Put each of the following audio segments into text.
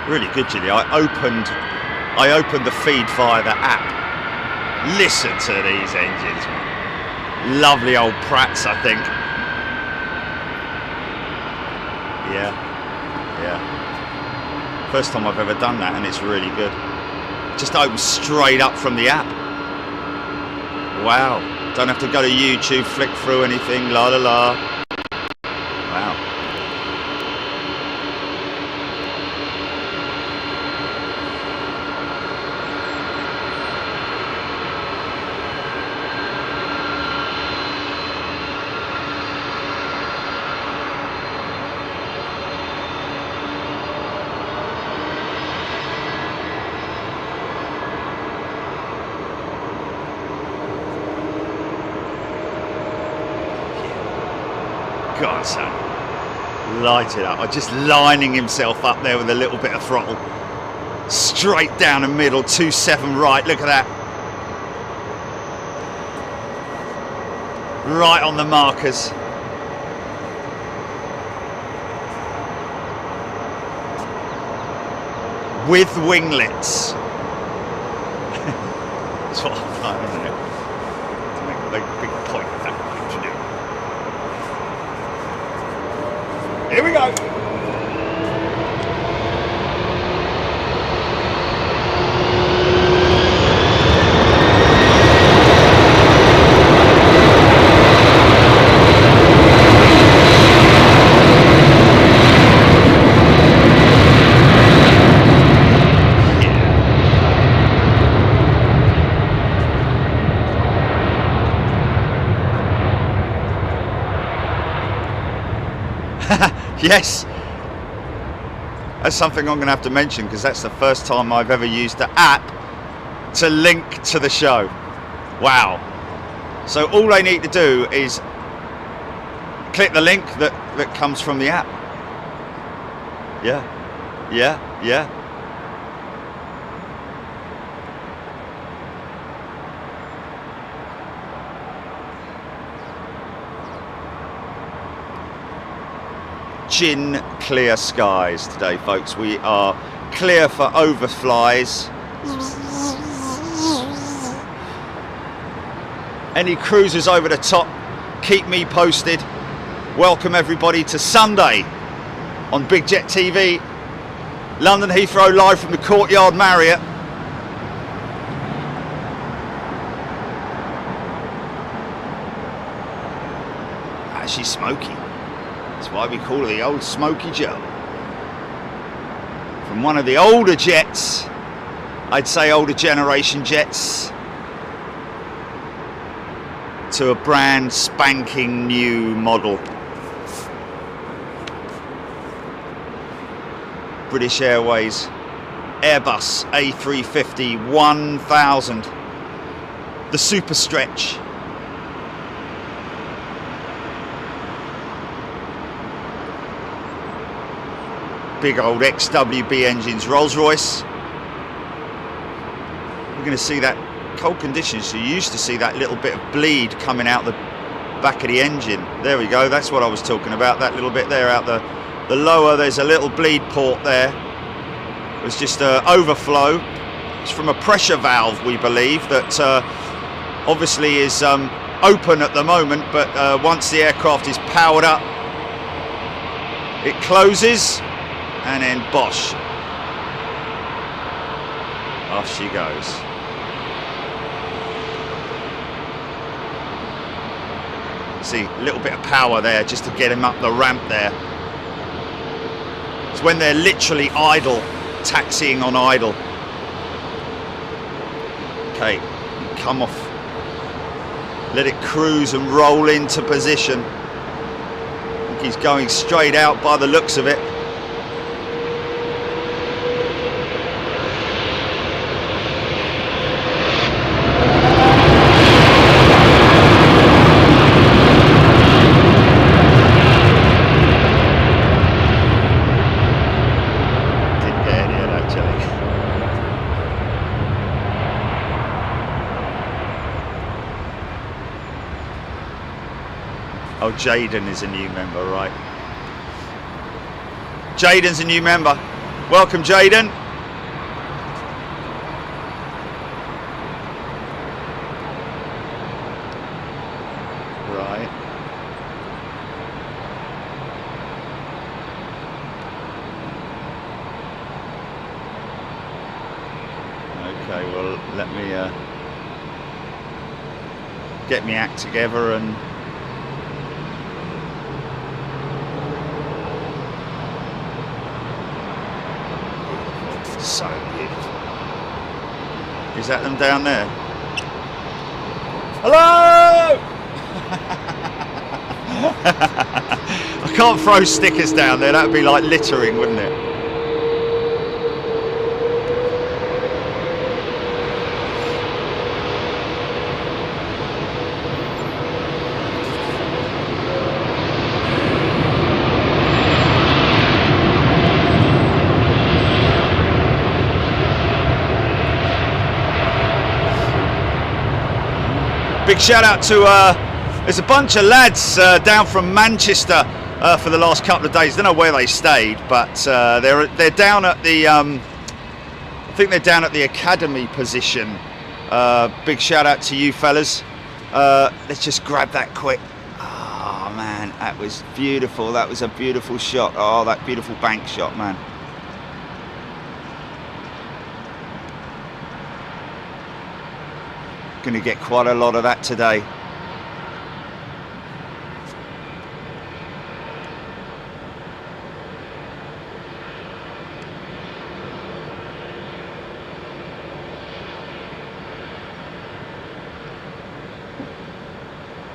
Really good, Julie. I opened the feed via the app. Listen to these engines, man. Lovely old Pratts, I think. Yeah. First time I've ever done that, and it's really good. Just opens straight up from the app. Wow. Don't have to go to YouTube, flick through anything, la la la. Wow. God, son. Light it up. Just lining himself up there with a little bit of throttle. Straight down the middle, 2.7 right. Look at that. Right on the markers. With winglets. That's what I'm trying to do. To make a big point of that. Here we go. Yes, that's something I'm going to have to mention because that's the first time I've ever used the app to link to the show. Wow. So all they need to do is click the link that comes from the app. Yeah. Gin clear skies today, folks. We are clear for overflies. Any cruisers over the top, keep me posted. Welcome everybody to Sunday on Big Jet TV, London Heathrow, live from the Courtyard Marriott. Actually smoky. That's why we call it the old Smoky Joe. From one of the older jets, I'd say older generation jets, to a brand spanking new model. British Airways Airbus A350 1000, the super stretch. Big old XWB engines, Rolls-Royce. We're going to see that cold conditions, so you used to see that little bit of bleed coming out the back of the engine. There we go, that's what I was talking about, that little bit there out the lower, there's a little bleed port there. It was just overflow. It's from a pressure valve, we believe, that obviously is open at the moment, but once the aircraft is powered up, it closes. And then bosh, off she goes. See, a little bit of power there just to get him up the ramp there. It's when they're literally idle, taxiing on idle. Okay, come off. Let it cruise and roll into position. I think he's going straight out by the looks of it. Oh, Jaden is a new member, right? Jaden's a new member. Welcome, Jaden. Right. Okay, well, let me get me act together and so beautiful. Is that them down there? Hello! I can't throw stickers down there, that would be like littering, wouldn't it? Big shout out to there's a bunch of lads down from Manchester for the last couple of days. Don't know where they stayed, but they're down at the I think they're down at the academy position. Big shout out to you fellas. Let's just grab that quick. Oh man, that was beautiful. That was a beautiful shot. Oh, that beautiful bank shot, man. Going to get quite a lot of that today.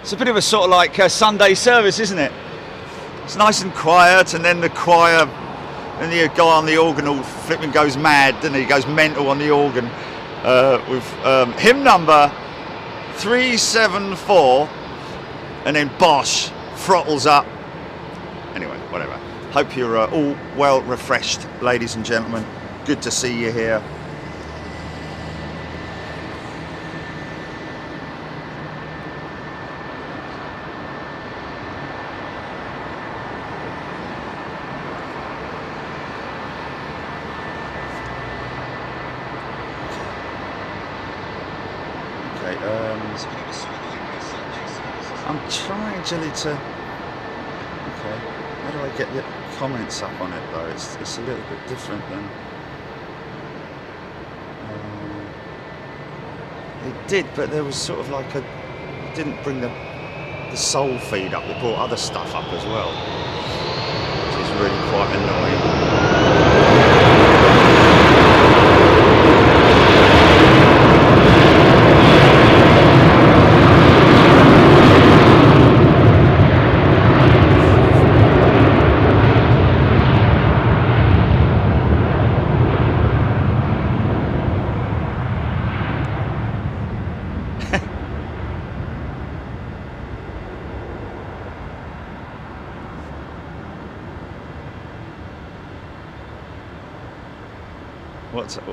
It's a bit of a sort of like a Sunday service, isn't it? It's nice and quiet, and then the choir, and the guy on the organ all flipping goes mad, and he goes mental on the organ. With hymn number 374, and then Bosch throttles up. Anyway, whatever. Hope you're all well refreshed, ladies and gentlemen. Good to see you here. I'm trying, Jelly, to... Okay, how do I get the comments up on it, though? It's a little bit different than... It did, but there was sort of like a... It didn't bring the soul feed up. It brought other stuff up as well, which is really quite annoying. What's up?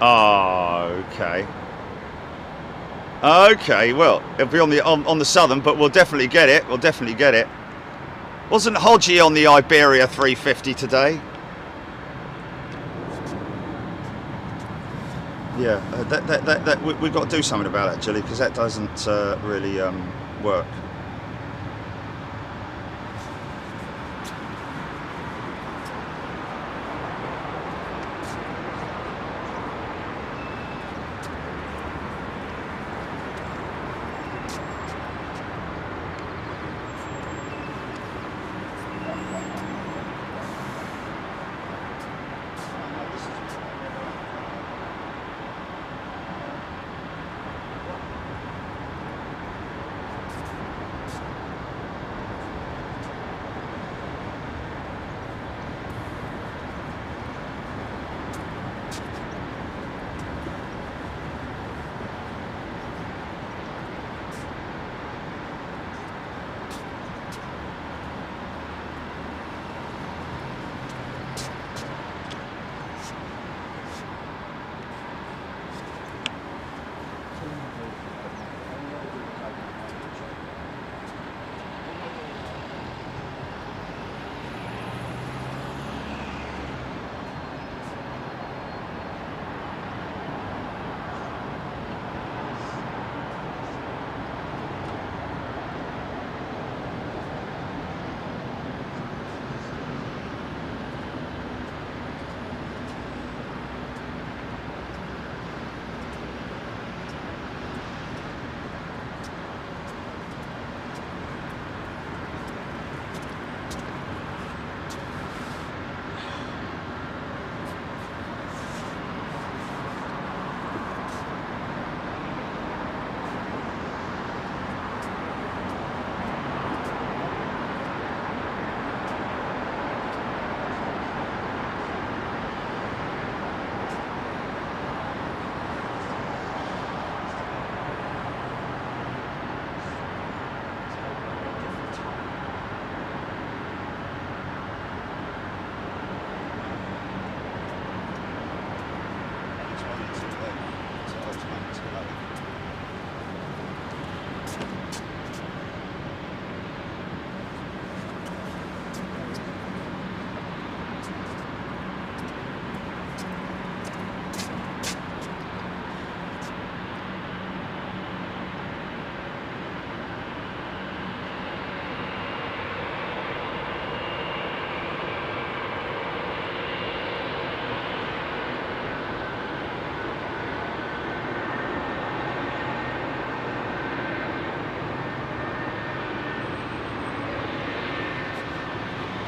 Oh, okay. Okay, well, it'll be on the southern, but we'll definitely get it. We'll definitely get it. Wasn't Hodgie on the Iberia 350 today? Yeah, we've got to do something about that, Julie, because that doesn't really work.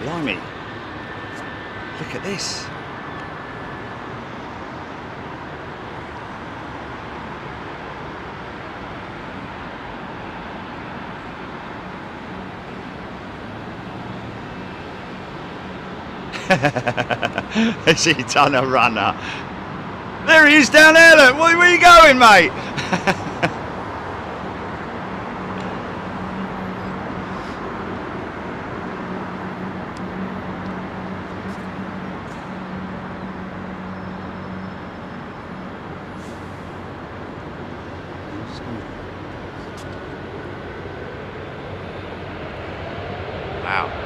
Blimey. Look at this. Has he done a runner? There he is down there, look. Where are you going, mate? Wow.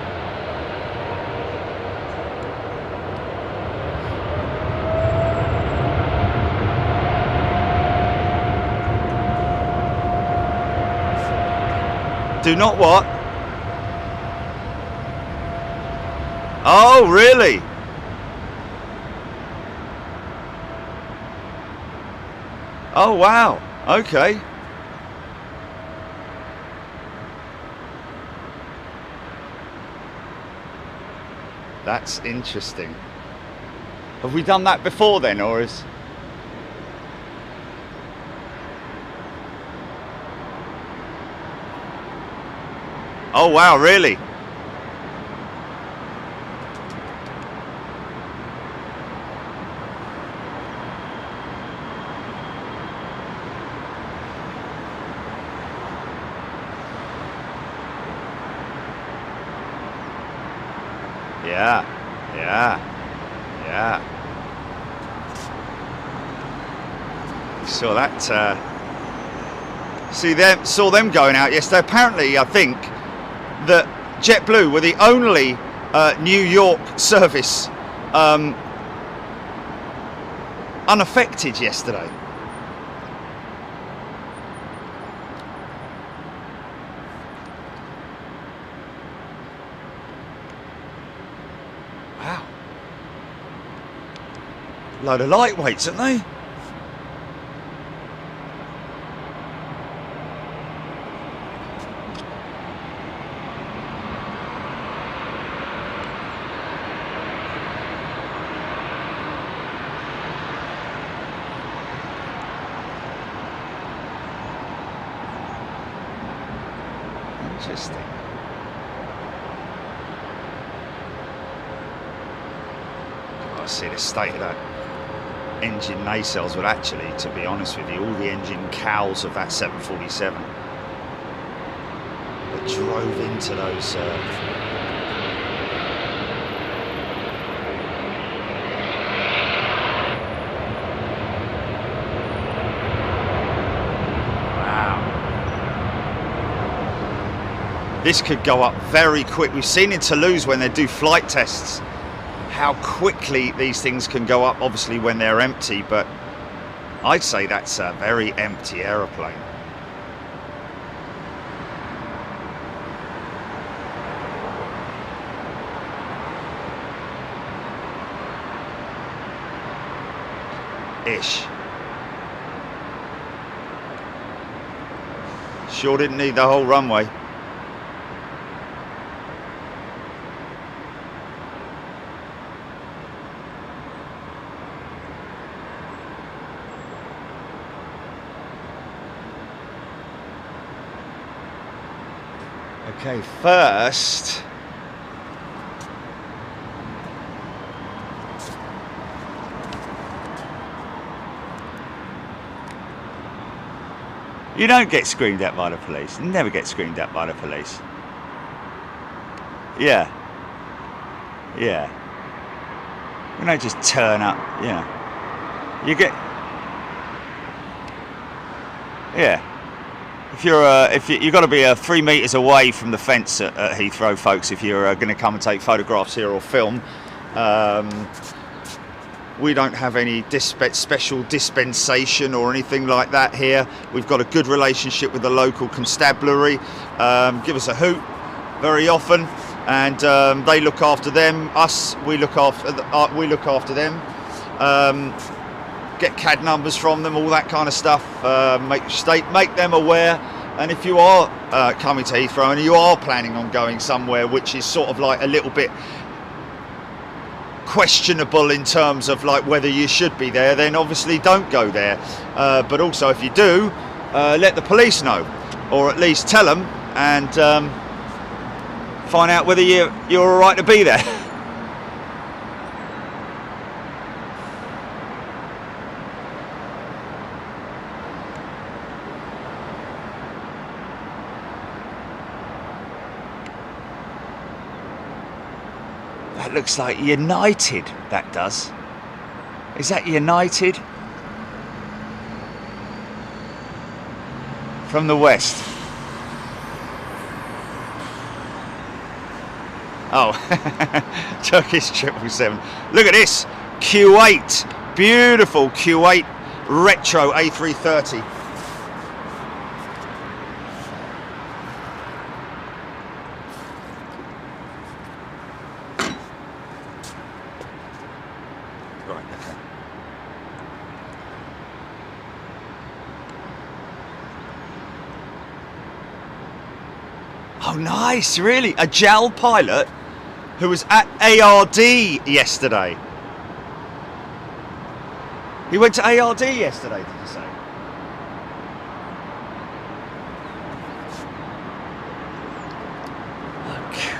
Do not what? Oh, really? Oh, wow. Okay. That's interesting. Have we done that before then, or is... Oh wow, really? Yeah, yeah, yeah. Saw that. Saw them going out yesterday. Apparently, I think that JetBlue were the only New York service unaffected yesterday. Wow. Load of lightweights, aren't they? Interesting. I see the state of that engine nacelles, but actually, to be honest with you, all the engine cowls of that 747 that drove into those this could go up very quick. We've seen in Toulouse when they do flight tests how quickly these things can go up, obviously when they're empty, but I'd say that's a very empty aeroplane. Ish. Sure didn't need the whole runway. Okay, first, you don't get screamed at by the police. You never get screamed at by the police. Yeah. Yeah. You don't just turn up, yeah. You get... Yeah. If you've got to be 3 meters away from the fence at Heathrow, folks, if you're going to come and take photographs here or film. We don't have any special dispensation or anything like that here. We've got a good relationship with the local constabulary. Give us a hoot very often, and they look after them. We look after them. Get CAD numbers from them, all that kind of stuff. Make them aware And if you are coming to Heathrow and you are planning on going somewhere which is sort of like a little bit questionable in terms of like whether you should be there, then obviously don't go there. But also if you do, let the police know, or at least tell them, and find out whether you're all right to be there. That looks like United, that does. Is that United? From the west. Oh, Turkish 777. Look at this, Q8, beautiful Q8 retro A330. Right, okay. Oh, nice, really? A JAL pilot who was at ARD yesterday. He went to ARD yesterday, did you say? Okay.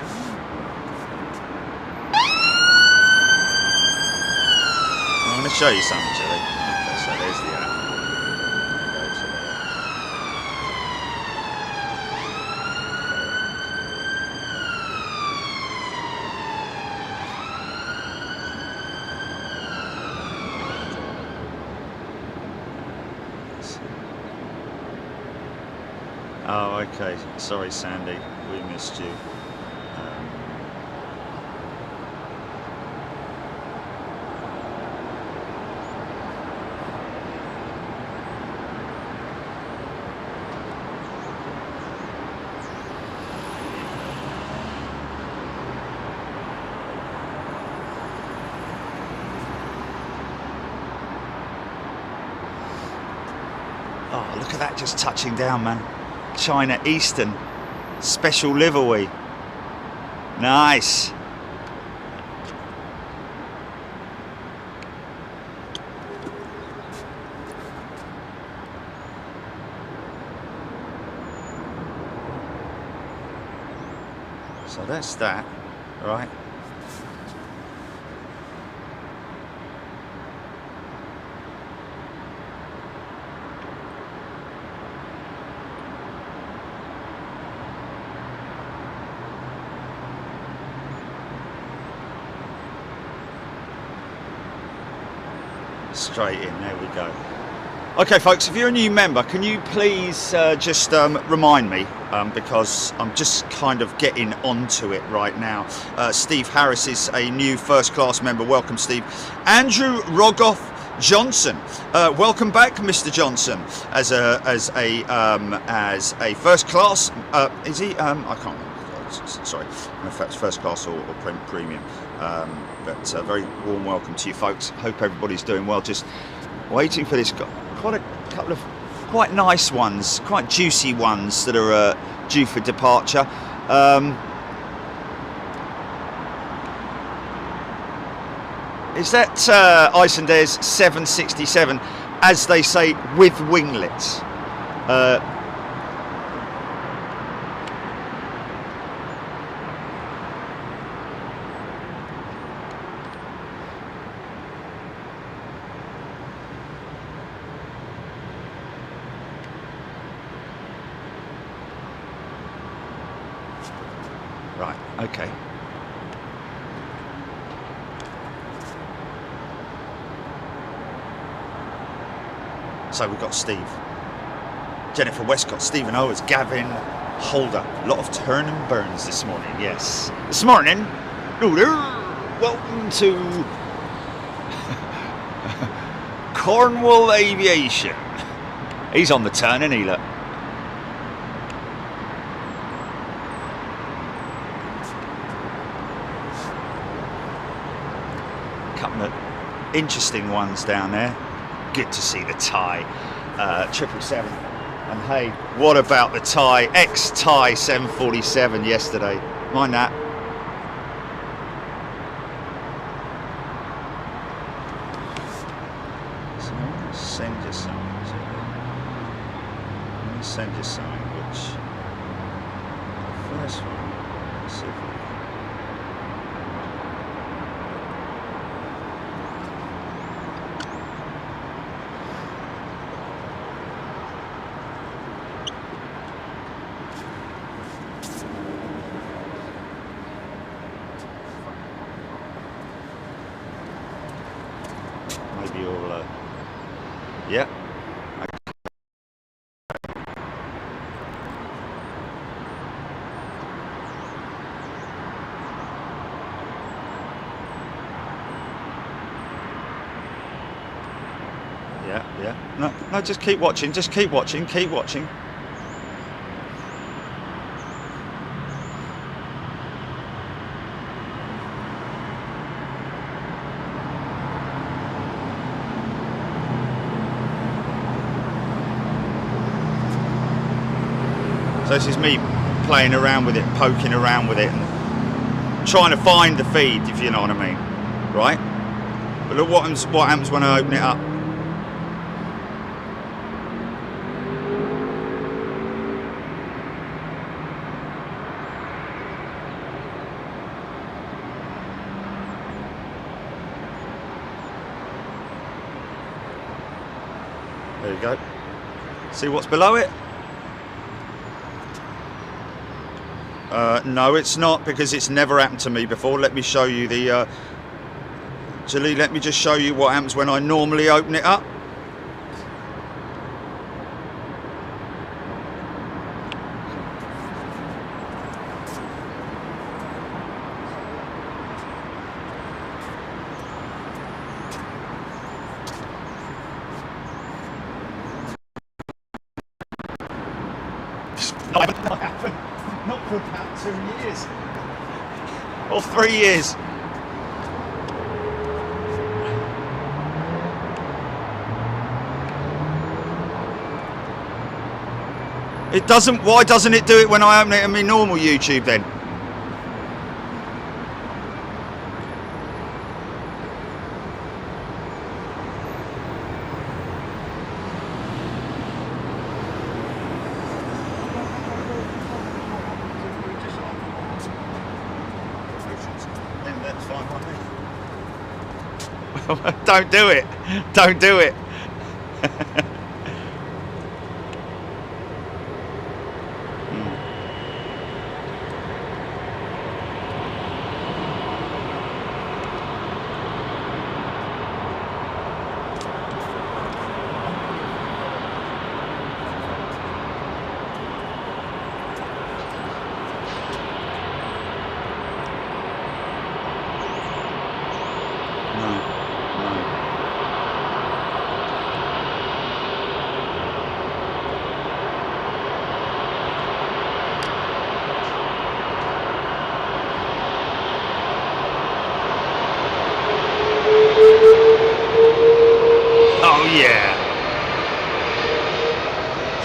I'm going to show you something, Julie. Okay, so there's the app. Oh, okay. Sorry, Sandy. We missed you. Oh, look at that just touching down, man. China Eastern special livery. Nice. So that's that, right? Straight in, there we go. Okay folks, if you're a new member, can you please just remind me, because I'm just kind of getting onto it right now. Steve Harris is a new first class member. Welcome, Steve. Andrew Rogoff Johnson, welcome back, Mr. Johnson, as a first class. Is he? I can't remember. Sorry, I don't know if that's first class or premium. But a very warm welcome to you folks. Hope everybody's doing well. Just waiting for this. Quite a couple of quite nice ones, quite juicy ones that are due for departure. Is that Icelandair's 767, as they say, with winglets? Right, okay. So we've got Steve, Jennifer Westcott, Stephen Owens, Gavin Holder. A lot of turn and burns this morning, yes. This morning, welcome to Cornwall Aviation. He's on the turn, isn't he, look? Couple of interesting ones down there. Good to see the Thai 777 And hey, what about the Thai, ex-Thai 747 yesterday? Mind that. So I'm going to send you something. I'm going to send you something which, the first one, let's see if we can. Maybe you'll, yeah. Yeah. No, just keep watching, keep watching. So this is me playing around with it, poking around with it, and trying to find the feed, if you know what I mean, right? But look what happens when I open it up. There you go. See what's below it? No, it's not, because it's never happened to me before. Let me show you the... Actually, let me just show you what happens when I normally open it up. I haven't. Not for about 2 years. Or 3 years. It doesn't. Why doesn't it do it when I open it on my normal YouTube then? Don't do it. Don't do it.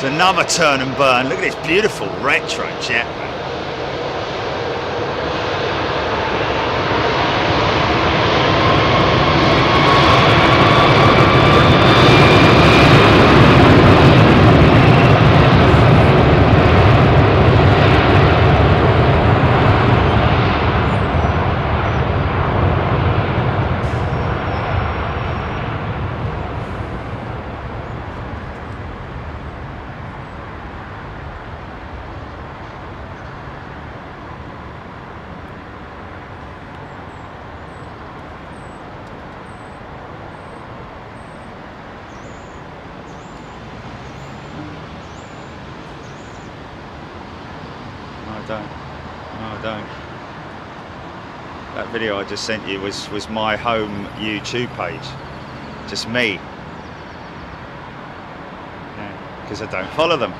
Another turn and burn. Look at this beautiful retro jet. No, I don't. That video I just sent you was my home YouTube page. Just me. Yeah, because I don't follow them.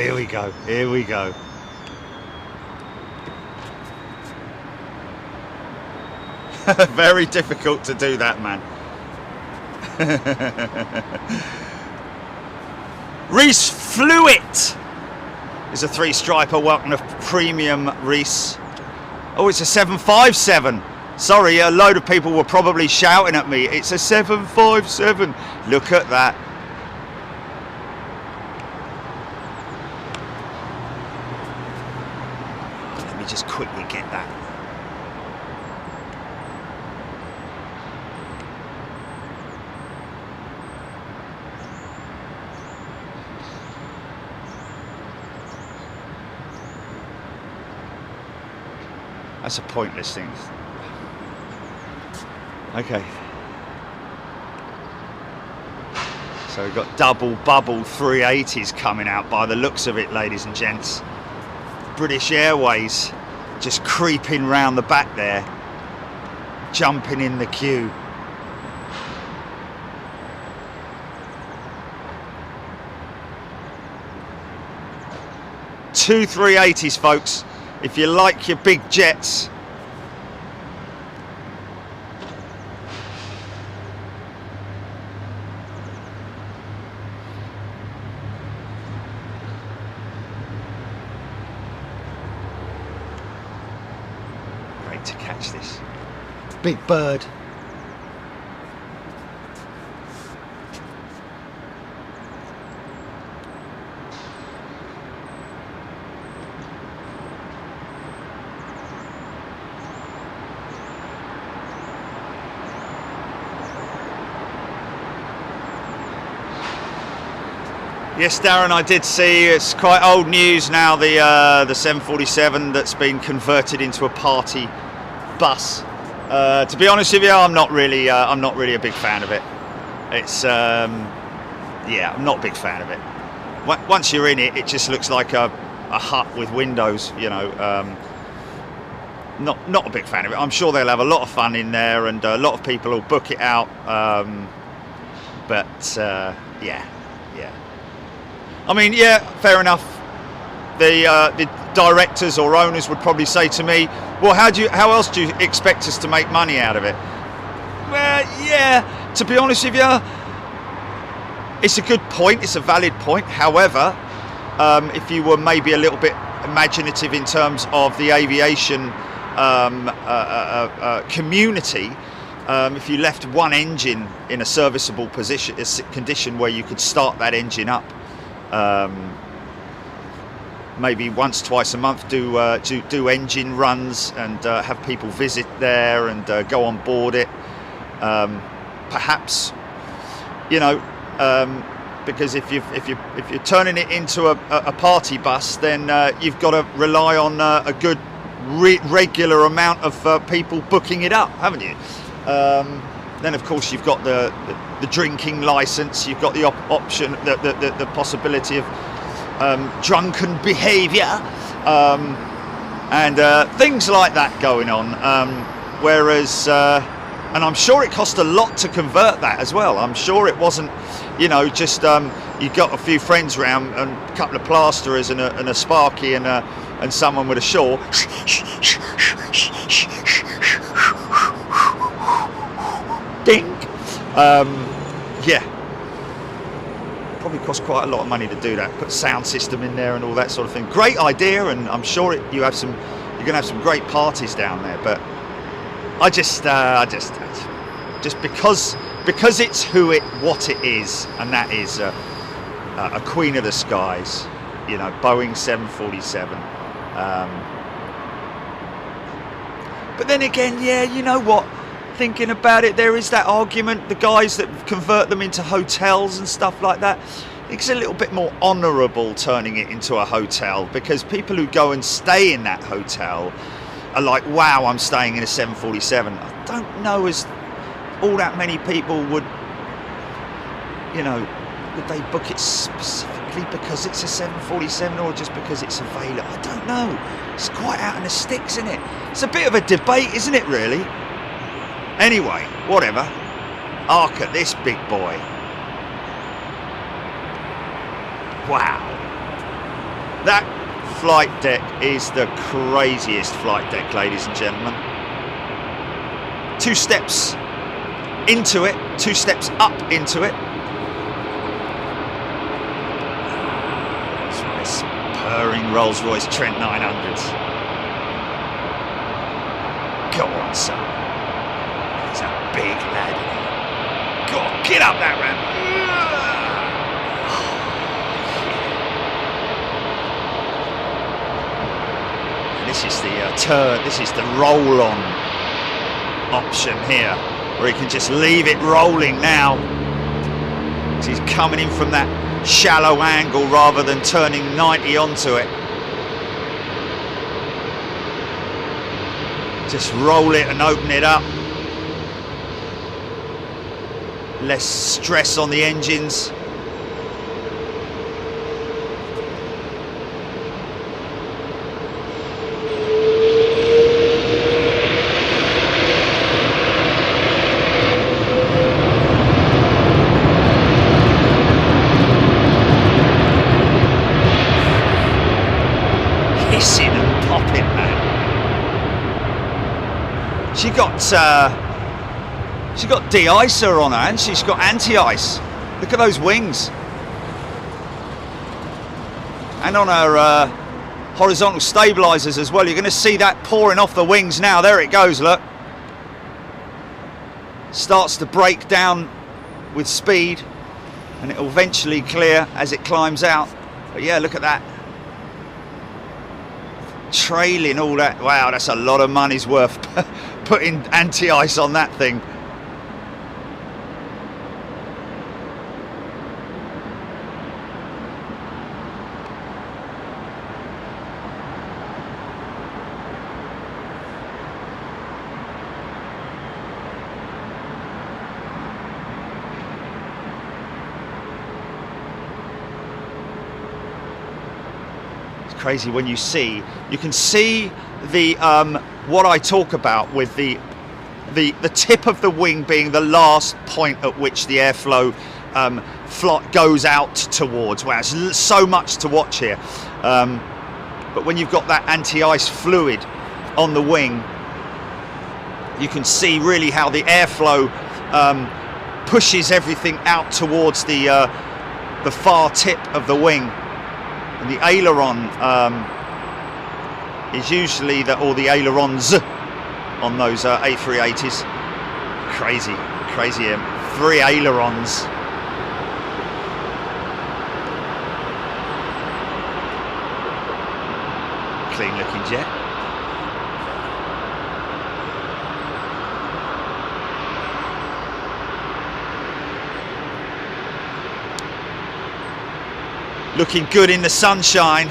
here we go. Here we go. Very difficult to do that, man. Reese Fluid is a 3-striper. Welcome to premium, Reese. Oh, it's a 757. Sorry, a load of people were probably shouting at me. It's a 757. Look at that. Let me just quickly get that. That's a pointless thing. Okay. So we've got double bubble 380s coming out by the looks of it, ladies and gents. British Airways just creeping round the back there, jumping in the queue. Two 380s, folks. If you like your big jets. Great to catch this. Big bird. Yes, Darren, I did see. It's quite old news now. The 747 that's been converted into a party bus. To be honest with you, I'm not really a big fan of it. It's yeah, I'm not a big fan of it. Once you're in it, it just looks like a hut with windows. You know, not a big fan of it. I'm sure they'll have a lot of fun in there, and a lot of people will book it out. But yeah. I mean, yeah, fair enough. The directors or owners would probably say to me, well, how else do you expect us to make money out of it? Well, yeah, to be honest with you, it's a good point, it's a valid point. However, if you were maybe a little bit imaginative in terms of the aviation community, if you left one engine in a serviceable condition where you could start that engine up, maybe once, twice a month, do engine runs and have people visit there and go on board it. Perhaps, you know, because if you're turning it into a party bus, then you've got to rely on a good regular amount of people booking it up, haven't you? Then of course you've got the drinking license, you've got the option, the possibility of drunken behaviour, and things like that going on. Whereas, and I'm sure it cost a lot to convert that as well. I'm sure it wasn't, you know, just you got a few friends round and a couple of plasterers and a sparky and someone with a shawl. Ding. Yeah, probably cost quite a lot of money to do that. Put sound system in there and all that sort of thing. Great idea, and I'm sure you're gonna have some great parties down there. But I just because it's what it is, and that is a Queen of the Skies, you know, Boeing 747. But then again, yeah, you know what? Thinking about it, there is that argument, the guys that convert them into hotels and stuff like that, it's a little bit more honourable turning it into a hotel, because people who go and stay in that hotel are like, wow, I'm staying in a 747. I don't know as all that many people would, you know, would they book it specifically because it's a 747 or just because it's available? I don't know. It's quite out in the sticks, isn't it? It's a bit of a debate, isn't it, really? Anyway, whatever. Arc at this big boy. Wow. That flight deck is the craziest flight deck, ladies and gentlemen. 2 steps into it, 2 steps up into it. That's nice purring Rolls-Royce Trent 900s. Go on, son. He's a big lad. Go on, get up that ramp. This is the turn. This is the roll-on option here, where he can just leave it rolling now. So he's coming in from that shallow angle rather than turning 90 onto it. Just roll it and open it up. Less stress on the engines. Hissing and popping, man. She got de-icer on her, and she's got anti-ice. Look at those wings. And on her horizontal stabilizers as well. You're going to see that pouring off the wings now. There it goes, look. Starts to break down with speed, and it will eventually clear as it climbs out. But yeah, look at that. Trailing all that. Wow, that's a lot of money's worth putting anti-ice on that thing. Crazy when you can see the what I talk about with the tip of the wing being the last point at which the airflow goes out towards. Wow, there's so much to watch here, but when you've got that anti-ice fluid on the wing, you can see really how the airflow pushes everything out towards the far tip of the wing. And the aileron is usually or the ailerons on those A380s. Crazy 3 ailerons. Clean looking jet. Looking good in the sunshine.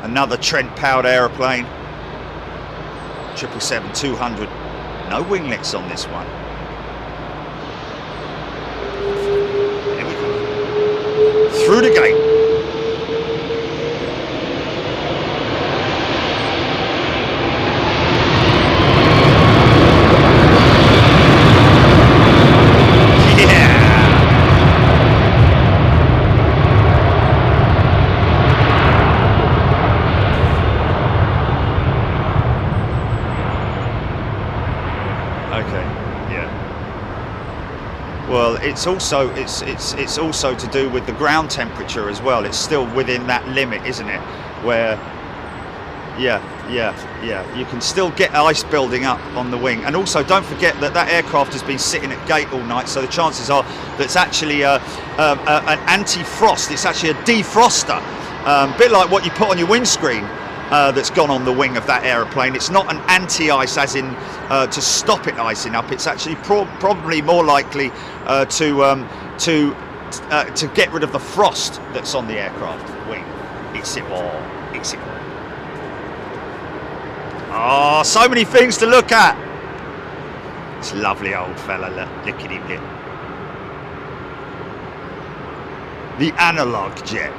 Another Trent powered aeroplane. 777-200. No winglets on this one. Here we go. Through the gate. Well, it's also to do with the ground temperature as well. It's still within that limit, isn't it? Where, yeah, you can still get ice building up on the wing. And also, don't forget that aircraft has been sitting at gate all night, so the chances are that it's actually an anti-frost. It's actually a defroster, a bit like what you put on your windscreen. That's gone on the wing of that aeroplane. It's not an anti-ice as in to stop it icing up. It's actually probably more likely to get rid of the frost that's on the aircraft wing. It's it all. Oh, so many things to look at. This lovely old fella, look at him here. The analog jet.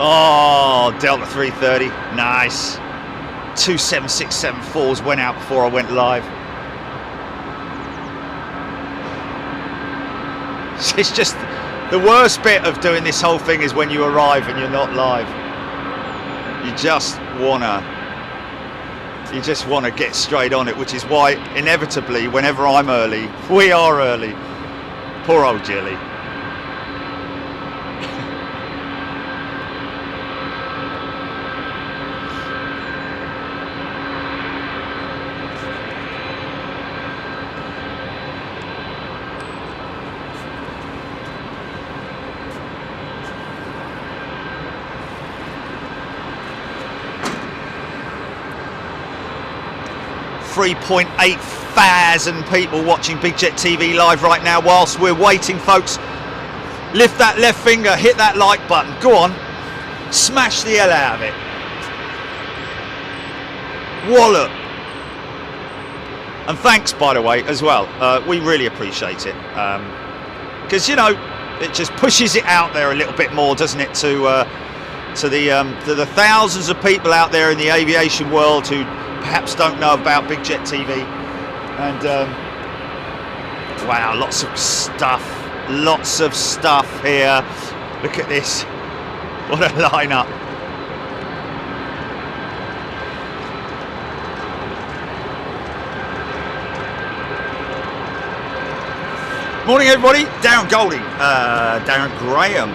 Oh, Delta 330, nice. 27674s went out before I went live. It's just the worst bit of doing this whole thing is when you arrive and you're not live. You just wanna get straight on it, which is why inevitably whenever I'm early, we are early. Poor old Jilly. 3.8 thousand people watching Big Jet TV live right now. Whilst we're waiting, folks, lift that left finger, hit that like button. Go on, smash the hell out of it. Wallop. And thanks, by the way, as well. We really appreciate it, because you know it just pushes it out there a little bit more, doesn't it, to the thousands of people out there in the aviation world who perhaps don't know about Big Jet TV. And wow, lots of stuff here. Look at this, what a lineup. Morning everybody, Darren Golding, Darren Graham,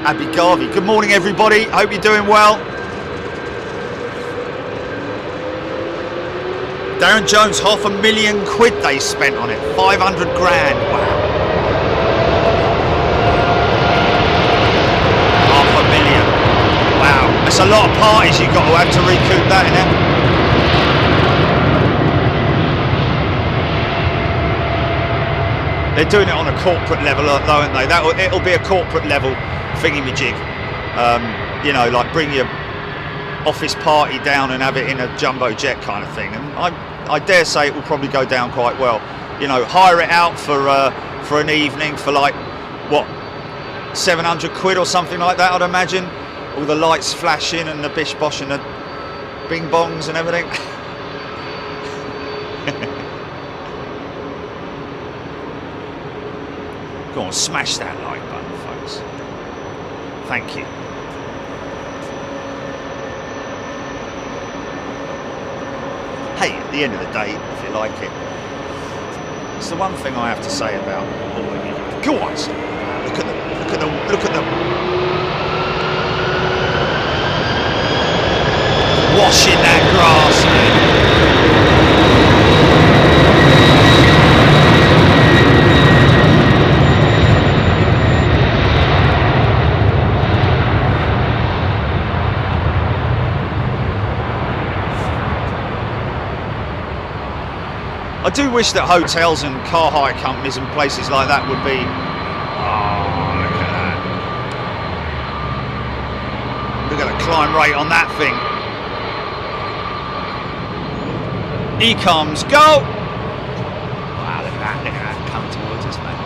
Abby Garvey. Good morning everybody, hope you're doing well. Darren Jones, £500,000 they spent on it, 500 grand, wow. £500,000, wow. That's a lot of parties you've got to have to recoup that, innit? They're doing it on a corporate level, though, aren't they? It'll be a corporate level thingy-majig. You know, like bring your office party down and have it in a jumbo jet kind of thing. And I dare say it will probably go down quite well. You know, hire it out for an evening for like, what, 700 quid or something like that, I'd imagine. All the lights flashing and the bish bosh and the bing bongs and everything. Go on, smash that like button, folks. Thank you. Hey, at the end of the day, if you like it, it's the one thing I have to say about all of you. Go on, look at them. Washing that grass, man. I do wish that hotels and car hire companies and places like that would be... Oh, look at that. Look at the climb rate on that thing. He comes, go! Wow, look at that, come towards us, mate.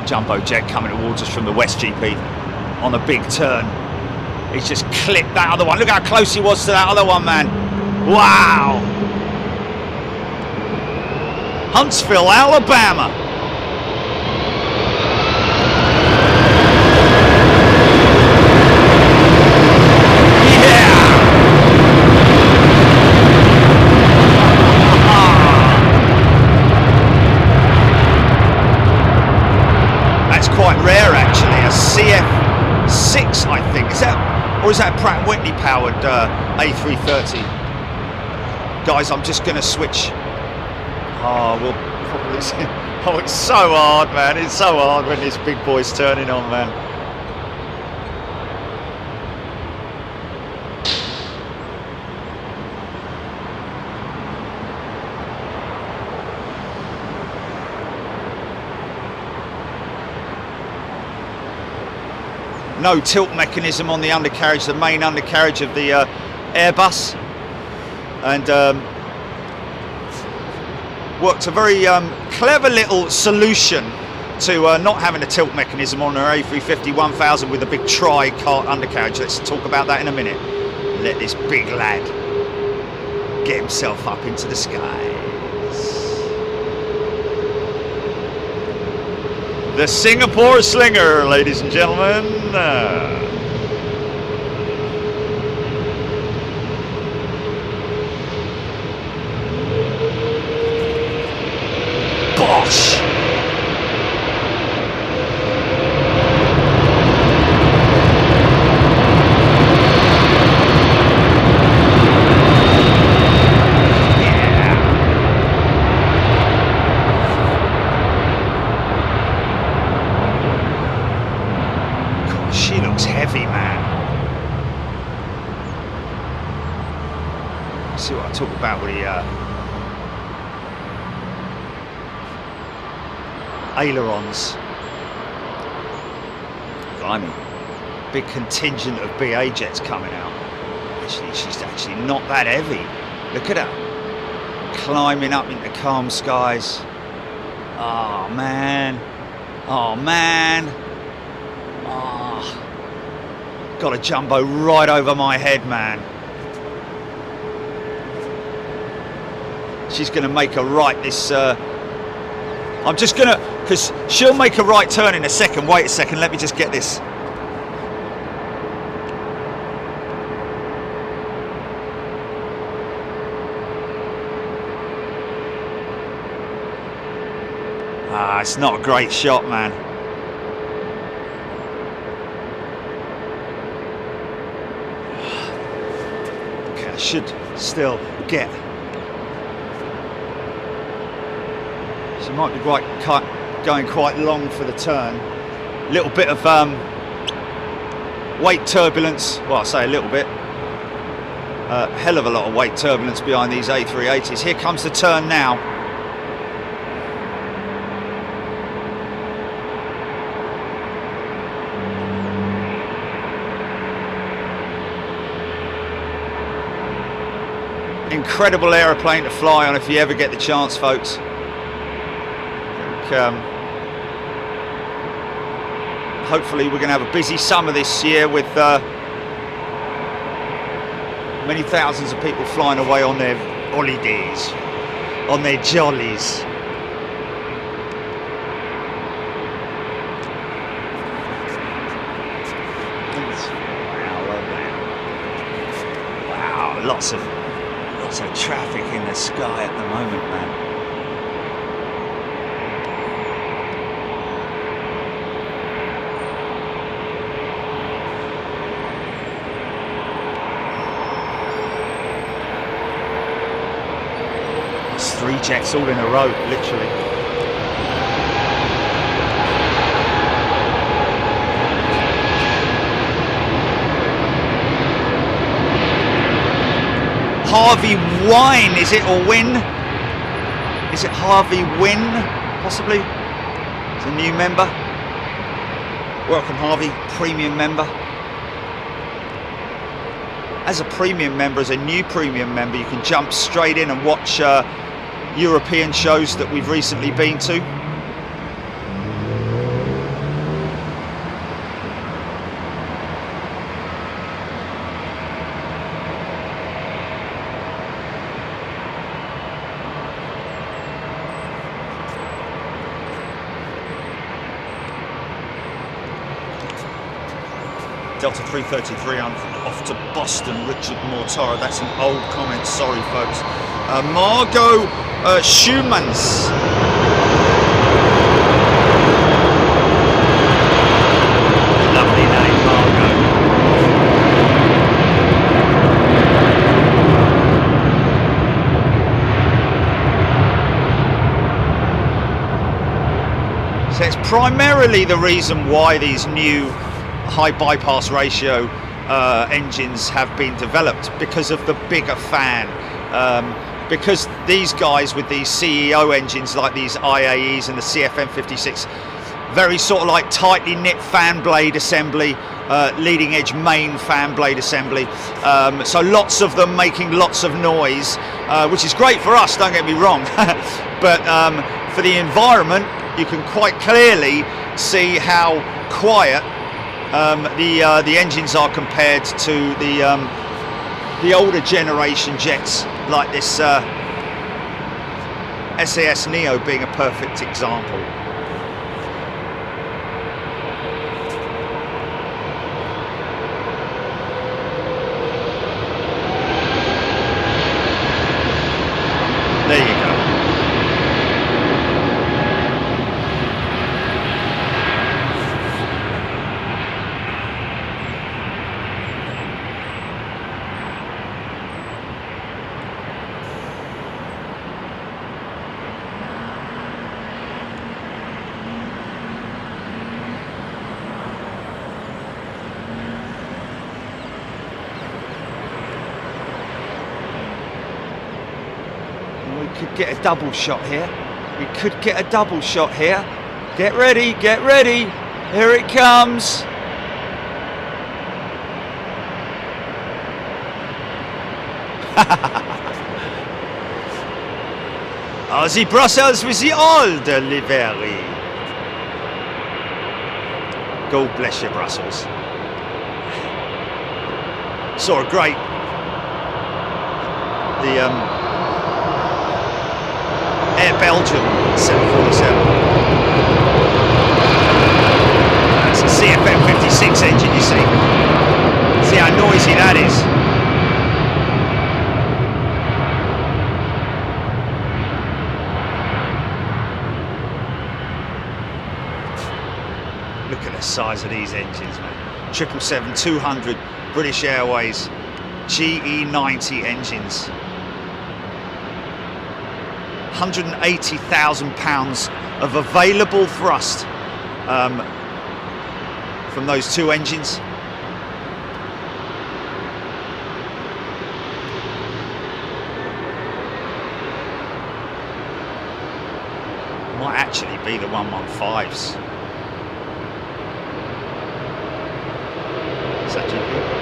Jumbo jet coming towards us from the West GP on a big turn. He's just clipped that other one. Look how close he was to that other one, man. Wow! Huntsville, Alabama. Yeah! That's quite rare, actually. A CF6, I think. Is that, or is that Pratt & Whitney powered A330? Guys, I'm just going to switch. Oh, we'll probably see. Oh, it's so hard, man. It's so hard when this big boy's turning on, man. No tilt mechanism on the undercarriage, the main undercarriage of the Airbus. And worked a very clever little solution to not having a tilt mechanism on her A350-1000 with a big tri-cart undercarriage. Let's talk about that in a minute. Let this big lad get himself up into the skies. The Singapore Slinger, ladies and gentlemen. Bosh! She looks heavy, man. See what I talk about with the ailerons. Blimey. Big contingent of BA jets coming out. Actually, she's actually not that heavy. Look at her. Climbing up into calm skies. Oh, man. Oh, man. Got a jumbo right over my head, man. She's going to make a right this... I'm just going to... Because she'll make a right turn in a second. Wait a second, let me just get this. It's not a great shot, man. Should still get. She might be going quite long for the turn. Little bit of weight turbulence. Well, I say a little bit. Hell of a lot of weight turbulence behind these A380s. Here comes the turn now. Incredible aeroplane to fly on if you ever get the chance, folks. I think, hopefully we're going to have a busy summer this year with many thousands of people flying away on their holidays, on their jollies. Wow, lots of traffic in the sky at the moment, man. There's 3 jets all in a row, literally. Harvey Wine, is it, or Win? Is it Harvey Win, possibly? It's a new member. Welcome, Harvey, premium member. As a premium member, as a new premium member, you can jump straight in and watch European shows that we've recently been to. Delta 333 off to Boston, Richard Mortara. That's an old comment, sorry folks. Margot Schumans. Lovely name, Margot. So it's primarily the reason why these new high bypass ratio engines have been developed, because of the bigger fan, because these guys with these CEO engines like these IAEs and the CFM56, very sort of like tightly knit fan blade assembly, leading edge main fan blade assembly, so lots of them making lots of noise, which is great for us, don't get me wrong, but for the environment you can quite clearly see how quiet the engines are compared to the older generation jets, like this SAS Neo being a perfect example. There you go. Could get a double shot here. We could get a double shot here. Get ready, get ready. Here it comes. The Brussels with the old livery. God bless you, Brussels. Saw a great Air Belgium 747. That's a CFM 56 engine, you see. See how noisy that is. Look at the size of these engines, man. 777-200 British Airways GE90 engines. 180,000 pounds of available thrust from those two engines. Might actually be the 115s. Is that GP?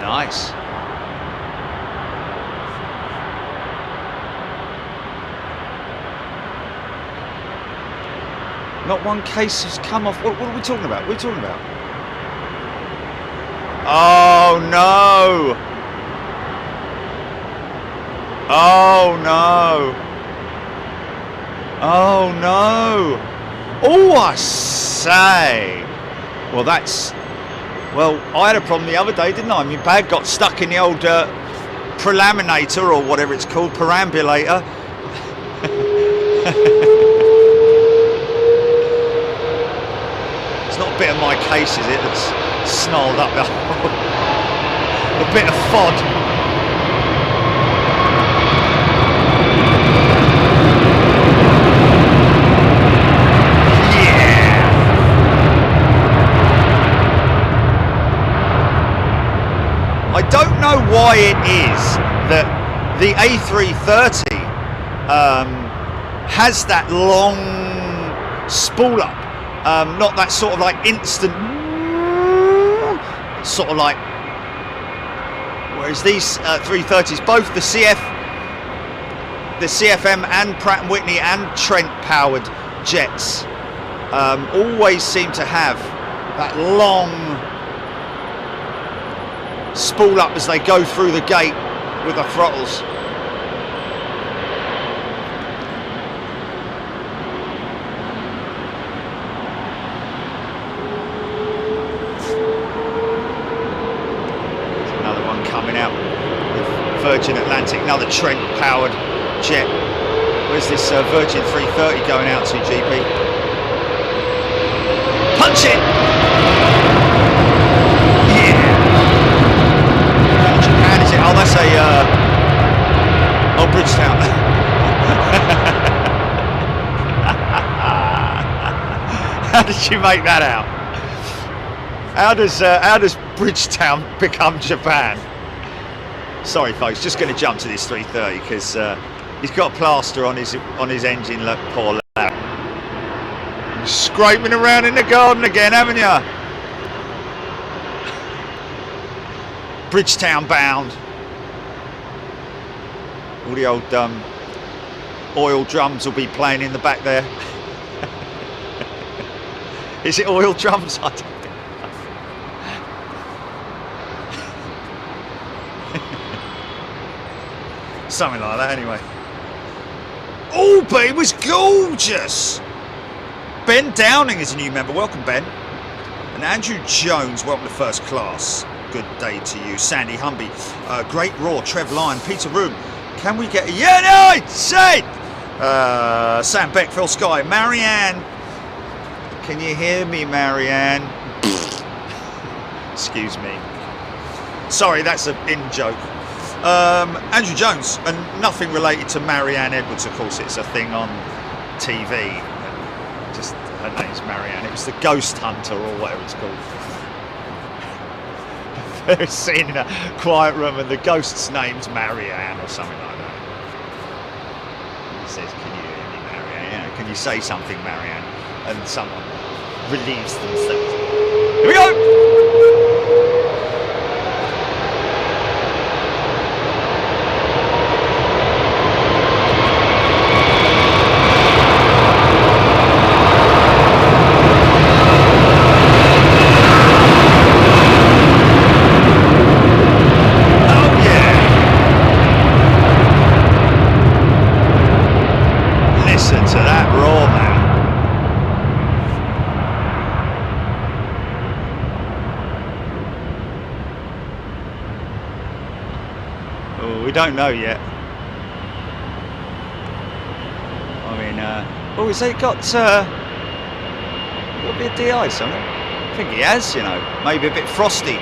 Nice. Not one case has come off. What are we talking about? What are we talking about? Oh no! Oh no! Oh no! Oh, I say. Well, that's. Well, I had a problem the other day, didn't I? My bag got stuck in the old prelaminator, or whatever it's called, perambulator. It's not a bit of my case, is it, that's snarled up the hole? A bit of FOD. I don't know why it is that the A330 has that long spool up, not that sort of like instant, sort of like, whereas these 330s, both the CFM and Pratt & Whitney and Trent powered jets always seem to have that long spool up as they go through the gate with the throttles. There's another one coming out with Virgin Atlantic, another Trent powered jet. Where's this Virgin 330 going out to, GP? Punch it! Oh, that's a Bridgetown. How did you make that out? How does Bridgetown become Japan? Sorry, folks, just going to jump to this 330 because he's got a plaster on his engine. Look, poor lad. You're scraping around in the garden again, haven't you? Bridgetown bound. All the old oil drums will be playing in the back there. Is it oil drums? I don't think. Something like that anyway. Oh, but it was gorgeous. Ben Downing is a new member. Welcome, Ben. And Andrew Jones, welcome to first class. Good day to you. Sandy Humby, Great Raw, Trev Lyon, Peter Room. Can we get... Yeah, no, say Sam Beck, Phil Sky, Marianne. Can you hear me, Marianne? Excuse me. Sorry, that's an in joke. Andrew Jones, and nothing related to Marianne Edwards, of course. It's a thing on TV. Just her name's Marianne. It was the Ghost Hunter or whatever it's called. They're sitting in a quiet room and the ghost's name's Marianne or something like that. And he says, "Can you hear me, Marianne? Yeah, can you say something, Marianne?" And someone relieves themselves. Here we go! We don't know yet. I mean, oh, has he got a bit of de-ice on it? I think he has, you know, maybe a bit frosty.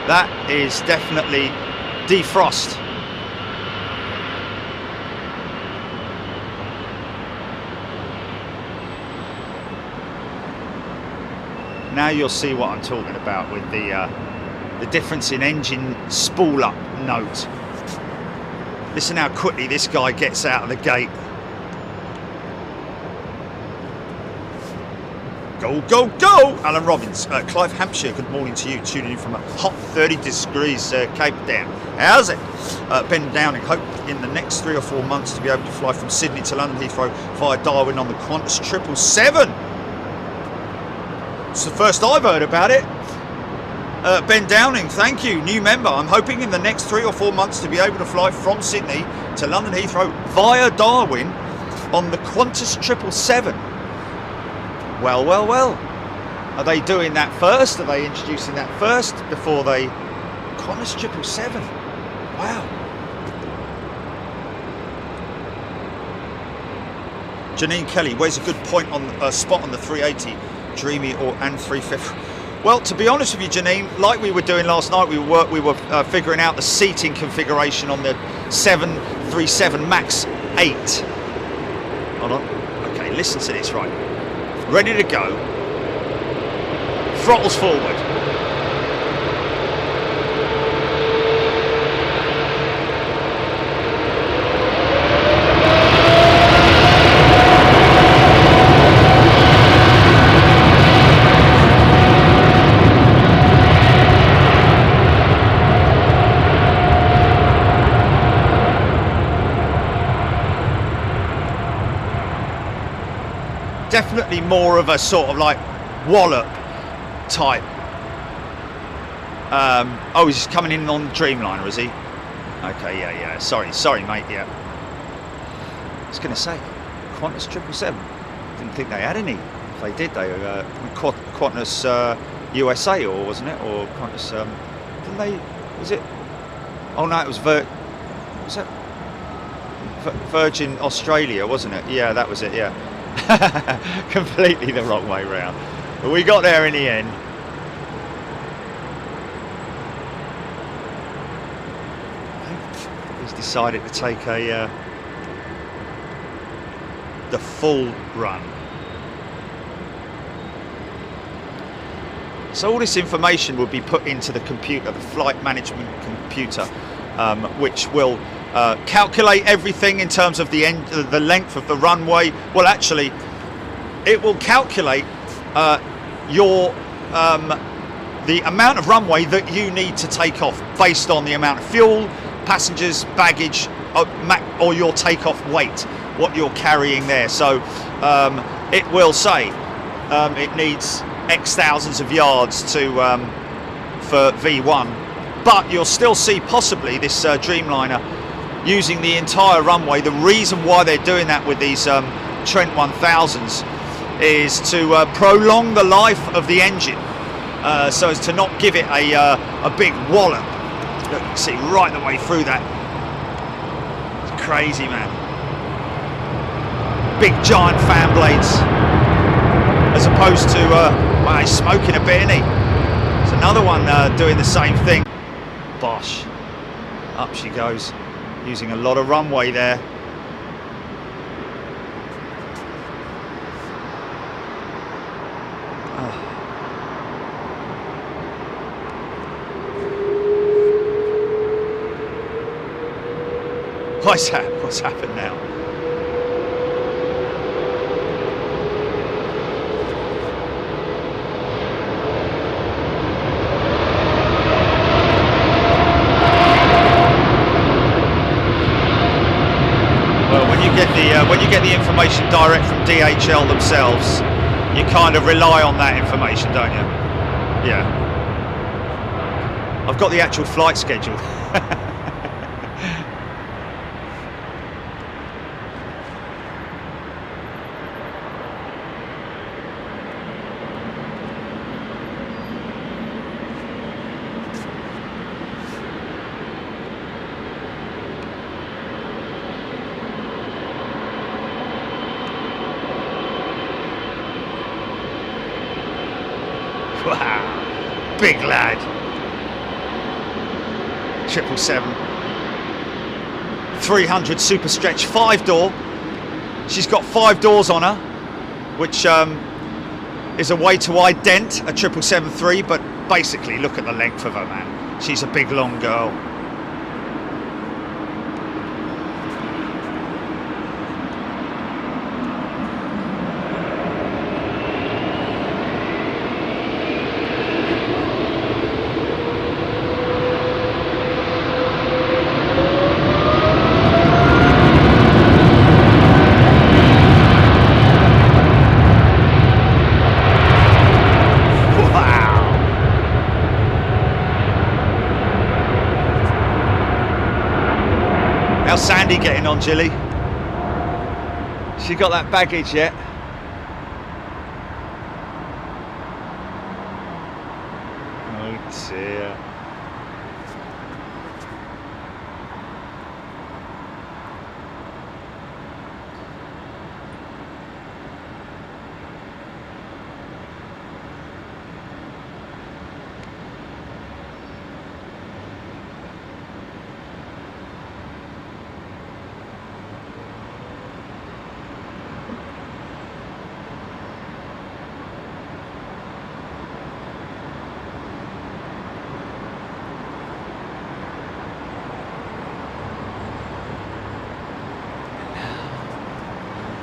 That is definitely defrost. Now you'll see what I'm talking about with the difference in engine spool up note. Listen how quickly this guy gets out of the gate. Go, go, go! Alan Robbins, Clive, Hampshire, good morning to you. Tuning in from a hot 30 degrees Cape Town. How's it? Ben Downing, hope in the next 3 or 4 months to be able to fly from Sydney to London Heathrow via Darwin on the Qantas 777. It's the first I've heard about it. Ben Downing, thank you, new member. I'm hoping in the next 3 or 4 months to be able to fly from Sydney to London Heathrow via Darwin on the Qantas 777. Well, well, well. Are they doing that first? Are they introducing that first before they... Qantas 777. Wow. Janine Kelly, where's a good point on spot on the 380? Dreamy and 350? Well, to be honest with you, Janine, like we were doing last night, we were figuring out the seating configuration on the 737 MAX 8. Hold on. Okay, listen to this, right. Ready to go. Throttles forward. Definitely more of a sort of like wallop type. Oh, he's coming in on Dreamliner, is he? Okay, yeah. Sorry, mate. Yeah. I was going to say Qantas 777. Didn't think they had any. If they did, they were Qantas USA, or wasn't it? Or Qantas? Didn't they? Was it? Oh no, it was was that Virgin Australia, wasn't it? Yeah, that was it. Yeah. Completely the wrong way round, but we got there in the end. He's decided to take the full run. So all this information will be put into the computer, the flight management computer, which will calculate everything in terms of the length of the runway. Well, actually, it will calculate the amount of runway that you need to take off based on the amount of fuel, passengers, baggage, or your takeoff weight, what you're carrying there. So it will say it needs X thousands of yards to for V1, but you'll still see possibly this Dreamliner using the entire runway. The reason why they're doing that with these Trent 1000s is to prolong the life of the engine, so as to not give it a big wallop. Look, you see right the way through that. It's crazy, man. Big giant fan blades, as opposed to wow, he's smoking a bit, isn't he? There's another one doing the same thing. Bosh, up she goes, using a lot of runway there. What's happened now? Well, when you get the information direct from DHL themselves, you kind of rely on that information, don't you? Yeah. I've got the actual flight schedule. Wow, big lad. 777 300 super stretch 5-door. She's got 5 doors on her, which is a way to ident a 777-3, but basically look at the length of her, man. She's a big long girl. How's Sandy getting on, Jilly? She got that baggage yet? Oh dear.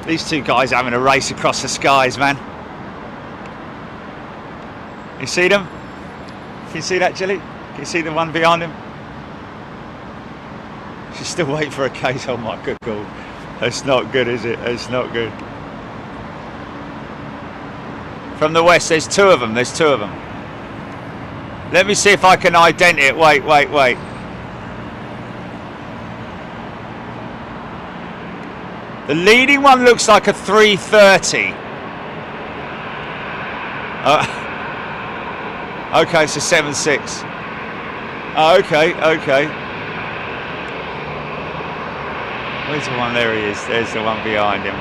These two guys are having a race across the skies, man. You see them? Can you see that, Jilly? Can you see the one behind him? She's still waiting for a case. Oh my good God. That's not good, is it? It's not good. From the west, there's 2 of them. There's 2 of them. Let me see if I can ident it. Wait. The leading one looks like a 330. Okay, it's a 76. Okay. Where's the one? There he is. There's the one behind him.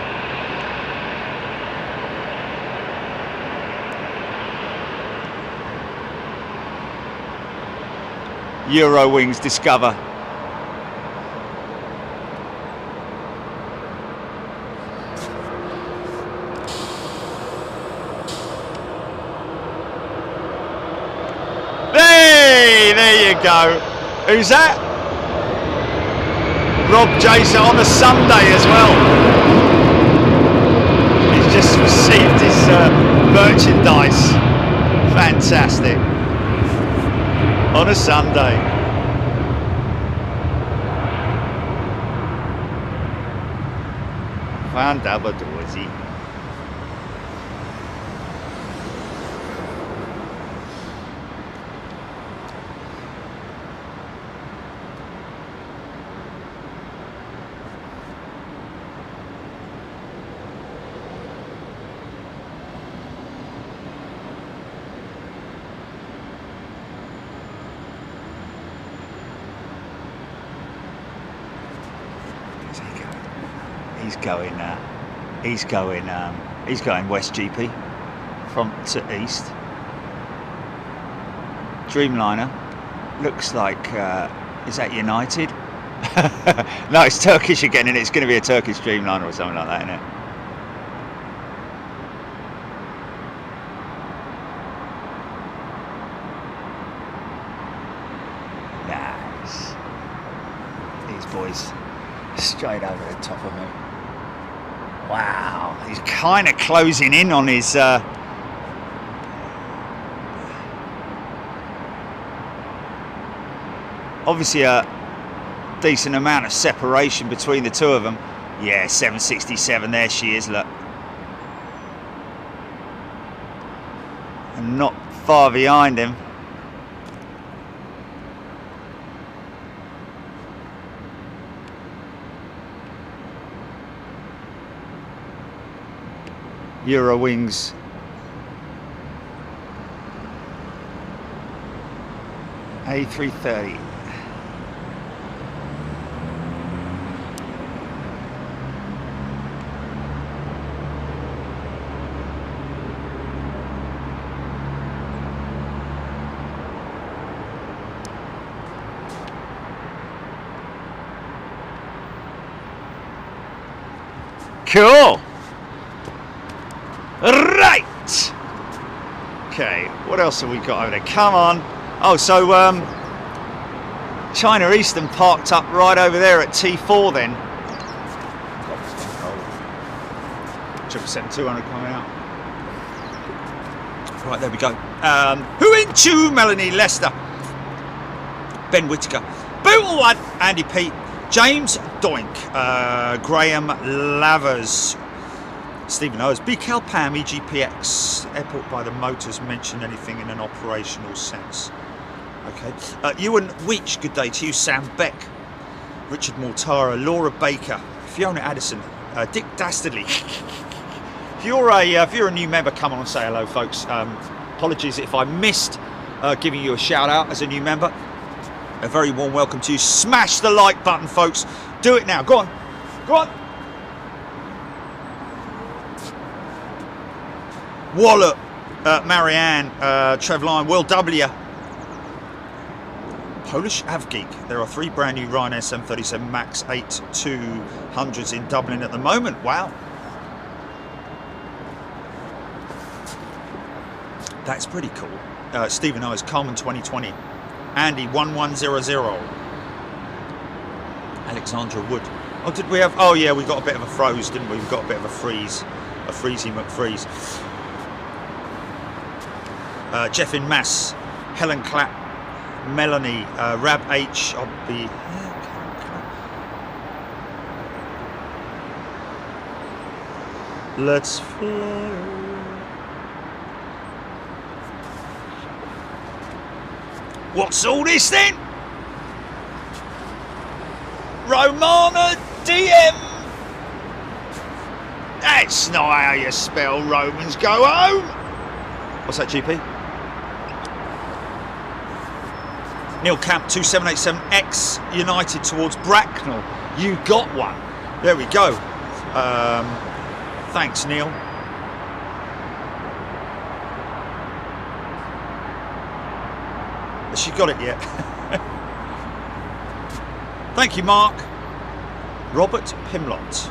Eurowings Discover. you go. Who's that? Rob Jason on a Sunday as well. He's just received his merchandise. Fantastic. On a Sunday. Found double doorsy. He's going west GP, front to east. Dreamliner looks like is that United? No, it's Turkish again, and it's going to be a Turkish Dreamliner or something like that, isn't it? Nice. These boys straight over the top of me. Wow, he's kind of closing in on his obviously a decent amount of separation between the two of them. Yeah, 767, there she is, look. And not far behind him. Eurowings. A330. Cool. Right. Okay, what else have we got over there? Come on. Oh, so China Eastern parked up right over there at T4 then. 777-200 coming out. Right, there we go. Who into Melanie Lester, Ben Whittaker, Bootle One, Andy Pete, James Doink, Graham Lavers, Stephen Owers, BCal Pam, EGPX, Airport by the Motors, mention anything in an operational sense. Okay. Ewan Weech, good day to you. Sam Beck, Richard Mortara, Laura Baker, Fiona Addison, Dick Dastardly. If you're a new member, come on and say hello, folks. Apologies if I missed giving you a shout out as a new member. A very warm welcome to you. Smash the like button, folks. Do it now. Go on. Go on. Wallop, Marianne, Trev Lyon, Will W. Polish Avgeek. There are 3 brand new Ryanair 737 MAX 8-200s in Dublin at the moment. Wow. That's pretty cool. Stephen Owens, Carmen 2020. Andy 1100. Alexandra Wood. Oh, did we have? Oh, yeah, we got a bit of a froze, didn't we? We got a bit of a freeze. A freezy McFreeze. Jeff in Mass. Helen Clapp. Melanie. Rab H. I'll be. Let's fly. What's all this then? Romana DM. That's not how you spell Romans go home. What's that, GP? Neil Camp 2787X United towards Bracknell. You got one. There we go. Thanks, Neil. Has she got it yet? Thank you, Mark. Robert Pimlott.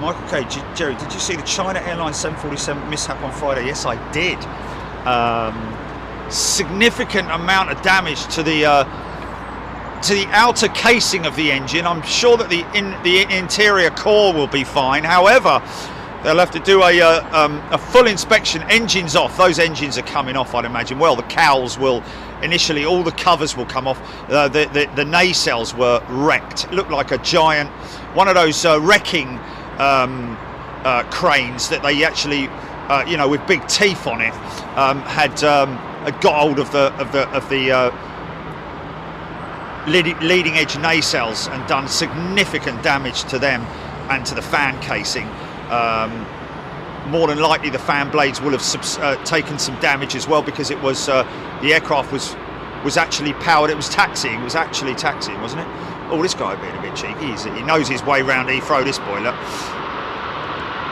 Michael K. Jerry, did you see the China Airlines 747 mishap on Friday? Yes, I did. significant amount of damage to the outer casing of the engine. I'm sure that the interior core will be fine. However, they'll have to do a full inspection. Engines off. Those engines are coming off, I'd imagine. Well, the cowls will initially, all the covers will come off. The nacelles were wrecked. It looked like a giant, one of those wrecking cranes that they actually, with big teeth on it, had got hold of the leading edge nacelles and done significant damage to them and to the fan casing. More than likely the fan blades will have taken some damage as well, because it was the aircraft was actually powered. It was actually taxiing, wasn't it? Oh, this guy being a bit cheeky. He knows his way round Heathrow, this boy, look.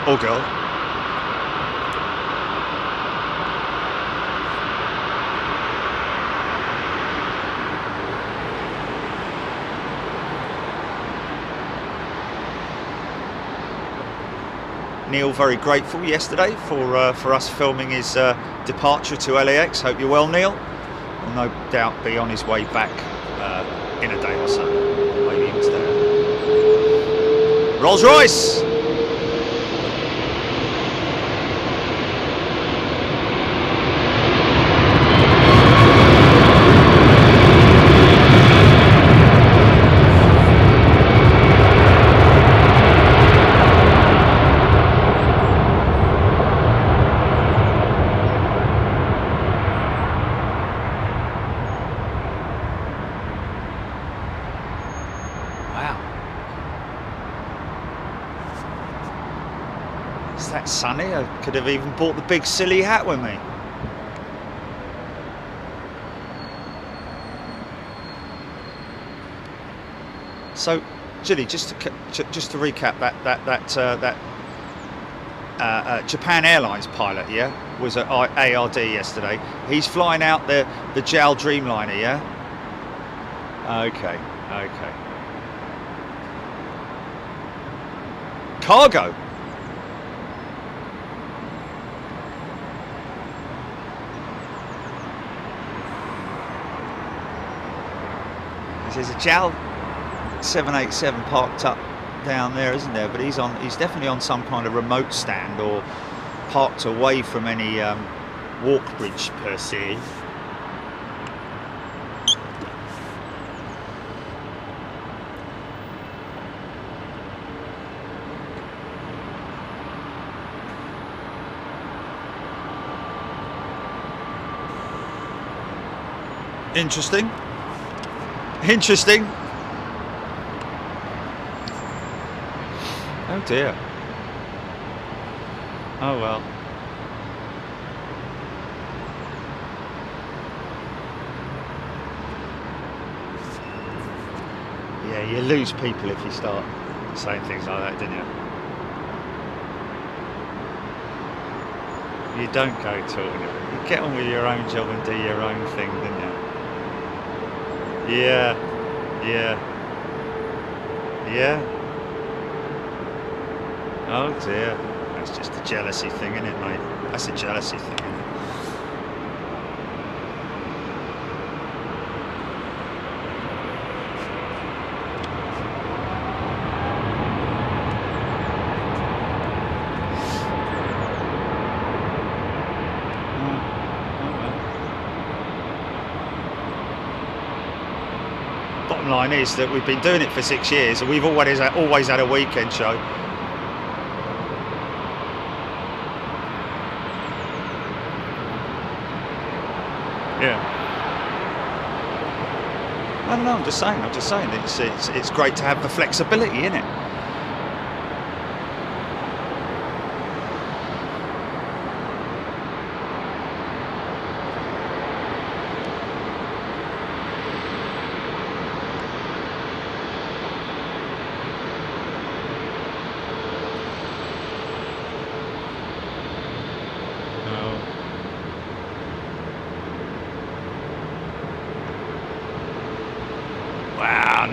Oh, girl. Neil, very grateful yesterday for us filming his departure to LAX. Hope you're well, Neil. Will no doubt be on his way back in a day or so. Maybe even today. Rolls Royce. Sunny, I could have even bought the big silly hat with me. So, Gilly, just to recap, that Japan Airlines pilot, yeah, was at ARD yesterday. He's flying out the JAL Dreamliner, yeah. Okay. Cargo. There's a JAL 787 parked up down there, isn't there? But he's definitely on some kind of remote stand or parked away from any walk bridge per se. Interesting. Oh dear. Oh well. Yeah, you lose people if you start saying things like that, don't you? You don't go talking. You get on with your own job and do your own thing, don't you? Yeah. Oh dear. That's just a jealousy thing, isn't it, mate? That's a jealousy thing, isn't it? Bottom line is that we've been doing it for 6 years and we've always had a weekend show. Yeah. I don't know, I'm just saying it's great to have the flexibility, isn't it?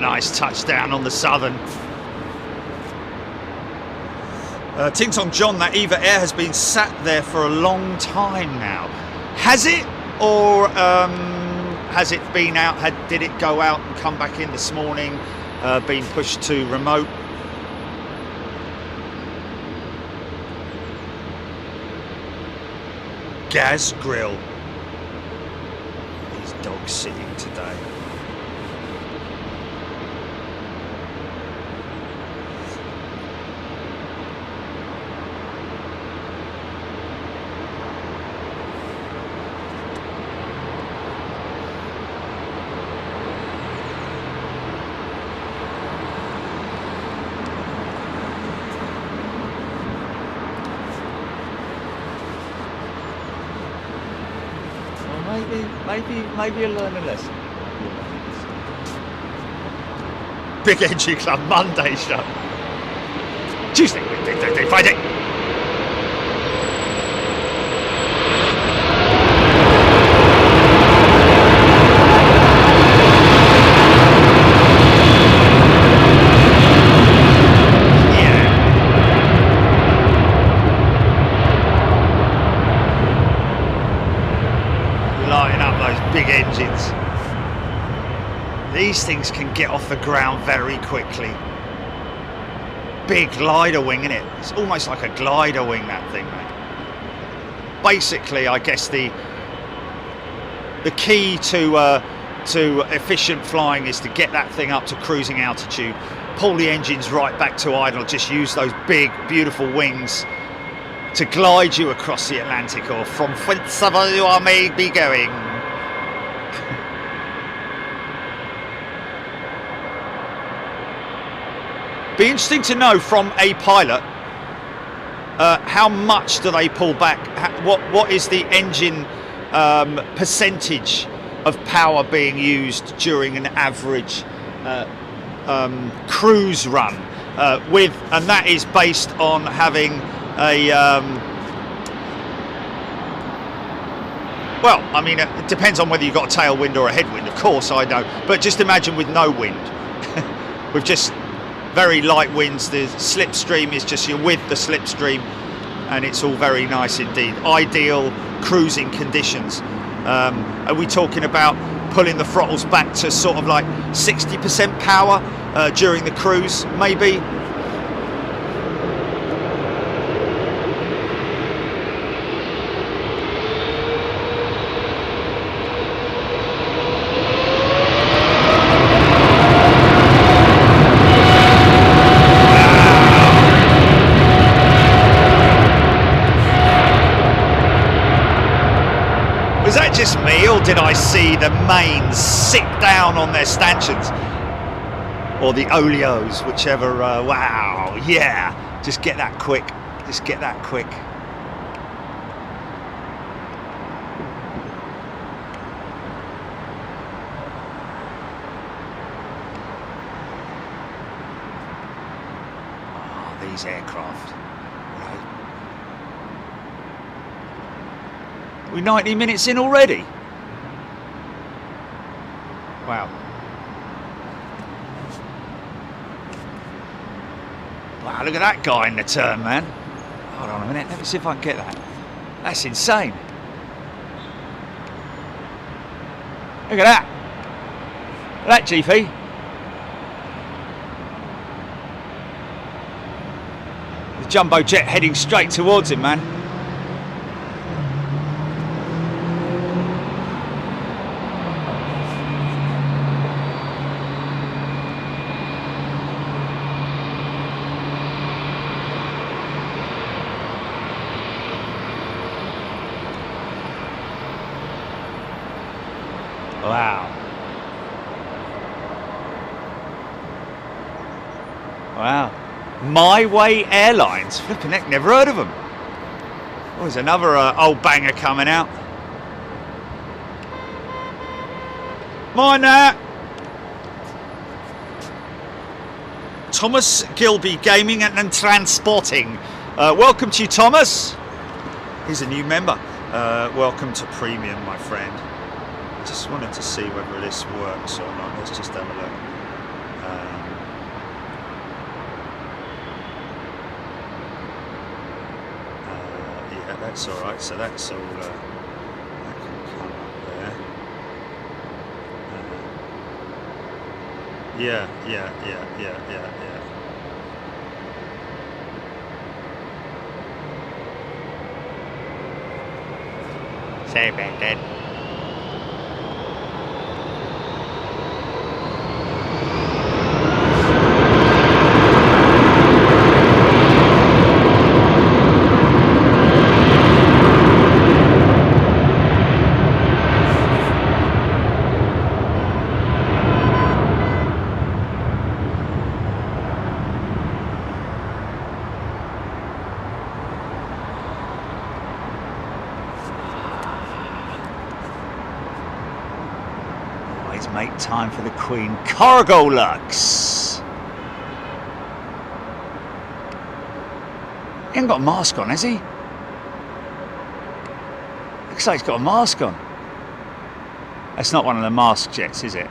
Nice touchdown on the Southern. Ting Tong John, that Eva Air has been sat there for a long time now. Has it, or has it been out? Did it go out and come back in this morning? Been pushed to remote? Gas grill. These dogs sitting today. Maybe you'll learn a lesson. Big Entry Club Monday show. Tuesday, Wednesday, Thursday, Friday. Big engines. These things can get off the ground very quickly. Big glider wing, isn't it? It's almost like a glider wing, that thing, mate. Basically, I guess the key to efficient flying is to get that thing up to cruising altitude, pull the engines right back to idle, just use those big, beautiful wings to glide you across the Atlantic or from whencever you are may be going. Be interesting to know from a pilot how much do they pull back? What is the engine percentage of power being used during an average cruise run? And that is based on having a well, I mean, it depends on whether you've got a tailwind or a headwind, of course, I know, but just imagine with no wind, with just very light winds, the slipstream is just, you're with the slipstream, and it's all very nice indeed. Ideal cruising conditions. Are we talking about pulling the throttles back to sort of like 60% power during the cruise, maybe? Was that just me, or did I see the mains sit down on their stanchions? Or the oleos, whichever, wow, yeah. Just get that quick, just get that quick. Oh, these aircraft. We're 90 minutes in already. Wow. Wow, look at that guy in the turn, man. Hold on a minute, let me see if I can get that. That's insane. Look at that. Look at that, GP. The jumbo jet heading straight towards him, man. Wow. Wow. My Way Airlines. Flipping heck, never heard of them. Oh, there's another old banger coming out. Mine Thomas Gilby, Gaming and Transporting. Welcome to you, Thomas. He's a new member. Welcome to Premium, my friend. Just wanted to see whether this works or not. Let's just have a look. Yeah, that's all right. So that's all Yeah. Sorry about that. Make time for the Queen. Cargo Lux. He ain't got a mask on, has he? Looks like he's got a mask on. That's not one of the mask jets, is it?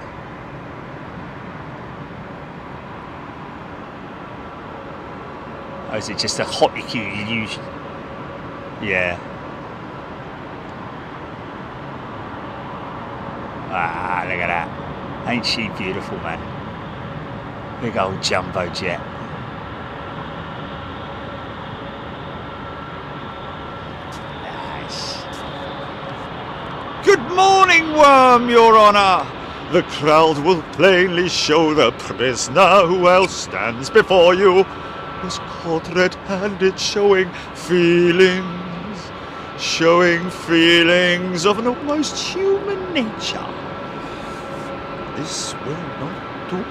Or is it just a hotkey you use? Yeah. Ah, look at that. Ain't she beautiful, man? Big old jumbo jet. Nice. Good morning, Worm, Your Honour. The crowd will plainly show the prisoner who else stands before you was caught red-handed, showing feelings of an almost human nature. This will not do.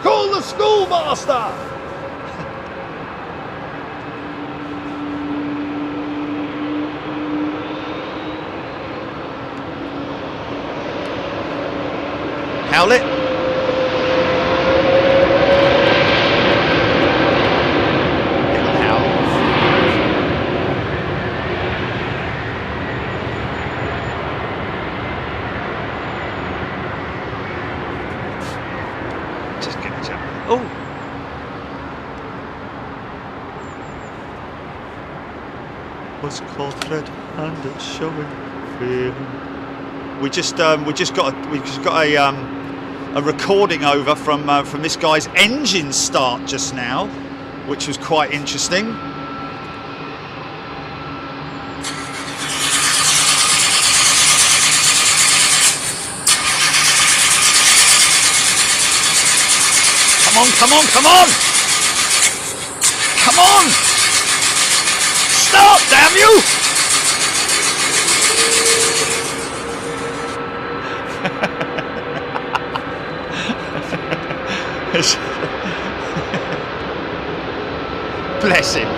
Call the schoolmaster! Howlet? Oh! Was caught red-handed, showing feeling. We just got a recording over from this guy's engine start just now, which was quite interesting. Come on! Come on! Stop, damn you! Bless him.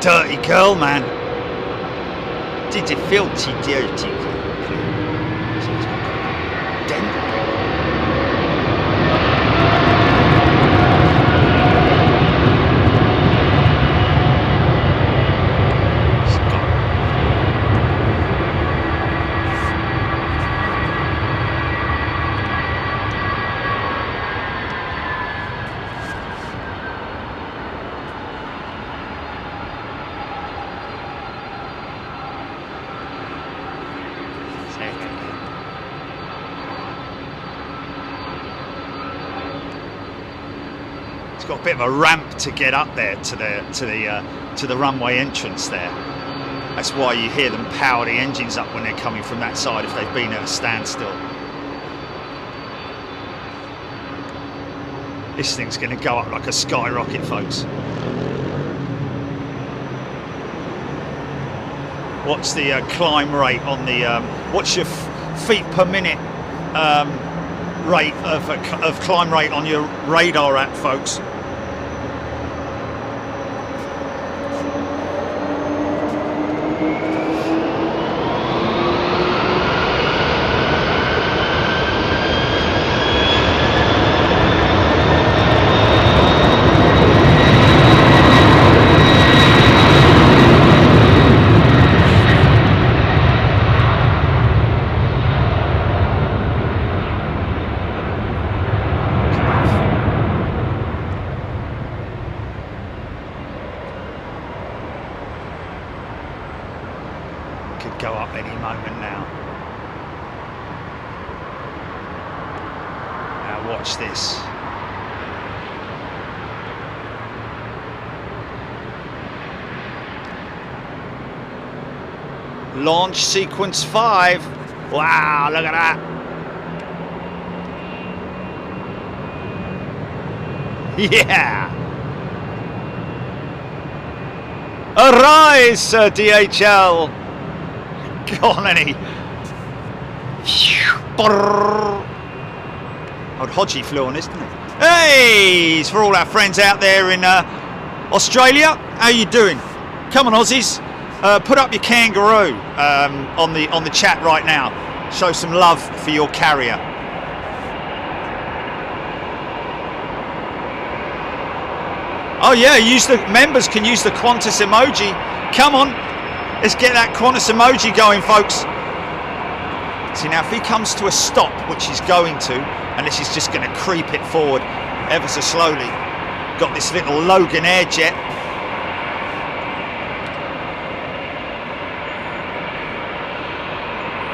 Dirty girl, man. Did you filthy dirty girl? Got a bit of a ramp to get up there to the runway entrance there. That's why you hear them power the engines up when they're coming from that side if they've been at a standstill. This thing's going to go up like a skyrocket, folks. What's the climb rate on the... what's your feet per minute rate of climb rate on your radar app, folks? Go up any moment now. Now watch this. Launch sequence 5. Wow, look at that. Yeah. Arise, Sir DHL. Go on, Lenny. Old Hodgie flew on this, didn't it? Hey, it's for all our friends out there in Australia. How you doing? Come on, Aussies. Put up your kangaroo on the chat right now. Show some love for your carrier. Oh yeah, members can use the Qantas emoji. Come on. Let's get that Qantas emoji going, folks. See, now if he comes to a stop, which he's going to, and this is just going to creep it forward ever so slowly. Got this little Logan air jet.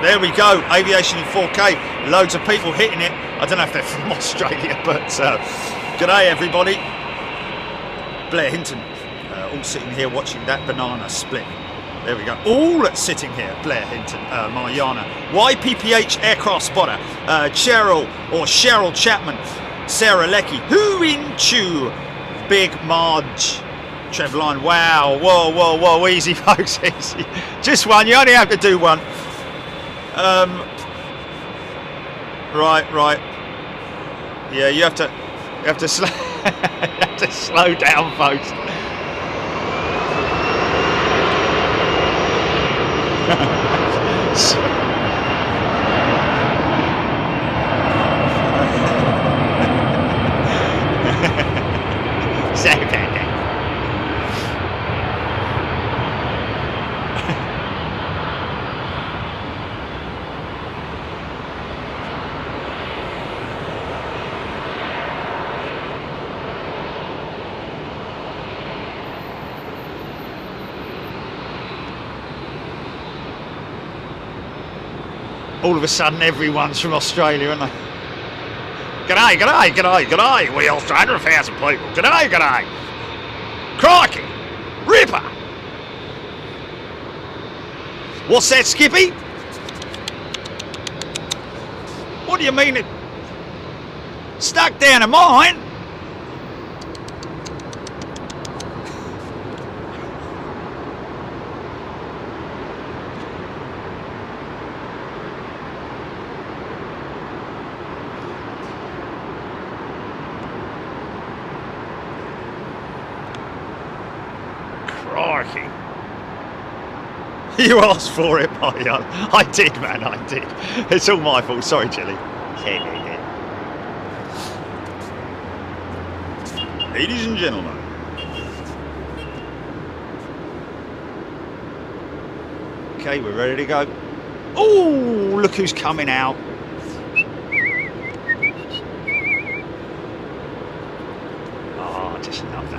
There we go, Aviation in 4K. Loads of people hitting it. I don't know if they're from Australia, but g'day everybody. Blair Hinton, all sitting here watching that banana split. There we go. All sitting here. Blair Hinton, Mariana, YPPH Aircraft Spotter, Cheryl Chapman, Sarah Leckie, Who In Chew, Big Marge, Trev Line. Wow, whoa, easy folks, easy. Just one, you only have to do one. Right. Yeah, you have to slow, you have to slow down, folks. All of a sudden, everyone's from Australia, aren't they? G'day. We Australian 1,000 people. G'day. Crikey. Ripper. What's that, Skippy? What do you mean it stuck down a mine? You asked for it, Marianne. I did, man, I did. It's all my fault. Sorry, Chilly. Ladies and gentlemen. Okay, we're ready to go. Oh, look who's coming out. Oh, just love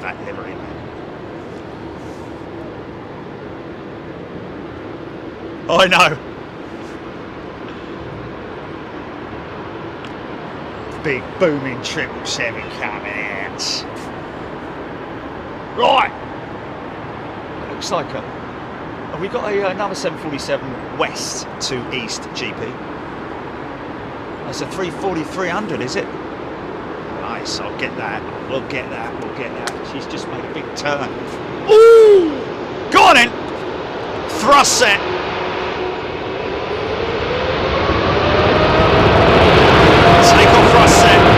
that livery, man. I know. Big booming 777 coming out. Right. looks like a... Have we got another 747 west to east, GP? That's a 340-300, is it? Nice, I'll get that. We'll get that. She's just made a big turn. Ooh! Go on in! Thrust set. Take off thrust set.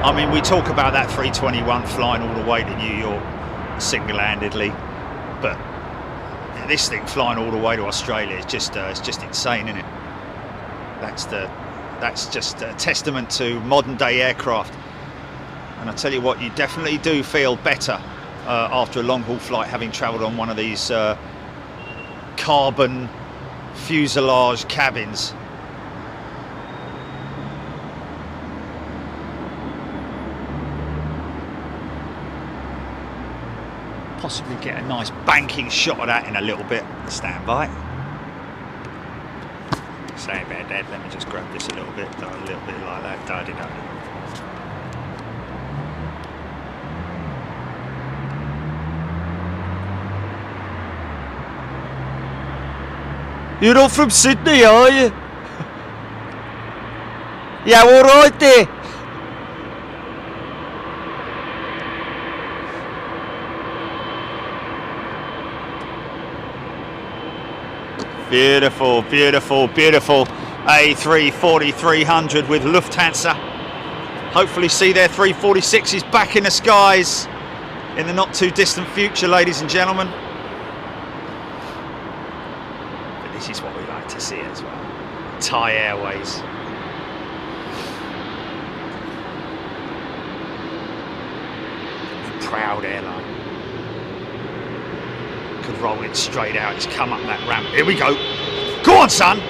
I mean, we talk about that 321 flying all the way to New York single-handedly, but this thing flying all the way to Australia is just it's just insane, isn't it? That's just a testament to modern-day aircraft. And I tell you what, you definitely do feel better after a long-haul flight, having travelled on one of these carbon fuselage cabins. Possibly get a nice banking shot of that in a little bit. Stand by. Sorry about that. Let me just grab this a little bit like that. Da-di-da. You're not from Sydney, are you? Yeah, all right there. Beautiful, beautiful, beautiful A340-300 with Lufthansa. Hopefully see their 346s back in the skies in the not too distant future, ladies and gentlemen. But this is what we like to see as well. Thai Airways. A proud airline. Could roll it straight out. It's come up that ramp. Here we go. Go on, son.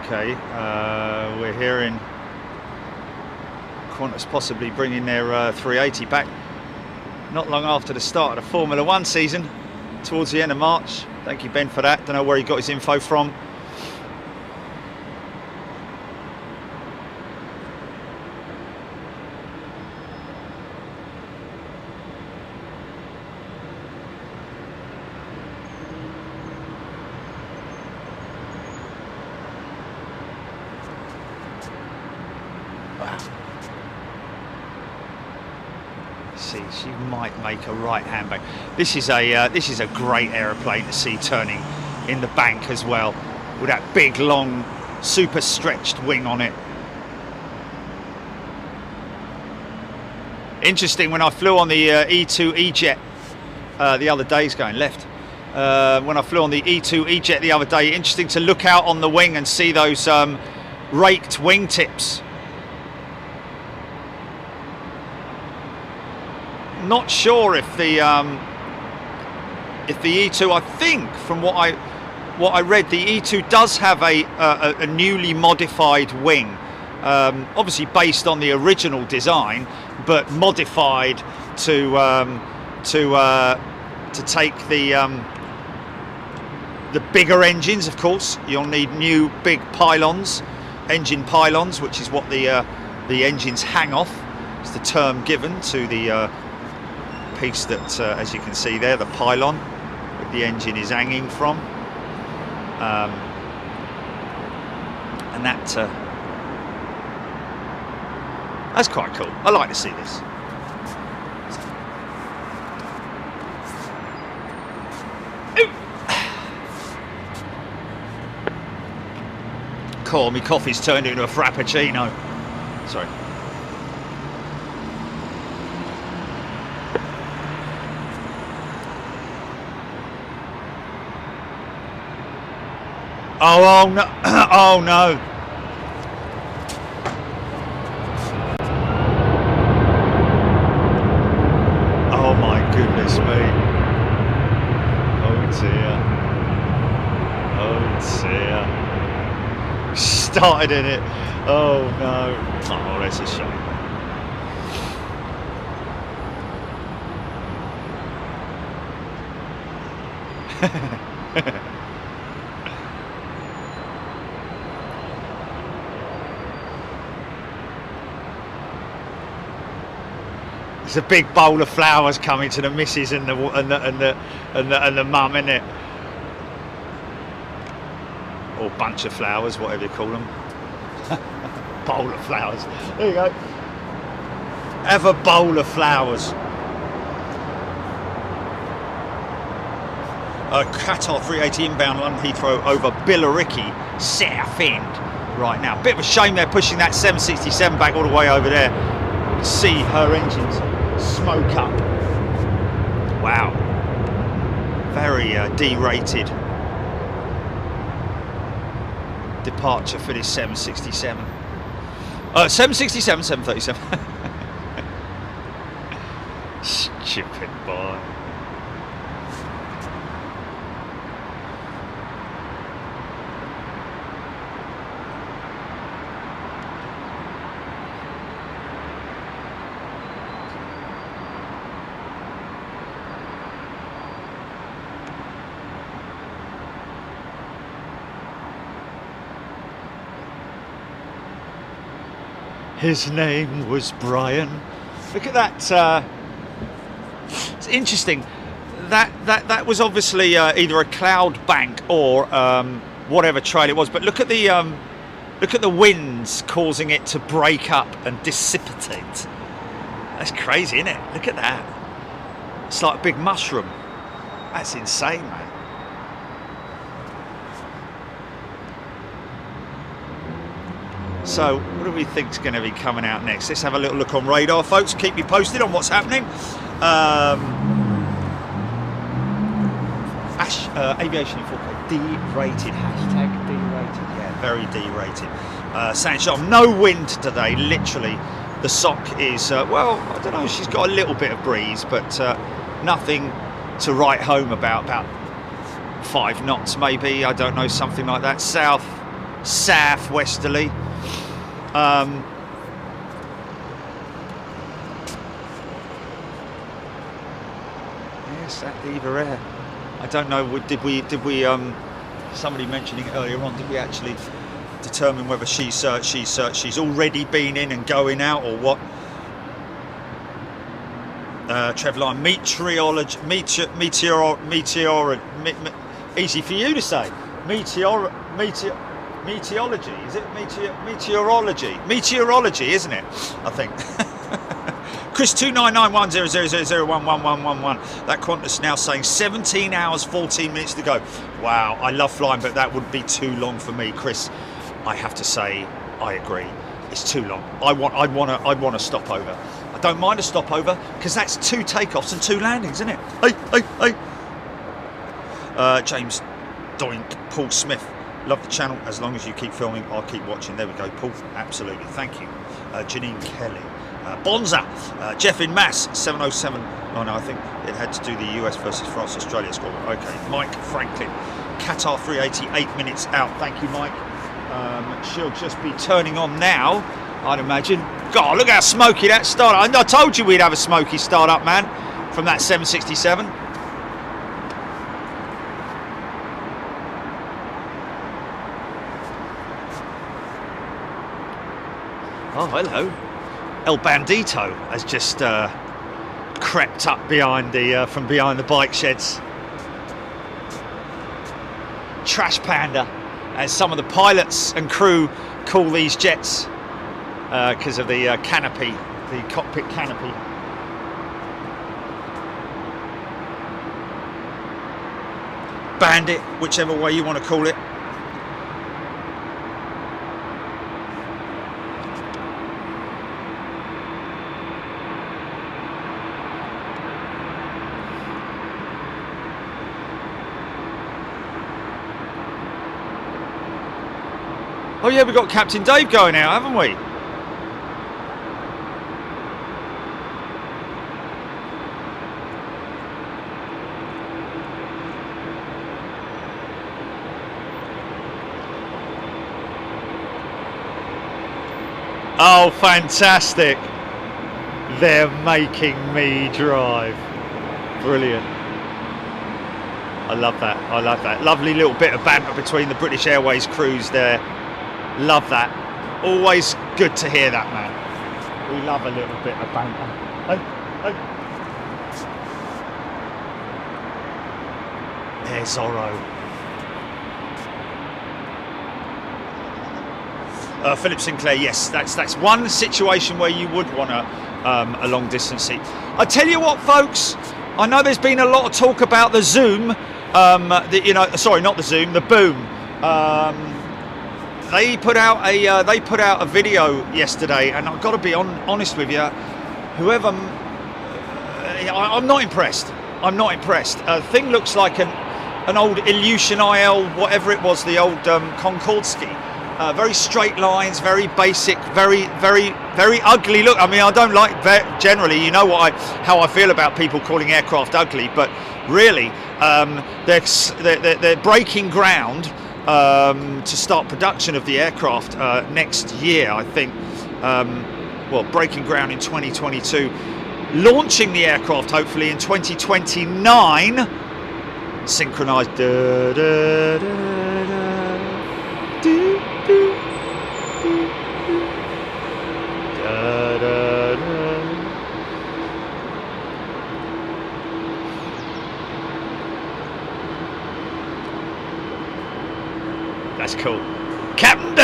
Okay, we're hearing Qantas possibly bringing their 380 back not long after the start of the Formula One season, towards the end of March. Thank you, Ben, for that. Don't know where he got his info from. See, she might make a right hand back. This is a great aeroplane to see turning in the bank as well, with that big, long, super stretched wing on it. Interesting, when I flew on the E2 E-Jet the other day, it's going left. When I flew on the E2 E-Jet the other day, interesting to look out on the wing and see those raked wing tips. Not sure if the E2, I think from what I read, the E2 does have a newly modified wing, obviously based on the original design, but modified to take the bigger engines. Of course, you'll need new big pylons, engine pylons, which is what the engines hang off. It's the term given to the piece that, as you can see there, the pylon that the engine is hanging from, and that's quite cool. I like to see this. Oh, my coffee's turned into a frappuccino. Sorry. Oh no! Oh no! Oh my goodness me! Oh dear! Oh dear! Started in it. Oh no! Oh, that's a shame. There's a big bowl of flowers coming to the missus and the mum, isn't it? Or bunch of flowers, whatever you call them. Bowl of flowers. There you go. Have a bowl of flowers. Qatar 380 inbound London Heathrow over Billericay, Southend right now. Bit of a shame they're pushing that 767 back all the way over there. You can see her engines smoke up. Wow. Very derated departure for this 767. 767, 737. Stupid boy. His name was Brian. Look at that. It's interesting. That was obviously either a cloud bank or whatever trail it was. But look at the winds causing it to break up and dissipate. That's crazy, isn't it? Look at that. It's like a big mushroom. That's insane, man. So, what do we think's going to be coming out next? Let's have a little look on radar, folks. Keep me posted on what's happening. Aviation in 4K, derated. Hashtag derated. Yeah, very derated. Sandstorm, no wind today. Literally, the sock is well, I don't know. She's got a little bit of breeze, but nothing to write home about. About 5 knots, maybe. I don't know, something like that. Southwesterly. Yes, that Eva Air. I don't know. Did we? Somebody mentioning it earlier on. Did we actually determine whether she's already been in and going out or what? Trevline, meteorology. Easy for you to say. Meteorology, is it? Meteorology, isn't it? I think. Chris 299100011111. That Qantas now saying 17 hours 14 minutes to go. Wow, I love flying, but that would be too long for me, Chris. I have to say, I agree. It's too long. I want a stopover. I don't mind a stopover because that's 2 takeoffs and 2 landings, isn't it? Hey. James Doink, Paul Smith. Love the channel. As long as you keep filming, I'll keep watching. There we go, Paul. Absolutely. Thank you. Janine Kelly. Bonza. Jeff in Mass. 707. Oh, no, I think it had to do the US versus France Australia score. Okay. Mike Franklin. Qatar 380. 8 minutes out. Thank you, Mike. She'll just be turning on now, I'd imagine. God, look how smoky that started. I told you we'd have a smoky start up, man, from that 767. Oh, hello. El Bandito has just crept up behind from behind the bike sheds. Trash Panda, as some of the pilots and crew call these jets because of the canopy, the cockpit canopy. Bandit, whichever way you want to call it. Oh yeah, we've got Captain Dave going out, haven't we? Oh, fantastic. They're making me drive. Brilliant. I love that. I love that. Lovely little bit of banter between the British Airways crews there. Love that. Always good to hear that, man. We love a little bit of banter. There's Zorro. Philip Sinclair, yes, that's one situation where you would want a long distance seat. I tell you what, folks, I know there's been a lot of talk about the Zoom, sorry, not the Zoom, the Boom. They put out a video yesterday, and I've got to be honest with you, I'm not impressed. I'm not impressed. Thing looks like an old Ilyushin IL, whatever it was, the old Concorde ski. Very straight lines, very basic, very ugly look. I mean, I don't like generally. You know how I feel about people calling aircraft ugly, but really, they're breaking ground to start production of the aircraft next year. I think. Breaking ground in 2022, launching the aircraft hopefully in 2029. Synchronized. That's cool. Captain D.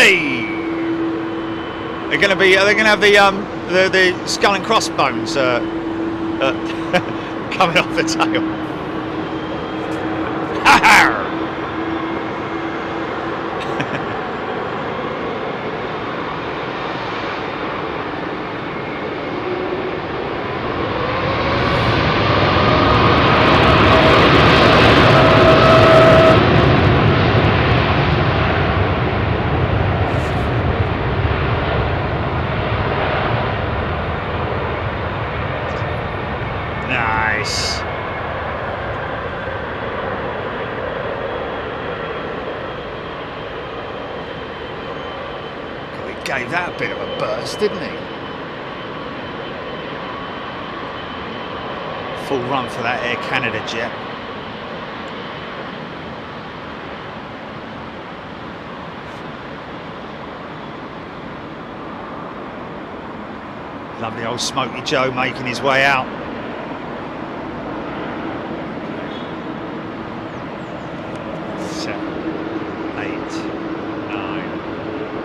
Are they going to have the skull and crossbones coming off the tail? Nice. He gave that a bit of a burst, didn't he? Full run for that Air Canada jet. Lovely old Smokey Joe making his way out.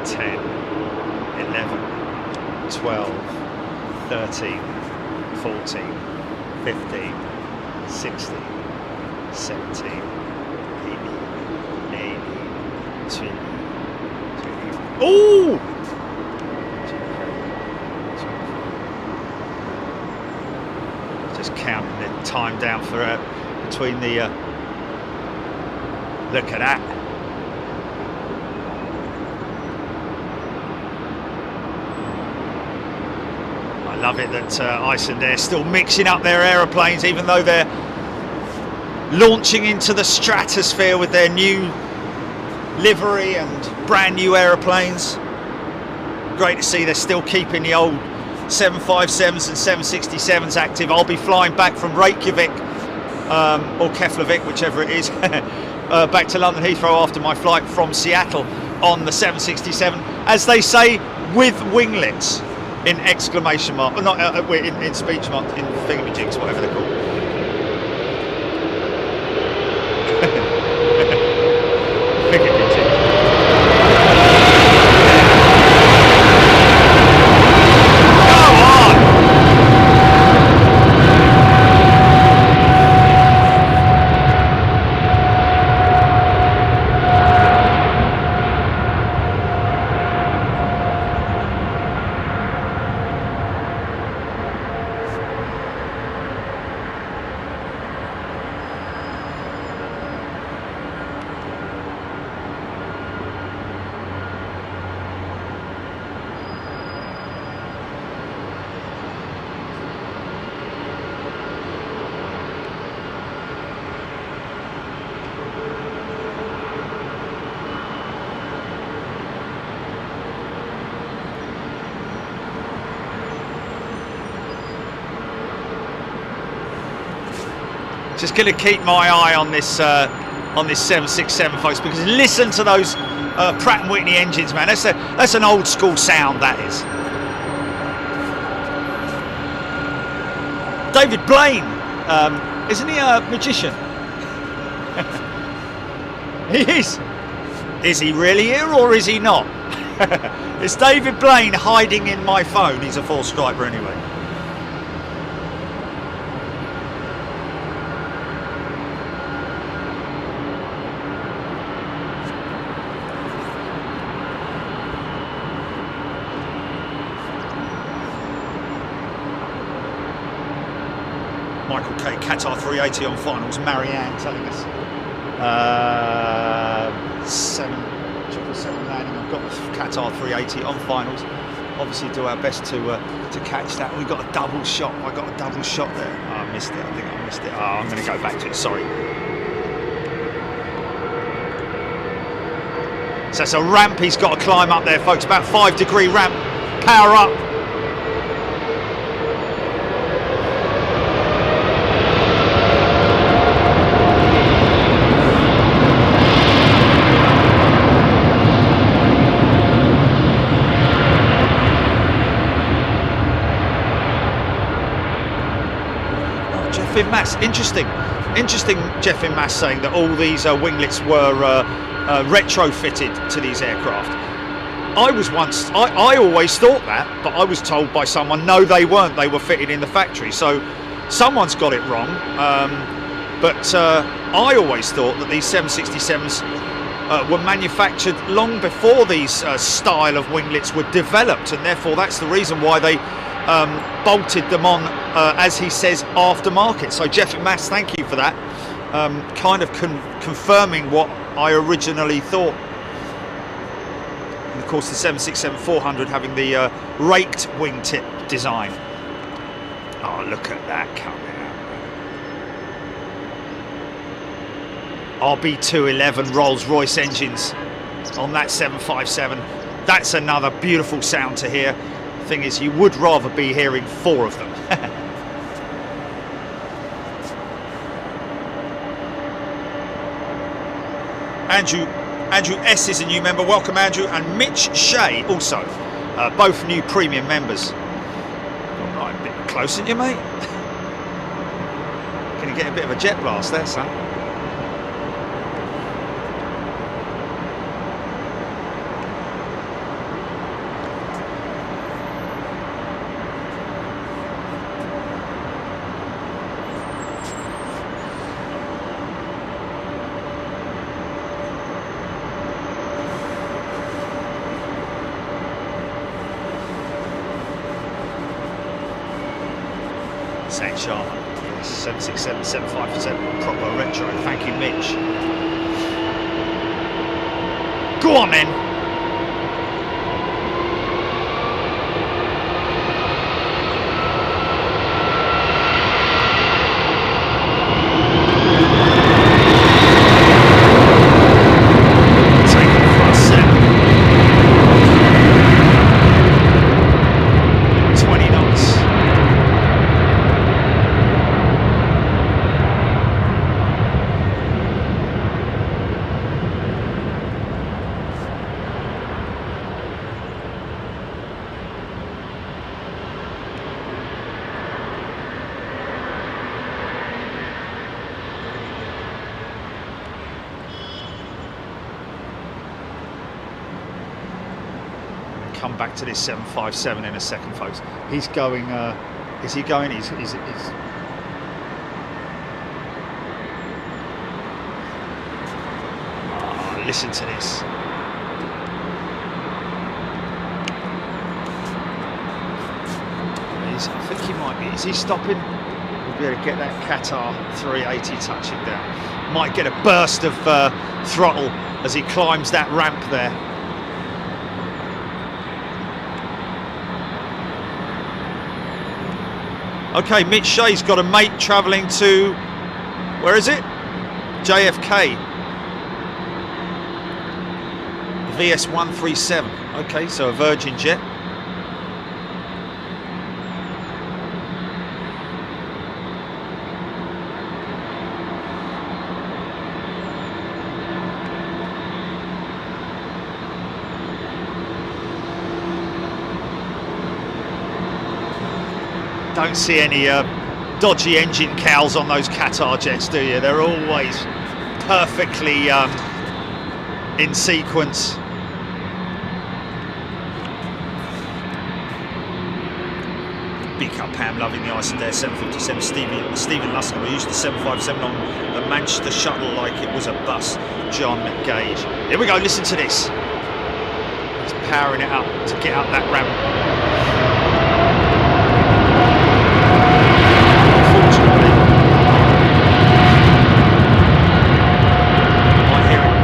Ten, 11, 12, 13, 14, 15, 16, 17, 18, 20. Oh! Just counting the time down for between the. Look at that. I love it that Icelandair still mixing up their aeroplanes, even though they're launching into the stratosphere with their new livery and brand new aeroplanes. Great to see they're still keeping the old 757s and 767s active. I'll be flying back from Reykjavik or Keflavik, whichever it is, back to London Heathrow after my flight from Seattle on the 767, as they say, with winglets. In exclamation mark, not in speech mark, in thingamajigs, whatever they're called. Thingamajig. Come on! Just going to keep my eye on this 767, folks, because listen to those Pratt & Whitney engines, man. That's an old school sound, that is. David Blaine, isn't he a magician? He is. Is he really here or is he not? It's David Blaine hiding in my phone. He's a 4-striper anyway. Michael K, Qatar 380 on finals. Marianne telling us 777 landing. I've got the Qatar 380 on finals. Obviously do our best to catch that. We've got a double shot. I got a double shot there. Oh, I missed it. I think I missed it. Oh, I'm going to go back to it. Sorry. So it's a ramp he's got to climb up there, folks. About 5-degree ramp. Power up. Mass, interesting Jeff in Mass saying that all these winglets were retrofitted to these aircraft. I always thought that, but I was told by someone, no, they weren't, they were fitted in the factory. So someone's got it wrong, but I always thought that these 767s were manufactured long before these style of winglets were developed, and therefore that's the reason why they bolted them on, as he says, aftermarket. So Jeff and Mass, thank you for that. Kind of confirming what I originally thought. And of course the 767-400 having the raked wingtip design. Oh, look at that coming out. RB211 Rolls-Royce engines on that 757. That's another beautiful sound to hear. Thing is, you would rather be hearing 4 of them. Andrew S is a new member. Welcome, Andrew. And Mitch Shea also, both new premium members. All right, a bit close, aren't you, mate? Gonna get a bit of a jet blast there, son. St. Charlotte, yes, 767, 757, proper retro. Thank you, Mitch. Go on then. Come back to this 757 in a second, folks. He's going, is he going? He's oh, listen to this. I think he might be. Is he stopping? We'll be able to get that Qatar 380 touching down. Might get a burst of throttle as he climbs that ramp there. Okay, Mitch Shea's got a mate travelling to, where is it? JFK. VS137. Okay, so a Virgin jet. don't see any dodgy engine cowls on those Qatar jets, do you? They're always perfectly in sequence. Big up Pam, loving the Icelandair 757. Stephen Lusker, we used the 757 on the Manchester shuttle like it was a bus. John Gage. Here we go, listen to this. He's powering it up to get up that ramp. Unfortunately, I hear it.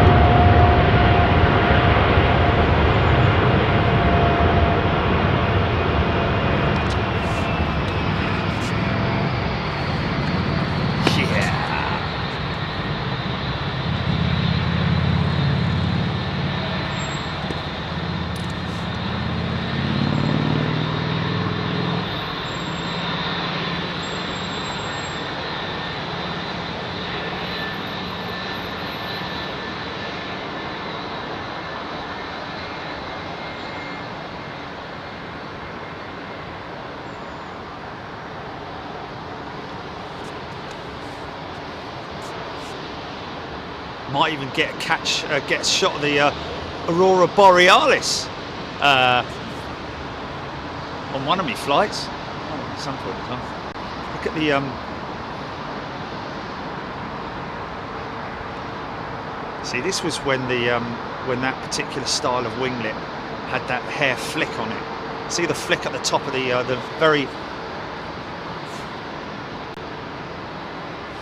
Might even get a shot of the Aurora Borealis on one of my flights. Oh, at some point in time. Look at the see, this was when when that particular style of winglet had that hair flick on it. See the flick at the top of the very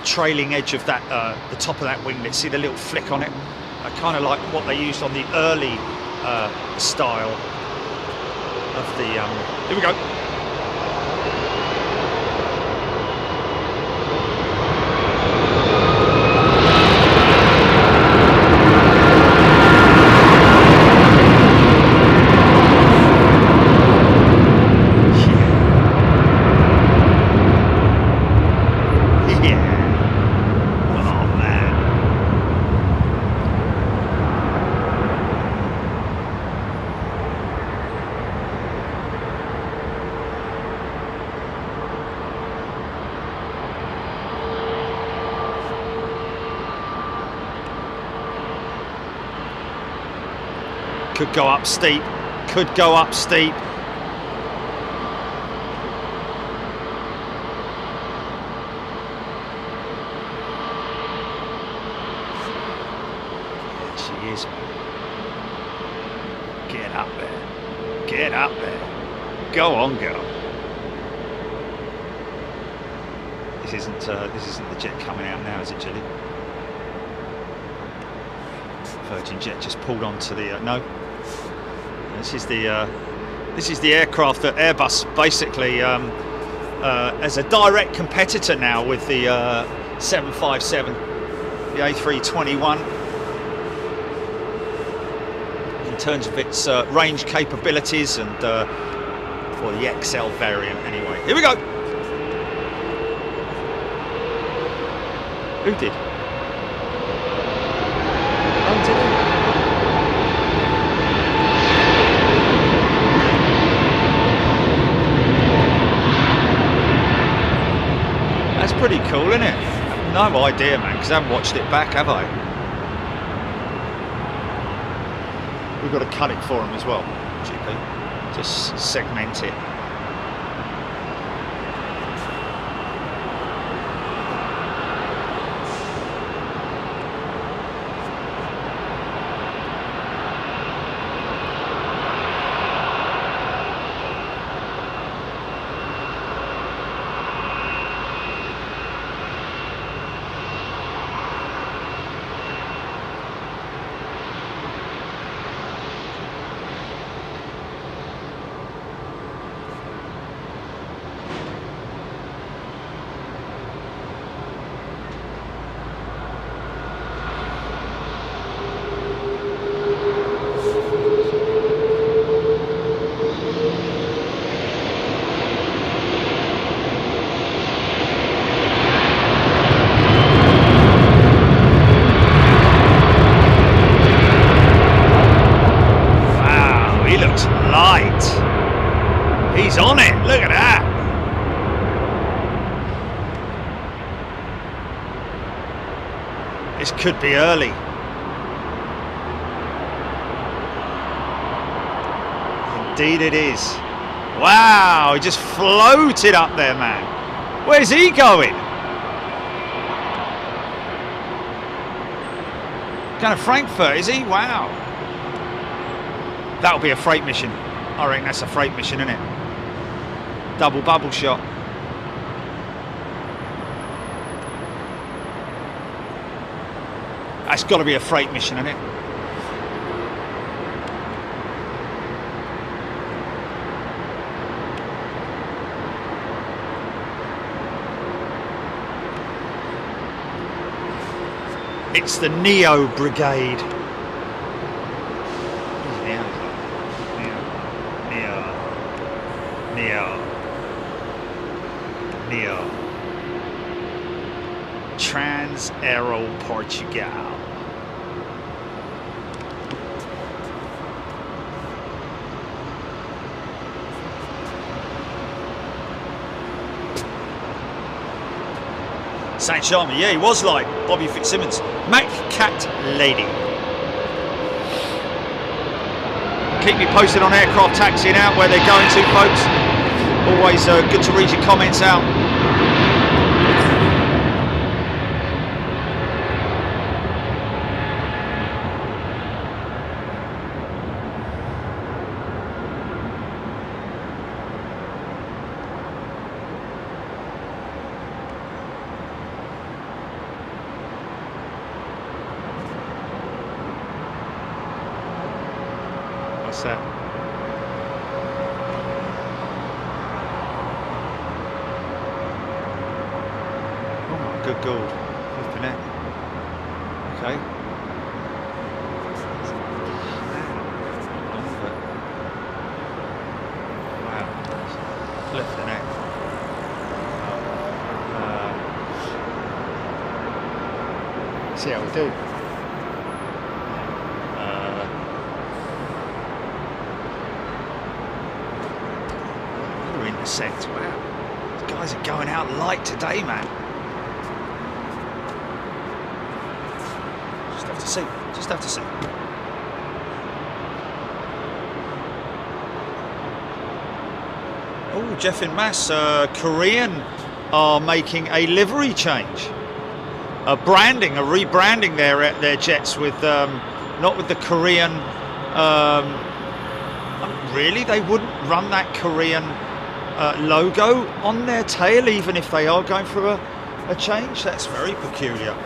trailing edge of that, the top of that winglet. See the little flick on it? Kind of like what they used on the early style of the. Here we go. Could go up steep, could go up steep. There she is. Get up there. Get up there. Go on, girl. This isn't the jet coming out now, is it, Julie? Virgin Jet just pulled onto the no. This is the aircraft that Airbus basically as a direct competitor now with the 757, the A321, in terms of its range capabilities and or the XL variant anyway. Here we go. Who did? Oh, did he? That's pretty cool, isn't it? No idea, man, because I haven't watched it back, have I? We've got to cut it for him as well, GP. Just segment it. He's on it, look at that. could be early. Indeed it is. Wow, he just floated up there, man. Where's he going? Going to Frankfurt, is he? Wow. That'll be a freight mission. I reckon that's a freight mission, isn't it? Double bubble shot. That's got to be a freight mission, isn't it? It's the Neo Brigade. Neo. Trans Aero Portugal. Saint Sharma, yeah, he was like Bobby Fitzsimmons. Mac Cat Lady. Keep me posted on aircraft taxiing out where they're going to, folks. Always good to read your comments out. What's that? Good gold. Flipping it. Okay. Wow. Flipping it. See how we do. Another intersect. Wow. These guys are going out light today, man. Just have to see. Oh, Jeff and Mass, Korean are making a livery change, a rebranding their jets with not with the Korean. Really, they wouldn't run that Korean logo on their tail, even if they are going through a change. That's very peculiar.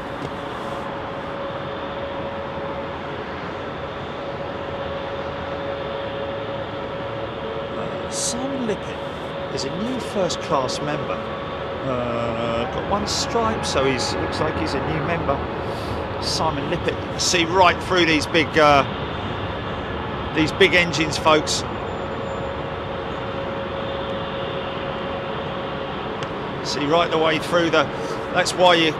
Simon Lippett is a new first class member. Got one stripe, so looks like he's a new member. Simon Lippett. See right through these big engines, folks. See right the way through that's why you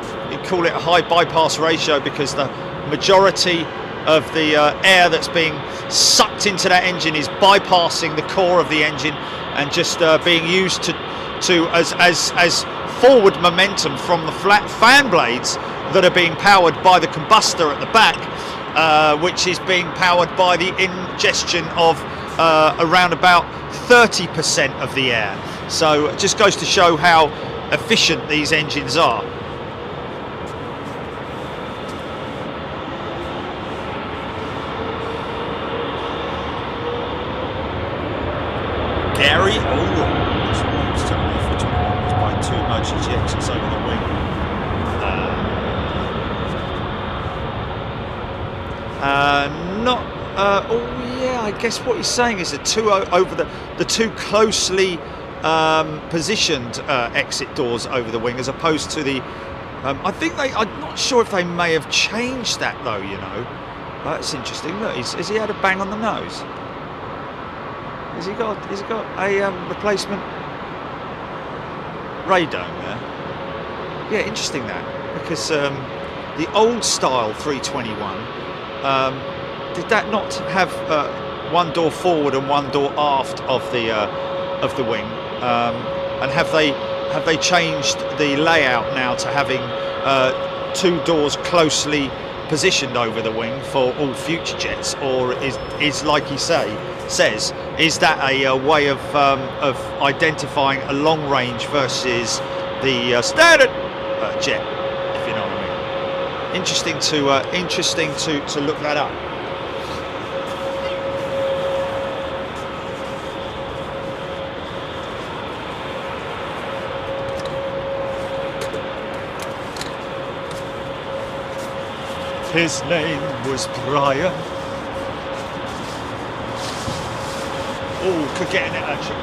call it a high bypass ratio, because the majority of the air that's being sucked into that engine is bypassing the core of the engine and just being used as forward momentum from the flat fan blades that are being powered by the combustor at the back, which is being powered by the ingestion of around about 30% of the air. So it just goes to show how efficient these engines are. Gary, it's by too much ejections over the wing. Oh yeah, I guess what he's saying is the two over the two closely positioned exit doors over the wing, as opposed to the. I think I'm not sure if they may have changed that though. You know, that's interesting. Look, has he had a bang on the nose? Has he got a replacement radome there? Yeah, interesting that, because the old style 321 did that not have one door forward and one door aft of the wing, and have they changed the layout now to having two doors closely positioned over the wing for all future jets, or is like he says, is that a way of identifying a long range versus the standard jet, if you know what I mean? Interesting to look that up. His name was Brian. Oh, could get in it actually.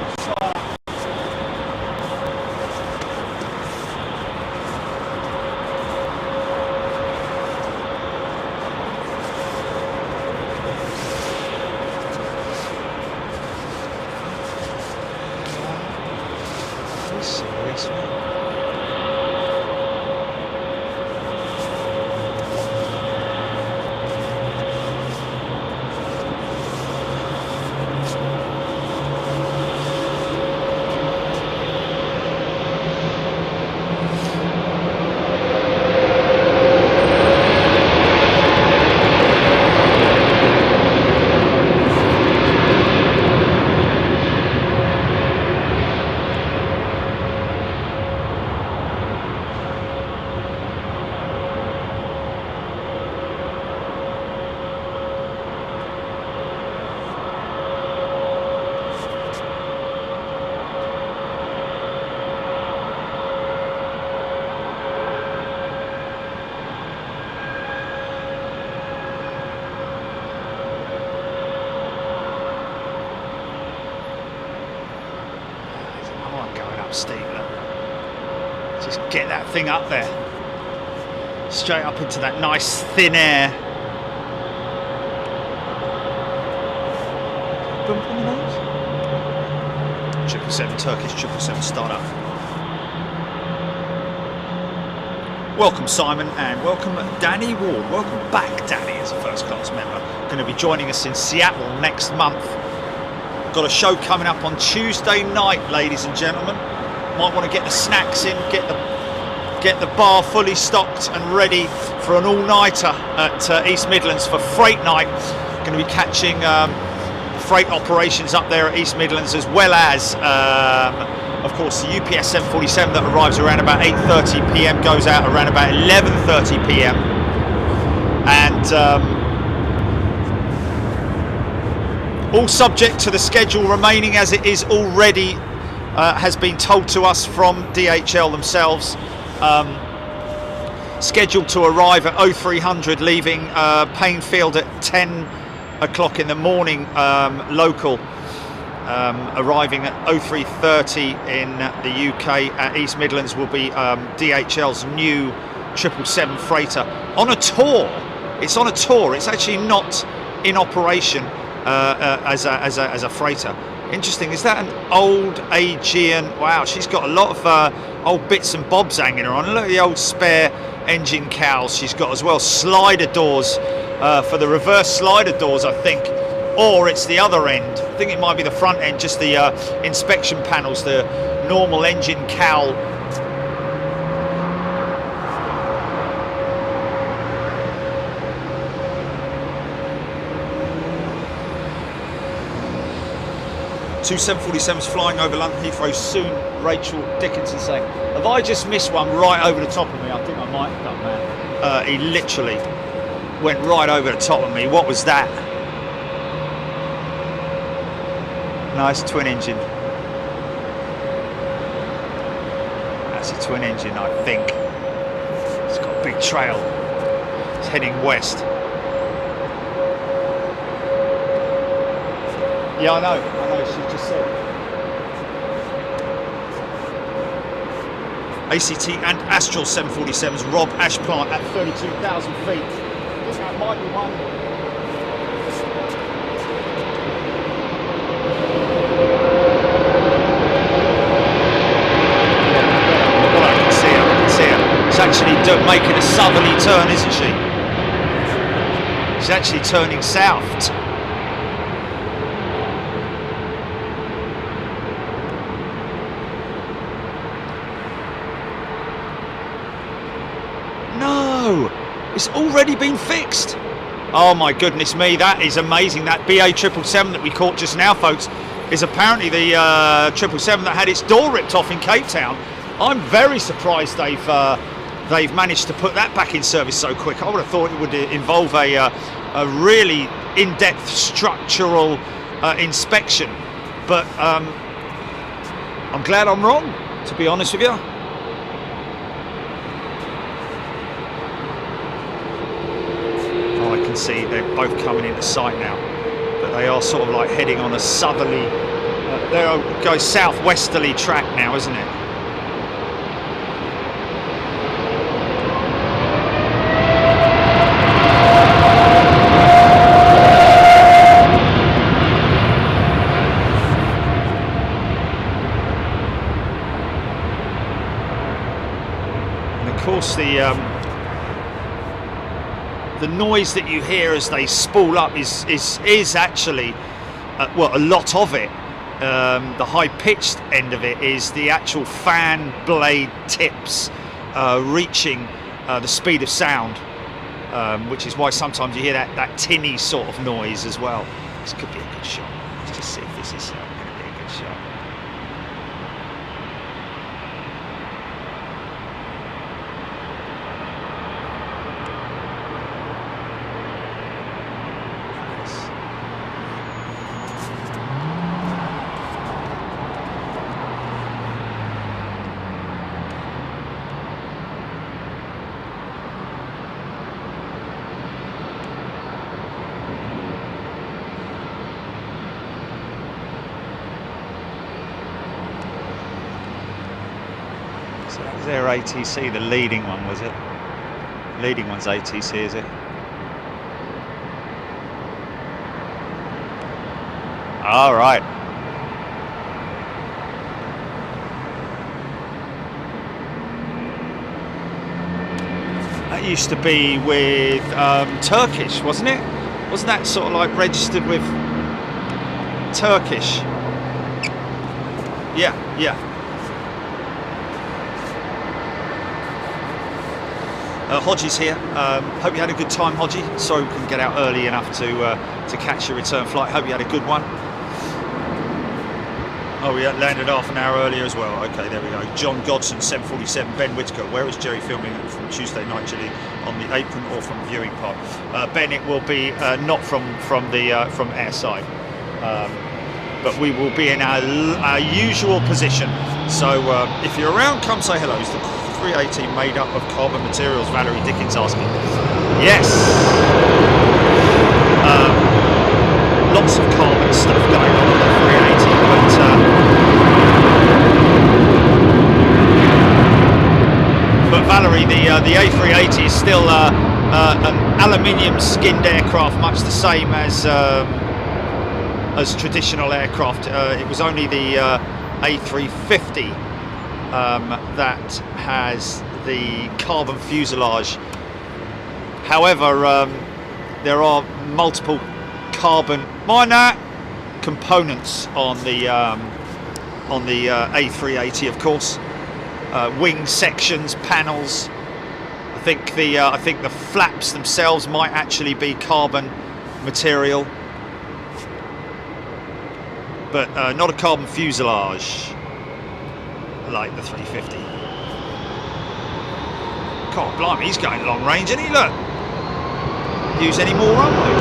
Serious, man. Just get that thing up there, straight up into that nice thin air. Bump on the nose. 777 Turkish 777 startup. Welcome Simon, and welcome Danny Ward. Welcome back Danny as a first class member. Going to be joining us in Seattle next month. Got a show coming up on Tuesday night, ladies and gentlemen. Might want to get the snacks in, get the bar fully stocked and ready for an all-nighter at East Midlands for freight night. Going to be catching freight operations up there at East Midlands, as well as, of course, the UPS 747 that arrives around about 8:30 p.m, goes out around about 11:30 p.m. And all subject to the schedule remaining as it is already has been told to us from DHL themselves. Scheduled to arrive at 0300, leaving Painfield at 10 o'clock in the morning local, arriving at 03:30 in the UK at East Midlands will be DHL's new 777 freighter on a tour. It's on a tour. It's actually not in operation as a freighter. Interesting. Is that an old Aegean? Wow, she's got a lot of old bits and bobs hanging her on. Look at the old spare engine cowls she's got as well. Slider doors for the reverse slider doors, I think. Or it's the other end. I think it might be the front end, just the inspection panels, the normal engine cowl. Two 747s flying over London Heathrow soon, Rachel Dickinson saying. Have I just missed one right over the top of me? I think I might have done that. He literally went right over the top of me. What was that? Nice twin engine. That's a twin engine, I think. It's got a big trail. It's heading west. Yeah, I know, she just said. ACT and Astral 747s rob ash plant at 32,000 feet. I think that might be one. Well, I can see her. She's actually making a southerly turn, isn't she? She's actually turning south. No, It's already been fixed. Oh my goodness me, that is amazing. That BA 777 that we caught just now, folks, is apparently the 777 that had its door ripped off in Cape Town. I'm very surprised they've managed to put that back in service so quick. I would have thought it would involve a really in-depth structural inspection, but I'm glad I'm wrong, to be honest with you. Oh, I can see they're both coming into sight now, but they are sort of like heading on a southerly, goes southwesterly track now, isn't it? The noise that you hear as they spool up is actually well, a lot of it, the high-pitched end of it is the actual fan blade tips reaching the speed of sound, which is why sometimes you hear that tinny sort of noise as well. This could be a good shot. Let's just see if this is going to be a good shot. Their ATC, the leading one, was it? Leading one's ATC, is it? All right. That used to be with Turkish, wasn't it? Wasn't that sort of like registered with Turkish? Yeah, yeah. Hodgie's here. Hope you had a good time, Hodgie. Sorry we couldn't get out early enough to catch your return flight. Hope you had a good one. Oh, we landed half an hour earlier as well. Okay, there we go. John Godson, 747. Ben Whitaker. Where is Jerry filming from Tuesday night, Chile? On the apron or from viewing part? Ben, it will be not from airside, but we will be in our usual position. So if you're around, come say hello. It's the 380 made up of carbon materials, Valerie Dickens asking. Yes. Lots of carbon stuff going on the 380, but Valerie, the A380 is still an aluminium skinned aircraft, much the same as traditional aircraft. It was only the A350 that has the carbon fuselage. However, there are multiple carbon minor components on the A380, of course. Wing sections, panels. I think the flaps themselves might actually be carbon material, but not a carbon fuselage like the 350. God blimey, he's going long range, isn't he? Look, use any more runway.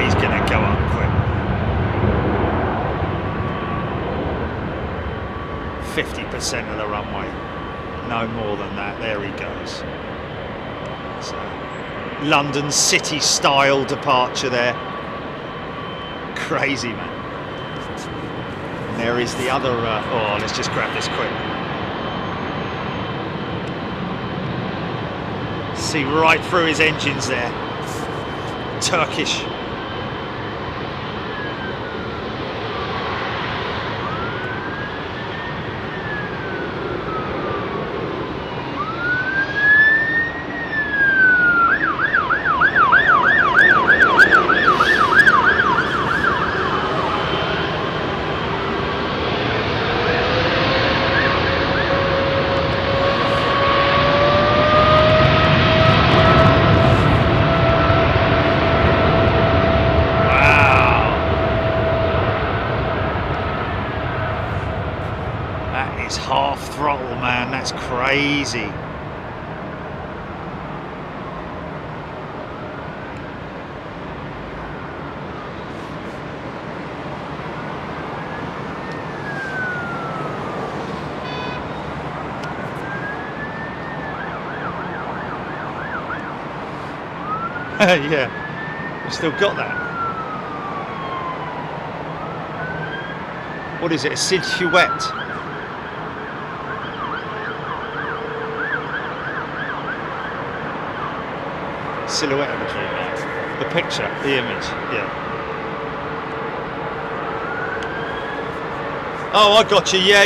He's gonna go up quick. 50% of the runway, no more than that. There he goes. So, London city style departure there. Crazy, man. And there is the other oh, let's just grab this quick. See right through his engines there. Turkish. throttle, man. That's crazy. Yeah, we've still got that. What is it? A silhouette? Silhouette of a dreamliner. The picture, the image, yeah. Oh, I got you. Yeah.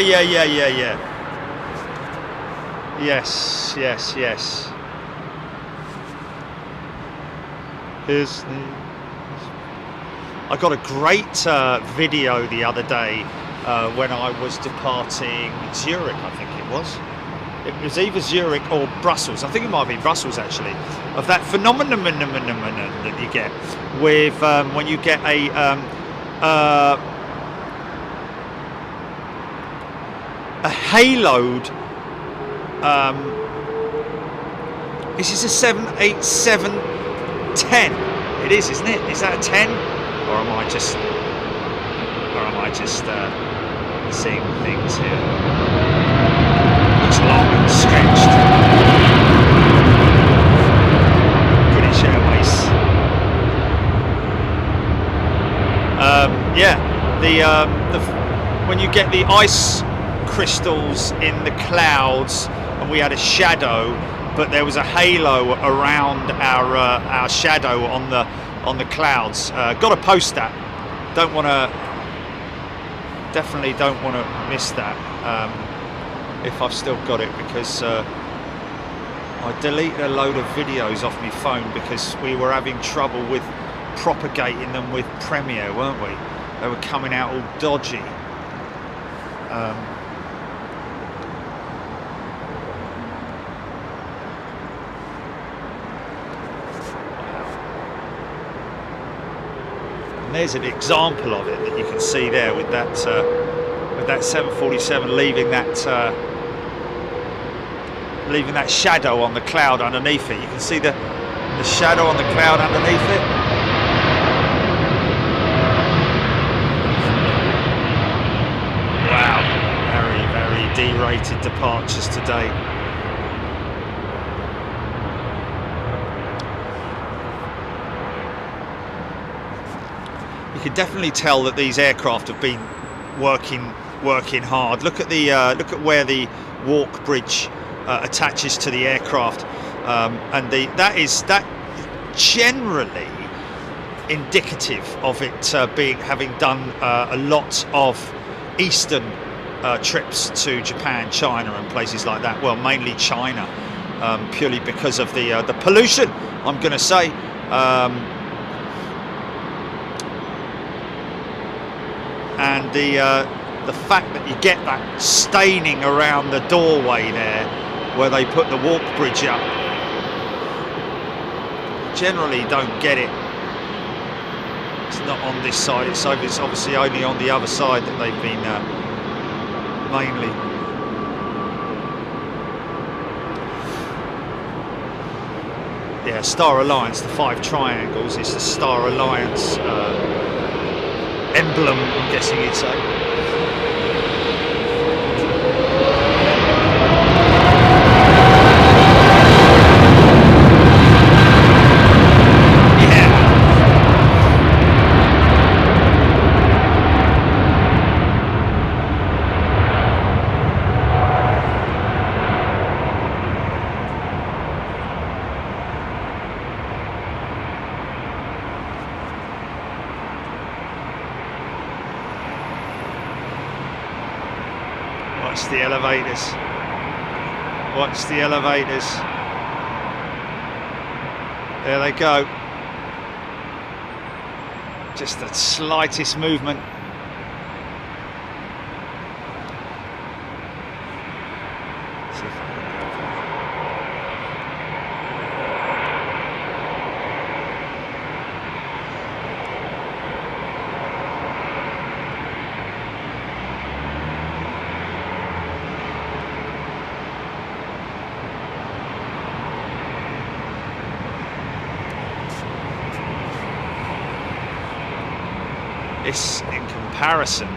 Yes. I got a great video the other day when I was departing Zurich, I think it was. It was either Zurich or Brussels. I think it might be Brussels actually. Of that phenomenon that you get with when you get a haloed. This is a 787-10. It is, isn't it? Is that a 10, or am I just seeing things here? Looks long and stretched. British Airways. Yeah, the when you get the ice crystals in the clouds, and we had a shadow, but there was a halo around our shadow on the clouds. Got to post that. Definitely don't want to miss that if I've still got it, because I deleted a load of videos off my phone because we were having trouble with propagating them with Premiere, weren't we? They were coming out all dodgy. And there's an example of it that you can see there with that 747 leaving that shadow on the cloud underneath it. You can see the shadow on the cloud underneath it. Wow, very, very D-rated departures today. You can definitely tell that these aircraft have been working hard. Look at where the walk bridge attaches to the aircraft, and that is generally indicative of it having done a lot of eastern trips to Japan, China, and places like that. Well, mainly China, purely because of the pollution, I'm going to say. And the fact that you get that staining around the doorway there, where they put the walk bridge up, generally don't get it. It's not on this side. It's obviously only on the other side that they've been mainly. Yeah, Star Alliance, the 5 triangles is the Star Alliance emblem, I'm guessing you'd say. Watch the elevators. Watch the elevators. There they go. Just the slightest movement. See if I can go there. This, in comparison,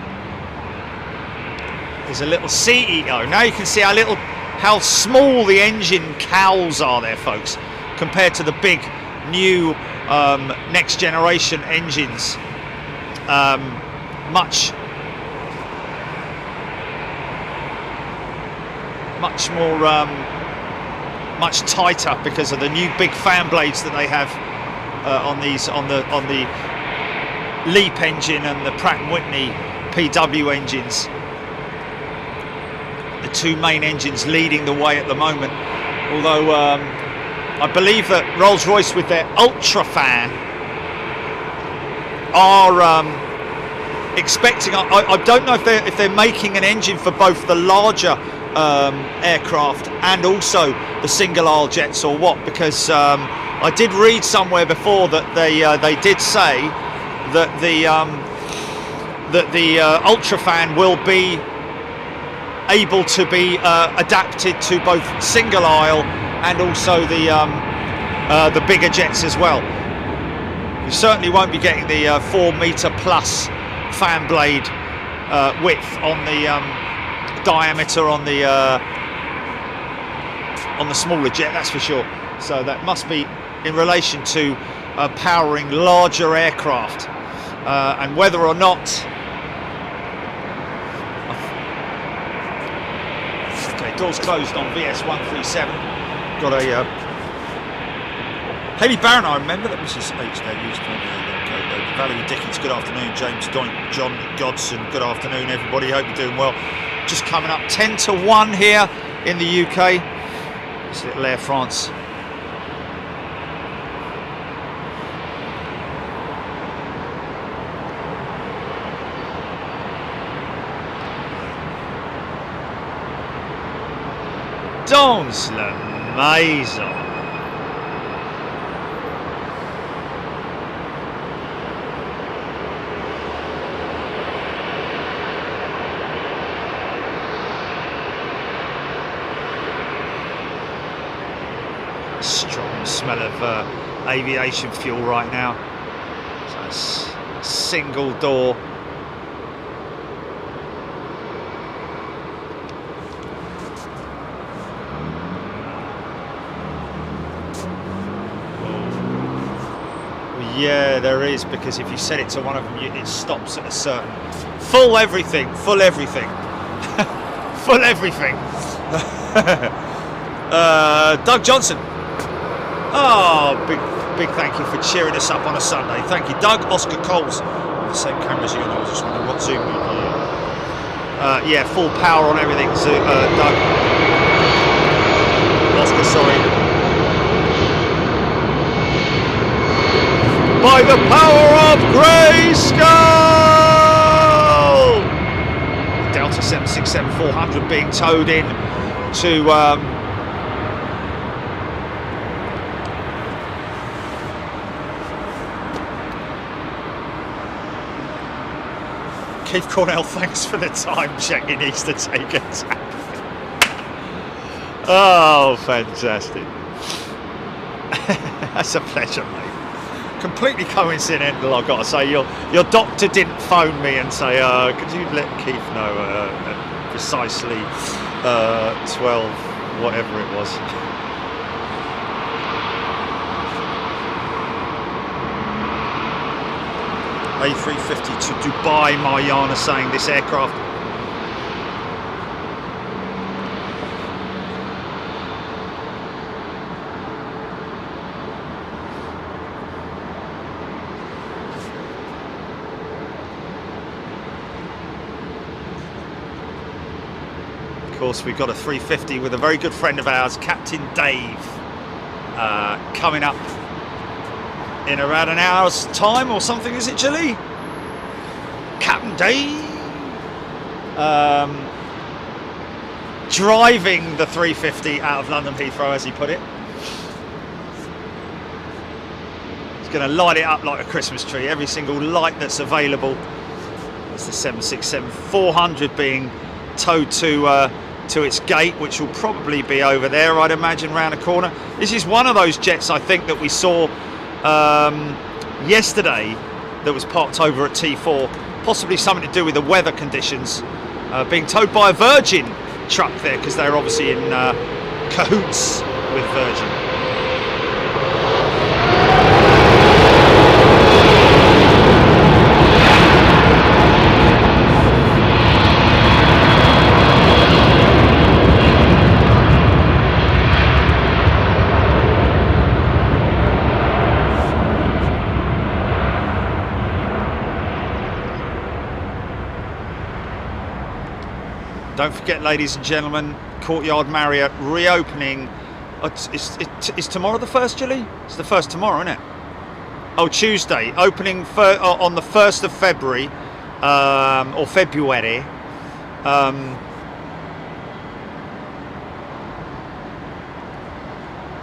is a little CEO. Now you can see how small the engine cowls are there, folks, compared to the big new next generation engines. Much more, much tighter because of the new big fan blades that they have on the LEAP engine and the Pratt & Whitney PW engines. The two main engines leading the way at the moment. Although I believe that Rolls-Royce with their Ultrafan are expecting. I don't know if they're making an engine for both the larger aircraft and also the single aisle jets or what, because I did read somewhere before that they did say that the Ultrafan will be able to be adapted to both single aisle and also the bigger jets as well. You certainly won't be getting the 4 meter plus fan blade width on the diameter on the smaller jet, that's for sure. So that must be in relation to powering larger aircraft, and whether or not. Okay, doors closed on VS137. Got a Haley Barron, I remember that was his H there. Valerie Dickens, good afternoon. James Doink, John Godson, good afternoon, everybody. Hope you're doing well. Just coming up 10-1 here in the UK. It's little Air France. Dans la maison. Strong smell of aviation fuel right now. So it's single door. Yeah, there is, because if you set it to one of them, it stops at a certain full everything. Full everything. Doug Johnson. Oh, big thank you for cheering us up on a Sunday. Thank you, Doug. Oscar Coles, the same camera as you, and I was just wondering what zoom you are. Yeah, full power on everything, Doug. Oscar, sorry. By the power of Grayskull! Delta 767-400 being towed in to Keith Cornell, thanks for the time check. He needs to take a tap. Oh, fantastic. That's a pleasure, mate. Completely coincidental, I've got to say. Your doctor didn't phone me and say, could you let Keith know precisely 12, whatever it was. A350 to Dubai, Mariana saying this aircraft. Of course, we've got a 350 with a very good friend of ours, Captain Dave, coming up in around an hour's time or something, is it, Julie? Captain Dave driving the 350 out of London Heathrow, as he put it. He's going to light it up like a Christmas tree, every single light that's available. That's the 767-400 being towed to its gate, which will probably be over there, I'd imagine, round a corner. This is one of those jets, I think, that we saw yesterday that was parked over at T4 possibly something to do with the weather conditions. Being towed by a Virgin truck there, because they're obviously in cahoots with Virgin. Don't forget, ladies and gentlemen, Courtyard Marriott reopening. It's tomorrow the 1st, Julie? It's the 1st tomorrow, isn't it? Oh, Tuesday. Opening on the 1st of February, or February.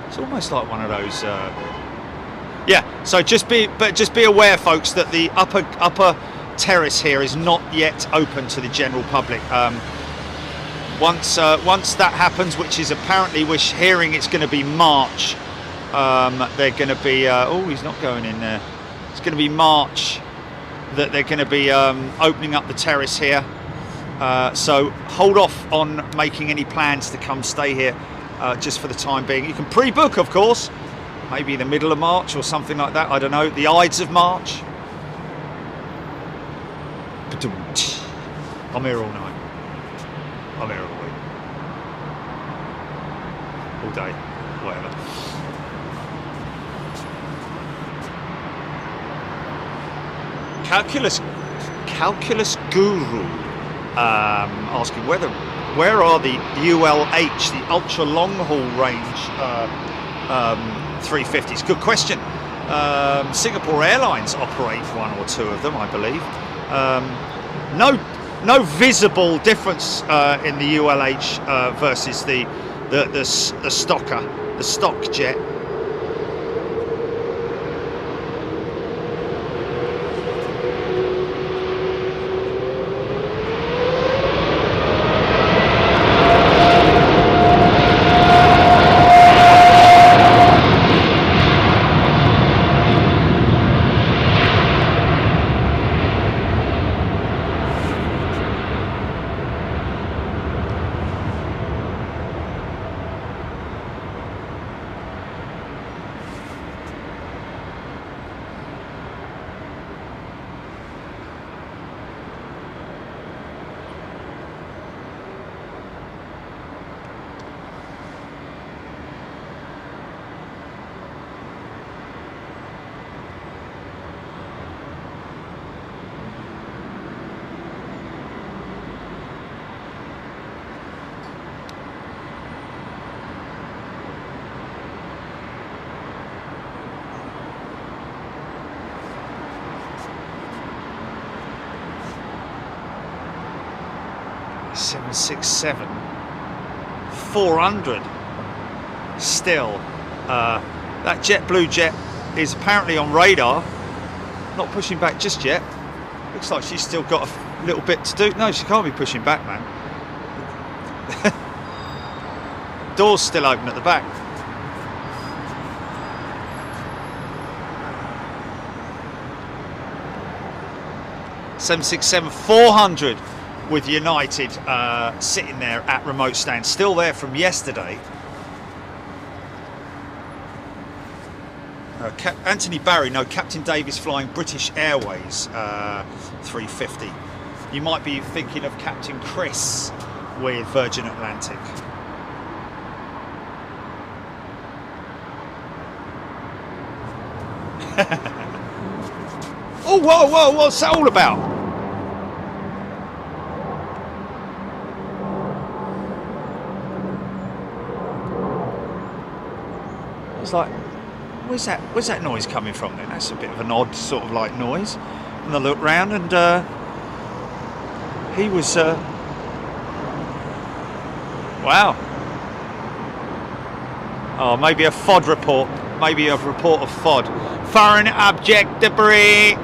It's almost like one of those. Yeah. So just be aware, folks, that the upper terrace here is not yet open to the general public. Once that happens, which is apparently, we're hearing it's going to be March, they're going to be oh, he's not going in there. It's going to be March that they're going to be opening up the terrace here, so hold off on making any plans to come stay here just for the time being. You can pre-book, of course, maybe in the middle of March or something like that, I don't know, the Ides of March. I'm here all night. I'm here all week. All day. Whatever. Calculus Guru asking where are the ULH, the ultra long haul range 350s? Good question. Singapore Airlines operate one or two of them, I believe. No visible difference in the ULH versus the stock jet. .767 400 still. That JetBlue jet is apparently on radar, not pushing back just yet. Looks like she's still got a little bit to do. No, she can't be pushing back, man. Door's still open at the back. .767 400 with United sitting there at remote stand, still there from yesterday. Anthony Barry, no, Captain Davies flying British Airways 350. You might be thinking of Captain Chris with Virgin Atlantic. Oh, whoa, what's that all about? It's like, where's that noise coming from then? That's a bit of an odd sort of like noise. And I looked round and he was wow. Oh, maybe a FOD report. Maybe a report of FOD. Foreign object debris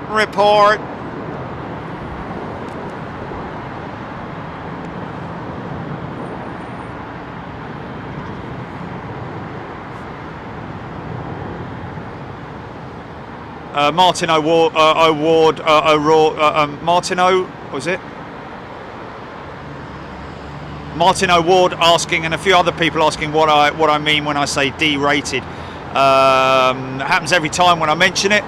report. Martin Martin O'Ward asking, and a few other people asking what I mean when I say derated. Happens every time when I mention it,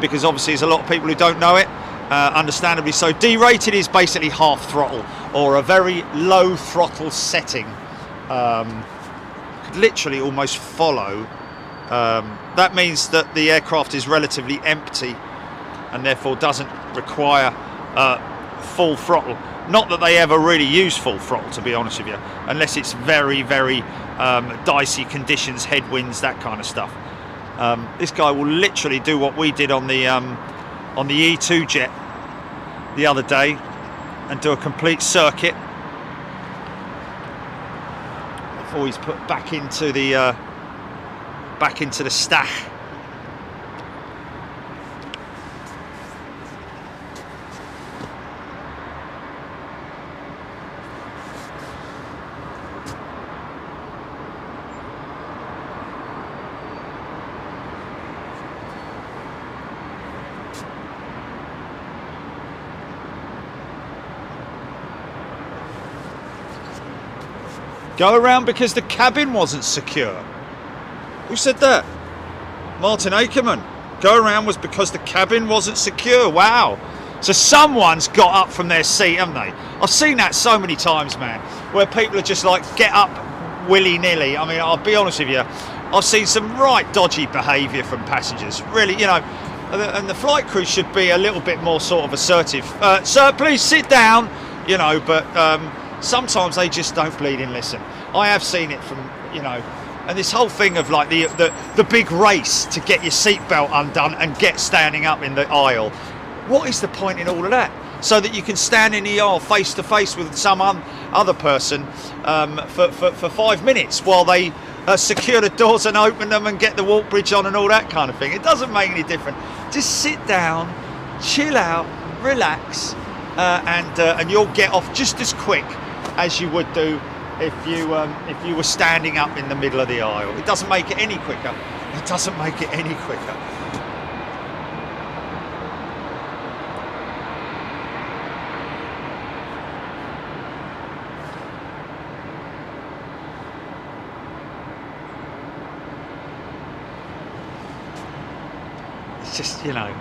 because obviously there's a lot of people who don't know it, understandably so. Derated is basically half throttle, or a very low throttle setting. Could literally almost follow. That means that the aircraft is relatively empty and therefore doesn't require full throttle. Not that they ever really use full throttle, to be honest with you, unless it's very, very dicey conditions, headwinds, that kind of stuff. This guy will literally do what we did on the E2 jet the other day and do a complete circuit before he's put back into the stack. Go around because the cabin wasn't secure. Who said that? Martin Akerman. Go around was because the cabin wasn't secure. Wow. So someone's got up from their seat, haven't they? I've seen that so many times, man, where people are just like, get up willy-nilly. I mean, I'll be honest with you, I've seen some right dodgy behaviour from passengers. Really, you know, and the flight crew should be a little bit more sort of assertive. Sir, please sit down, you know, but sometimes they just don't bleeding listen. I have seen it from, you know, and this whole thing of like the big race to get your seatbelt undone and get standing up in the aisle. What is the point in all of that? So that you can stand in the aisle face to face with some other person for 5 minutes while they secure the doors and open them and get the walk bridge on and all that kind of thing. It doesn't make any difference. Just sit down, chill out, relax, and you'll get off just as quick as you would do if you were standing up in the middle of the aisle. It doesn't make it any quicker. It doesn't make it any quicker. It's just, you know,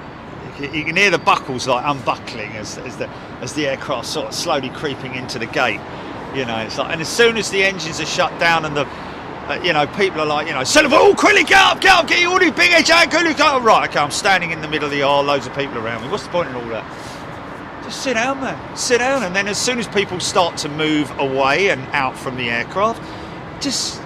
you can hear the buckles like unbuckling as the aircraft sort of slowly creeping into the gate. You know, it's like, and as soon as the engines are shut down and the, you know, people are like, you know, oh, quickly get up, get you all these big edge anchor, right, okay, I'm standing in the middle of the aisle, loads of people around me. What's the point in all that? Just sit down, man. Sit down, and then as soon as people start to move away and out from the aircraft, just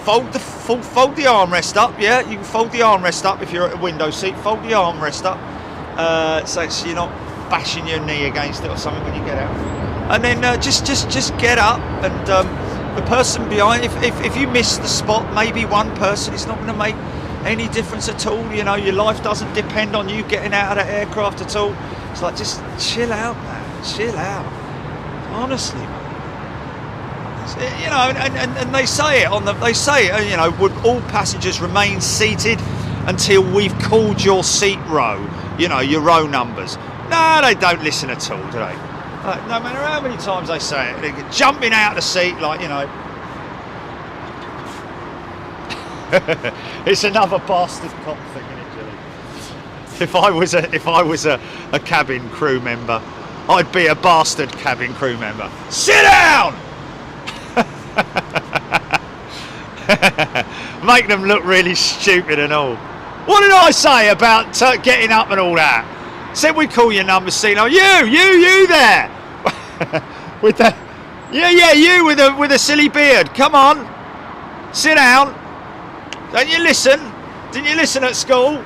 fold the armrest up. Yeah, you can fold the armrest up if you're at a window seat. Fold the armrest up, so you're not bashing your knee against it or something when you get out. And then just get up, and the person behind, if you miss the spot, maybe one person, it's not going to make any difference at all. You know, your life doesn't depend on you getting out of that aircraft at all. It's like, just chill out, man. Chill out. Honestly, man. You know, and they say it you know, would all passengers remain seated until we've called your seat row, you know, your row numbers. No, they don't listen at all, do they? No matter how many times they say it, they're jumping out of the seat like, you know. It's another bastard cop thing, isn't it, Julie? If I was a cabin crew member, I'd be a bastard cabin crew member. Sit down! Make them look really stupid and all. What did I say about getting up and all that? Said we call your number, see, oh, you there. With the, you with a silly beard. Come on, sit down. Don't you listen? Didn't you listen at school?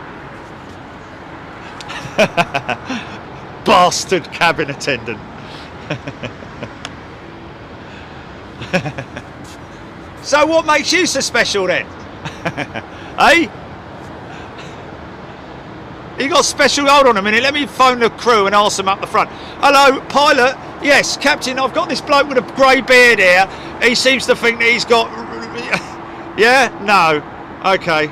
Bastard cabin attendant. So what makes you so special then? Eh? You got special, hold on a minute, let me phone the crew and ask them up the front. Hello, pilot, yes, captain, I've got this bloke with a grey beard here. He seems to think that he's got, yeah, no, okay.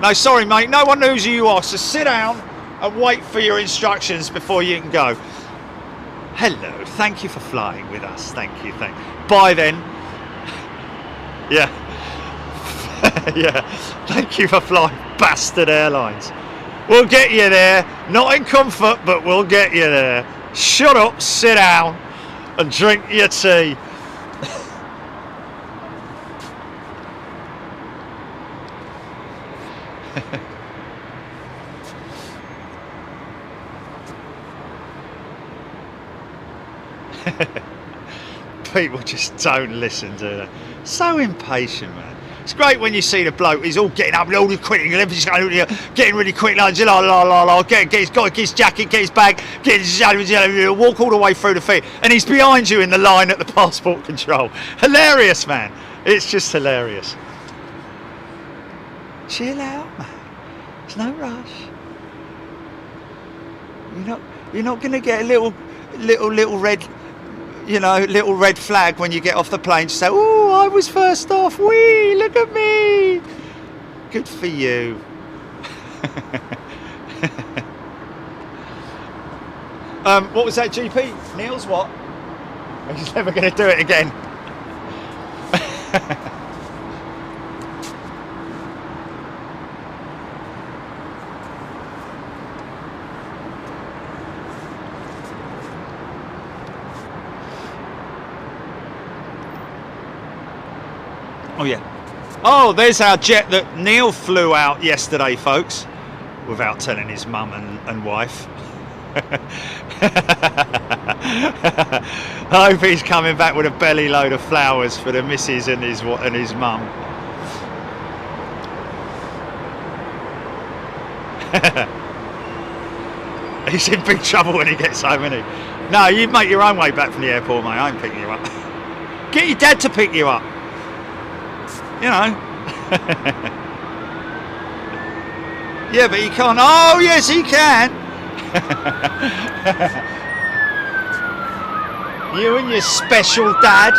No, sorry, mate. No one knows who you are. So sit down and wait for your instructions before you can go. Hello. Thank you for flying with us. Thank you. Bye then. Yeah. Yeah. Thank you for flying, bastard airlines. We'll get you there. Not in comfort, but we'll get you there. Shut up, sit down, and drink your tea. People just don't listen, do they? So impatient, man. It's great when you see the bloke, he's all getting up, all quick, getting really quick, like, get his jacket, get his bag, walk all the way through the thing, and he's behind you in the line at the passport control. Hilarious, man. It's just hilarious. Chill out, man. There's no rush. You're not going to get a little red, little red flag when you get off the plane to say, oh, I was first off, wee, look at me. Good for you. What was that, GP? Neil's what? He's never going to do it again. Oh yeah. Oh, there's our jet that Neil flew out yesterday, folks, without telling his mum and wife. I hope he's coming back with a belly load of flowers for the missus and his mum. He's in big trouble when he gets home, isn't he? No, you make your own way back from the airport, mate. I ain't picking you up. Get your dad to pick you up. Yeah, but he can't. Oh, yes, he can. You and your special dad.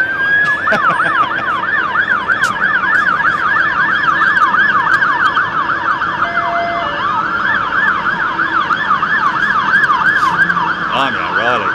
I'm O'Reilly.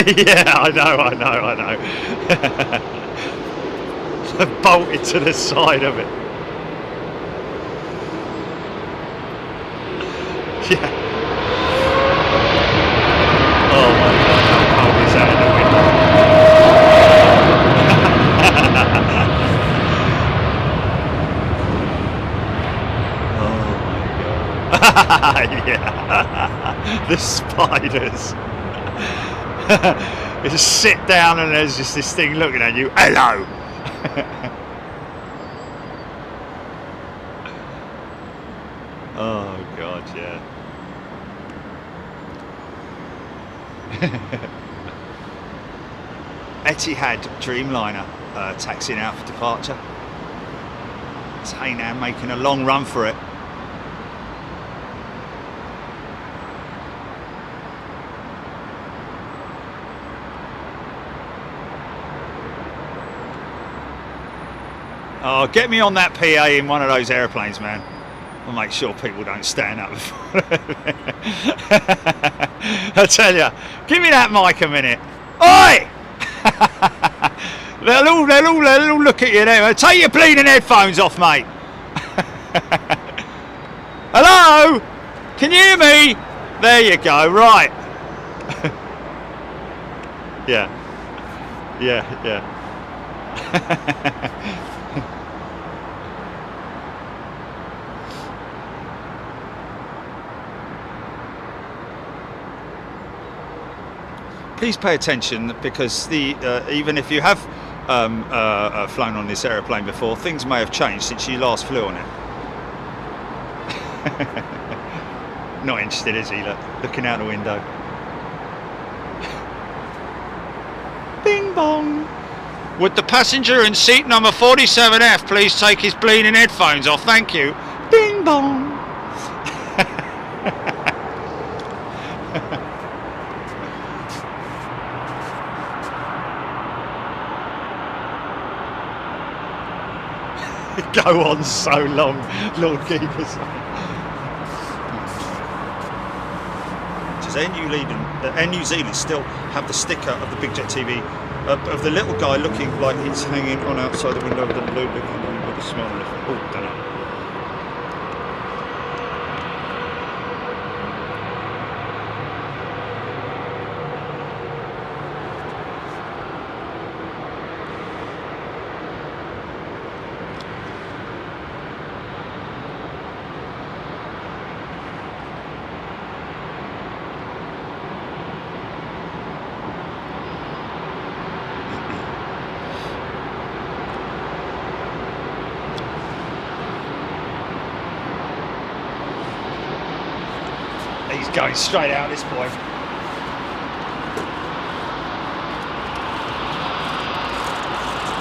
Yeah, I know. Bolted to the side of it. Yeah. Oh my God, how cold is that in the window? Oh my God. Yeah. The spiders. You just sit down and there's just this thing looking at you. Hello. Oh God, yeah. Etihad Dreamliner taxiing out for departure. It's Hainan making a long run for it. Oh, get me on that PA in one of those airplanes, man. I'll make sure people don't stand up before. I tell you, give me that mic a minute. Oi! they'll all look at you there. Take your bleeding headphones off, mate. Hello? Can you hear me? There you go, right. Yeah. please pay attention, because even if you have flown on this aeroplane before, things may have changed since you last flew on it. Not interested, is he? Look, looking out the window. Bing bong. Would the passenger in seat number 47F please take his bleeding headphones off? Thank you. Bing bong. Go on so long, Lord Keepers. Does Air New Zealand still have the sticker of the Big Jet TV of the little guy looking like he's hanging on outside the window of the balloon, looking with a smile on his face? Oh, don't know. He's going straight out, this boy.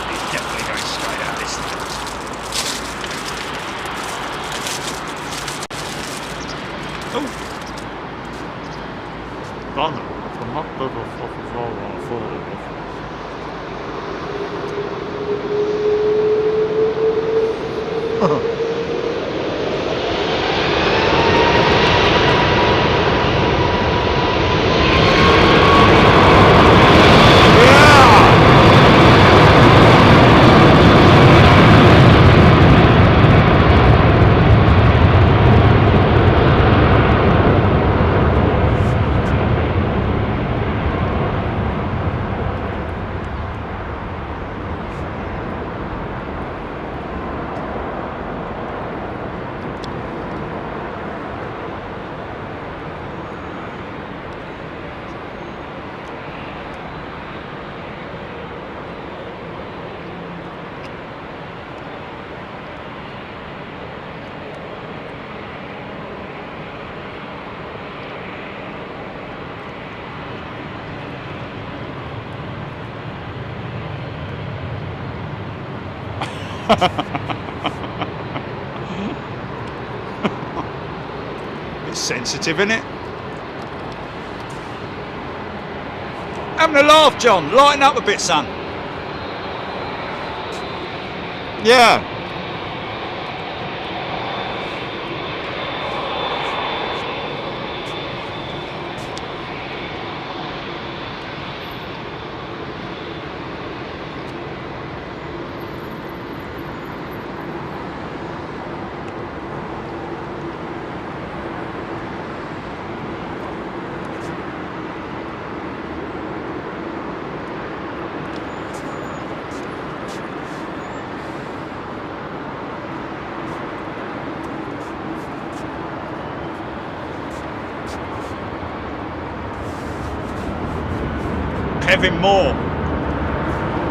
He's definitely going straight out, this thing. Oh! Done. I'm not good with fucking roll on a forward. It's sensitive, isn't it? Having a laugh, John. Lighten up a bit, son. Yeah.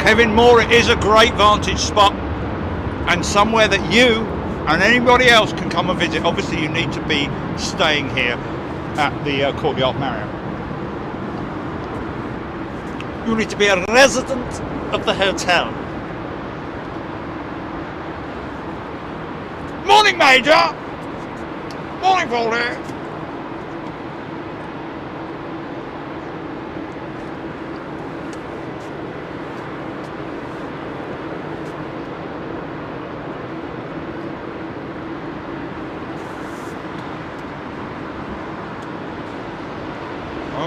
Kevin Moore, it is a great vantage spot and somewhere that you and anybody else can come and visit. Obviously you need to be staying here at the Courtyard Marriott. You need to be a resident of the hotel. Morning, Major! Morning, Baldy!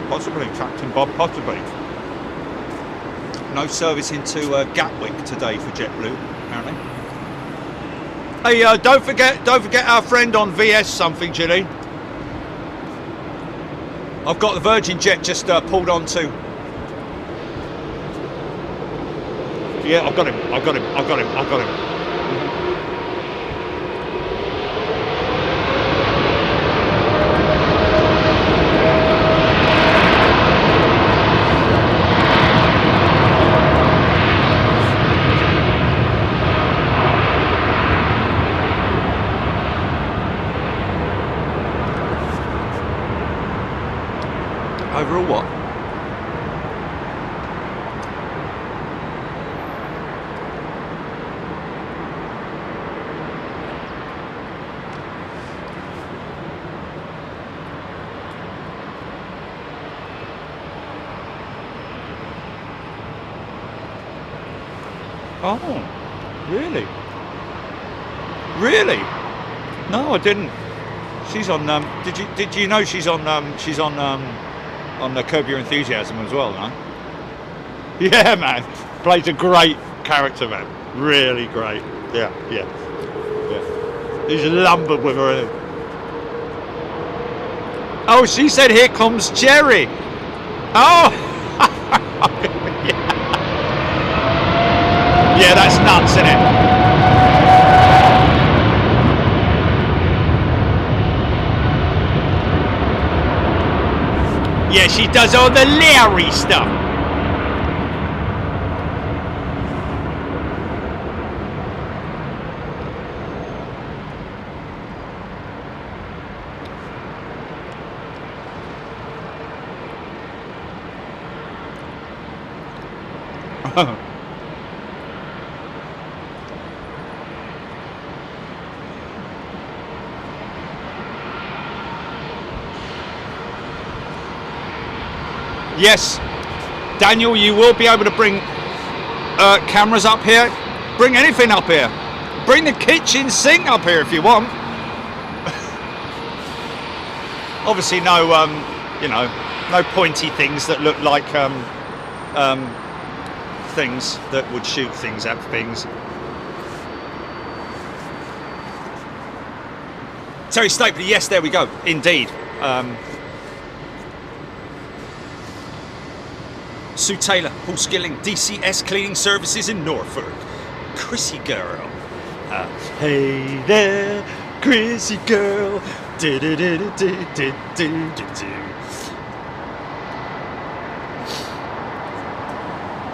Possibly, Captain Bob, possibly. No service into Gatwick today for JetBlue, apparently. Hey, don't forget our friend on VS something, Ginny. I've got the Virgin Jet just pulled on too. Yeah, I've got him. Oh, really? Really? No, I didn't. She's on. Did you know she's on the Curb Your Enthusiasm as well? No. Yeah, man. Plays a great character, man. Really great. Yeah. He's lumbered with her. Oh, she said, "Here comes Jerry." Oh. Yeah, that's nuts, isn't it? Yeah, she does all the Larry stuff. Yes, Daniel, you will be able to bring cameras up here. Bring anything up here. Bring the kitchen sink up here if you want. Obviously, no, no pointy things that look like things that would shoot things at things. Terry Stapler, yes, there we go. Indeed. Sue Taylor, Paul Skilling, DCS Cleaning Services in Norfolk. Chrissy girl. Hey there, Chrissy girl.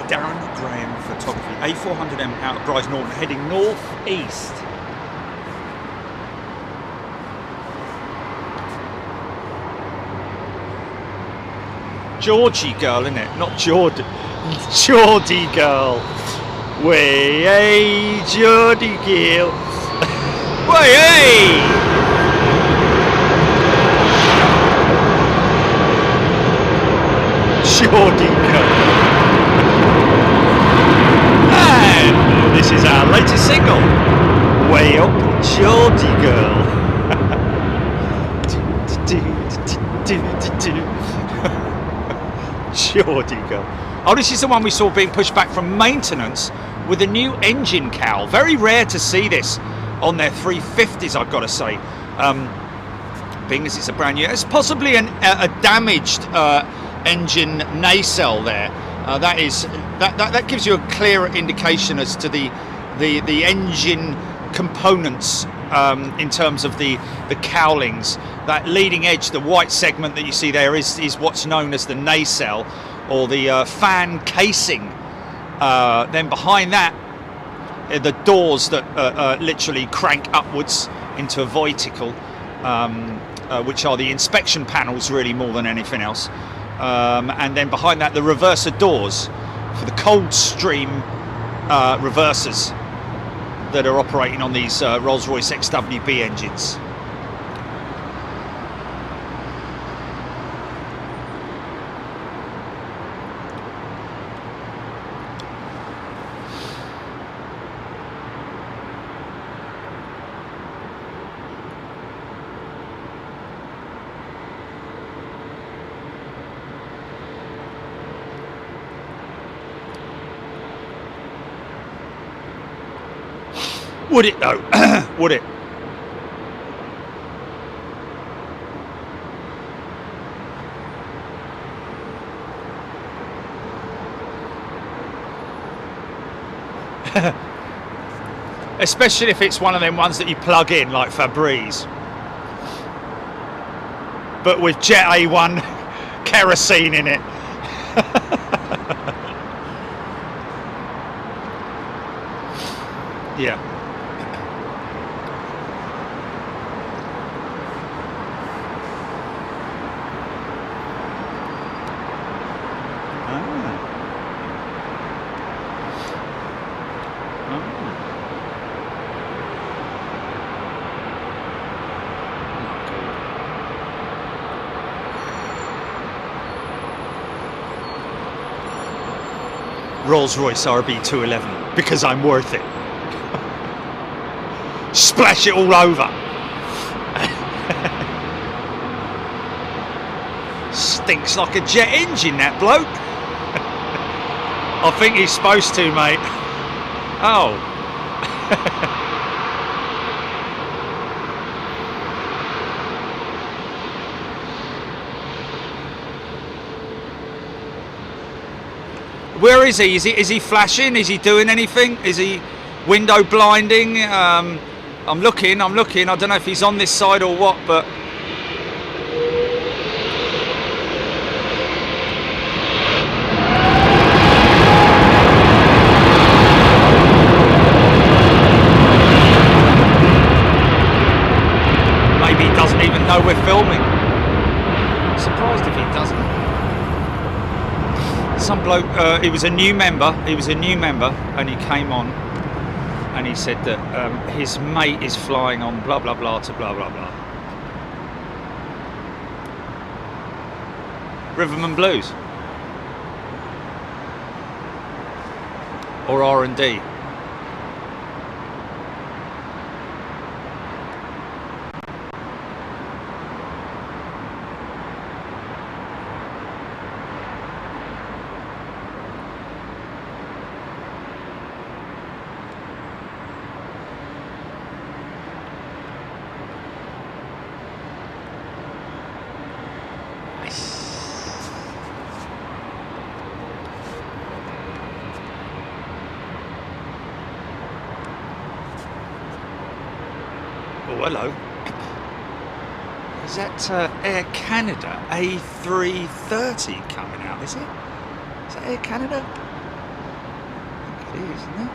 Darren Graham Photography, A400M out of Bryce Norton, heading northeast. Georgie girl, innit? Not Geordie. Geordie girl. Way, hey, Geordie girl. Way, hey! Geordie girl. And this is our latest single. Way up, Geordie girl. Geordie girl. Oh, this is the one we saw being pushed back from maintenance with a new engine cowl. Very rare to see this on their 350s, I've got to say. Being as it's a brand new, it's possibly a damaged engine nacelle there. That gives you a clearer indication as to the engine components in terms of the cowlings. That leading edge, the white segment that you see there is what's known as the nacelle, or the fan casing. Then behind that, the doors that literally crank upwards into a vertical, which are the inspection panels really more than anything else. And then behind that, the reverser doors for the Coldstream reversers that are operating on these Rolls-Royce XWB engines. Would it though? Would it? Especially if it's one of them ones that you plug in like Febreze, but with Jet A1 kerosene in it. Yeah. Rolls-Royce RB211 because I'm worth it. Splash it all over. Stinks like a jet engine, that bloke. I think he's supposed to, mate. Oh. Where is he? Is he flashing? Is he doing anything? Is he window blinding? I'm looking. I don't know if he's on this side or what, but maybe he doesn't even know we're filming. I'm surprised if he doesn't. Some bloke, he was a new member, and he came on and he said that his mate is flying on blah blah blah to blah blah blah. Rhythm and Blues or R&D. Oh, hello. Is that Air Canada A330 coming out, is it? Is that Air Canada? I think it is, isn't it?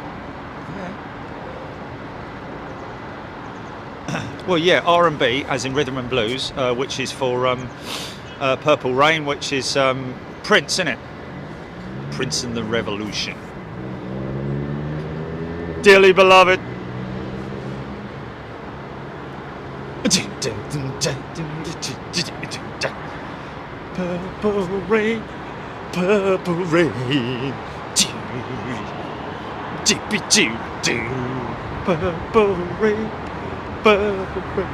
Yeah. Well, yeah, R&B, as in Rhythm and Blues, which is for Purple Rain, which is Prince, isn't it? Prince and the Revolution. Dearly beloved. Purple rain, purple rain. Dippy doo doo. Purple rain, purple rain.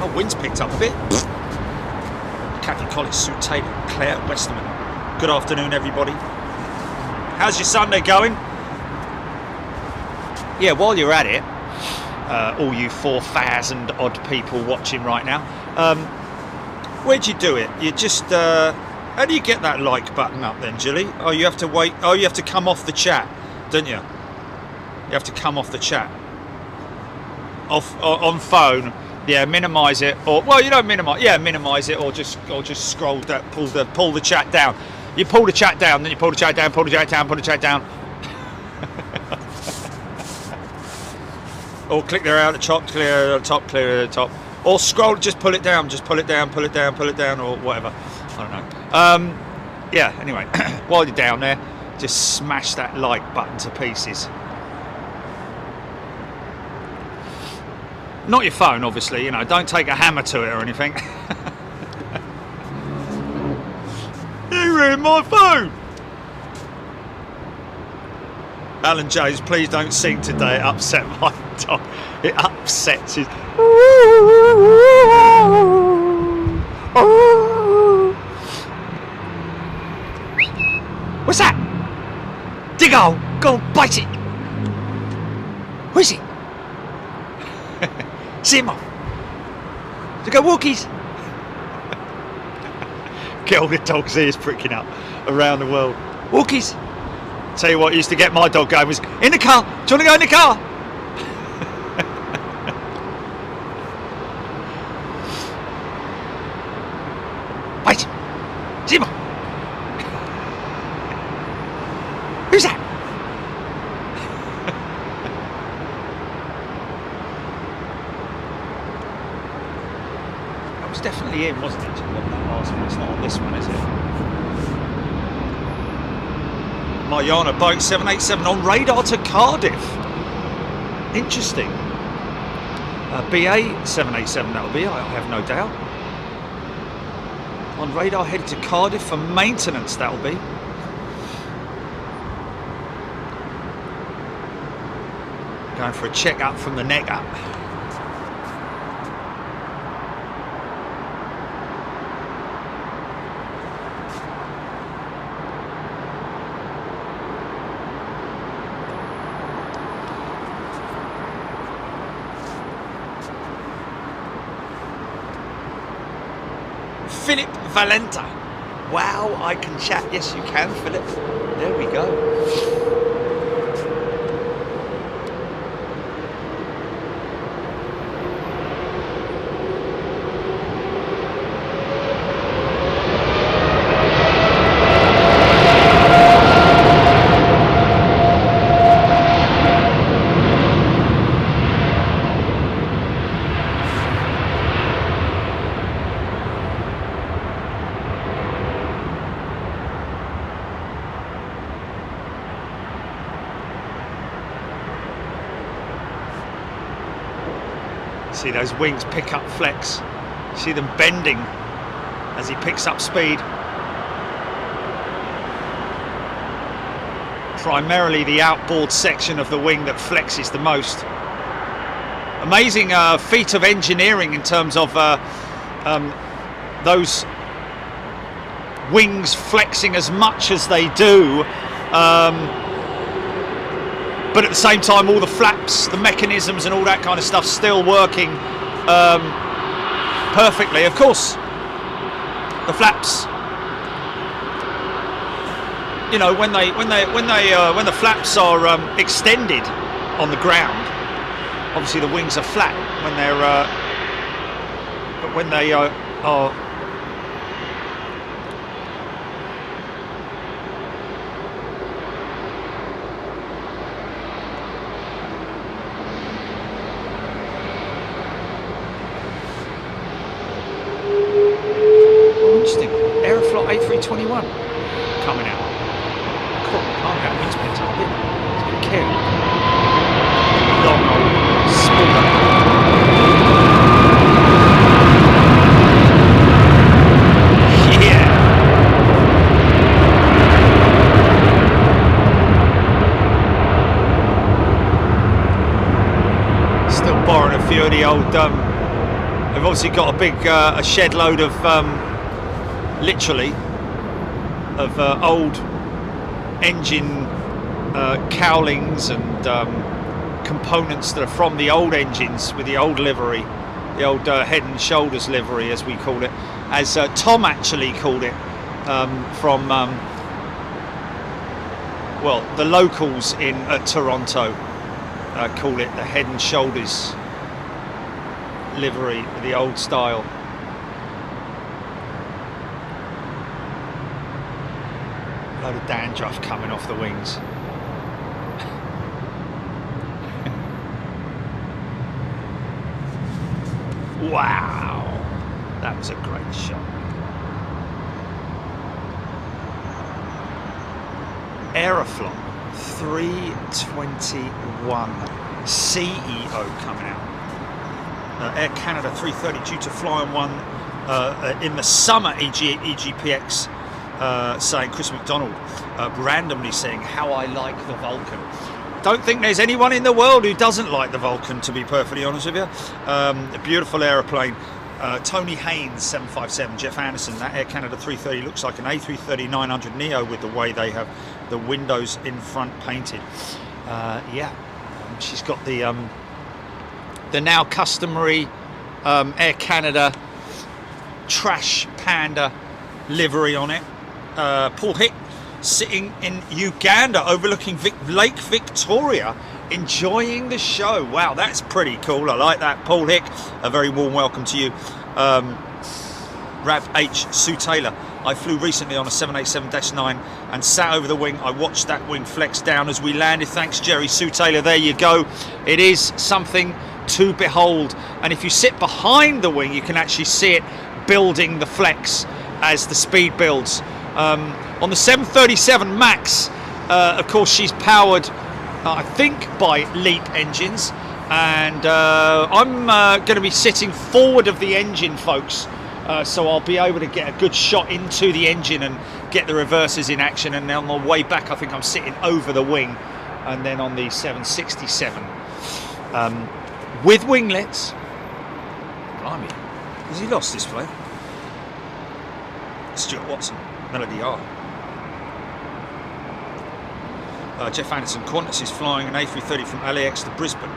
Oh, wind's picked up a bit. Kathy Collins, Sue Taylor, Claire Westerman. Good afternoon, everybody. How's your Sunday going? Yeah, while you're at it, all you 4,000 odd people watching right now, where'd you do it? You just, how do you get that like button up then, Julie? Oh, you have to wait, oh, you have to come off the chat, don't you? You have to come off the chat. On phone. Yeah, minimise it, or well, you don't minimise. Yeah, minimise it, or just scroll that, pull the chat down. You pull the chat down, then you pull the chat down, pull the chat down, pull the chat down. Or click there out the top, clear at the top, clear at the top. Or scroll, just pull it down, pull it down, or whatever. I don't know. Yeah. Anyway, while you're down there, just smash that like button to pieces. Not your phone, obviously, you know, don't take a hammer to it or anything. You ruined my phone! Alan James, please don't sing today, it upset my dog. It upsets his... What's that? Diggo, go bite it! Who is it? See him off. To go walkies. Get all the dogs' ears pricking up around the world. Walkies. Tell you what used to get my dog going was in the car. Do you want to go in the car? Wait. See him off. Who's that? Definitely in, wasn't it? That last one. It's not on this one, is it? Mariana, Boeing 787 on radar to Cardiff. Interesting. BA 787 that'll be, I have no doubt. On radar headed to Cardiff for maintenance, that'll be. Going for a check up from the neck up. Philip Valenta. Wow, I can chat. Yes, you can, Philip. There we go. See those wings pick up flex. See them bending as he picks up speed. Primarily the outboard section of the wing that flexes the most. Amazing feat of engineering in terms of those wings flexing as much as they do. But at the same time, all the flaps, the mechanisms and all that kind of stuff still working perfectly. Of course, the flaps, you know, when the flaps are extended on the ground, obviously the wings are flat. When they're but when they are Aeroflot A321 coming out. Cool. Oh, that wind's picked up a bit. It's a bit cute. Long old spoiler. Yeah. Still borrowing a few of the old. They've obviously got a big a shed load of. Literally of old engine cowlings and components that are from the old engines with the old livery, the old head and shoulders livery as we call it, as Tom actually called it, from well, the locals in Toronto call it the head and shoulders livery, the old style. Load of dandruff coming off the wings. Wow, that was a great shot. Aeroflot 321 CEO coming out. Air Canada 330 due to fly on one in the summer. EGPX saying, Chris McDonald randomly saying how I like the Vulcan. Don't think there's anyone in the world who doesn't like the Vulcan, to be perfectly honest with you. A beautiful aeroplane. Tony Haynes 757, Jeff Anderson, that Air Canada 330 looks like an A330-900 Neo with the way they have the windows in front painted. Yeah, she's got the now customary Air Canada Trash Panda livery on it. Paul Hick sitting in Uganda overlooking Lake Victoria, enjoying the show. Wow, that's pretty cool. I like that, Paul Hick. A very warm welcome to you. Rav H. Sue Taylor. I flew recently on a 787-9 and sat over the wing. I watched that wing flex down as we landed. Thanks, Jerry. Sue Taylor, there you go. It is something to behold. And if you sit behind the wing, you can actually see it building the flex as the speed builds. On the 737 MAX, of course, she's powered, I think, by LEAP engines. and I'm going to be sitting forward of the engine, folks, so I'll be able to get a good shot into the engine and get the reversers in action. And then on the way back, I think I'm sitting over the wing, and then on the 767 with winglets. Blimey, has he lost this plane? Stuart Watson, Melody R. Jeff Anderson, Qantas is flying an A330 from LAX to Brisbane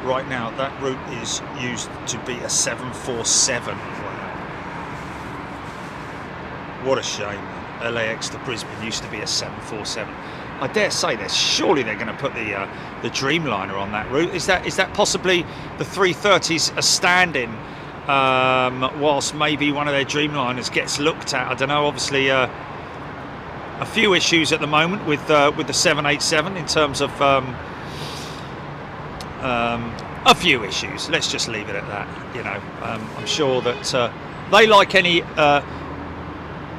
right now. That route is used to be a 747. Wow. What a shame. LAX to Brisbane used to be a 747. I dare say surely they're going to put the Dreamliner on that route. Is that possibly the 330s are standing whilst maybe one of their Dreamliners gets looked at? I don't know. Obviously, a few issues at the moment with the 787 in terms of a few issues. Let's just leave it at that. You know, I'm sure that they, like any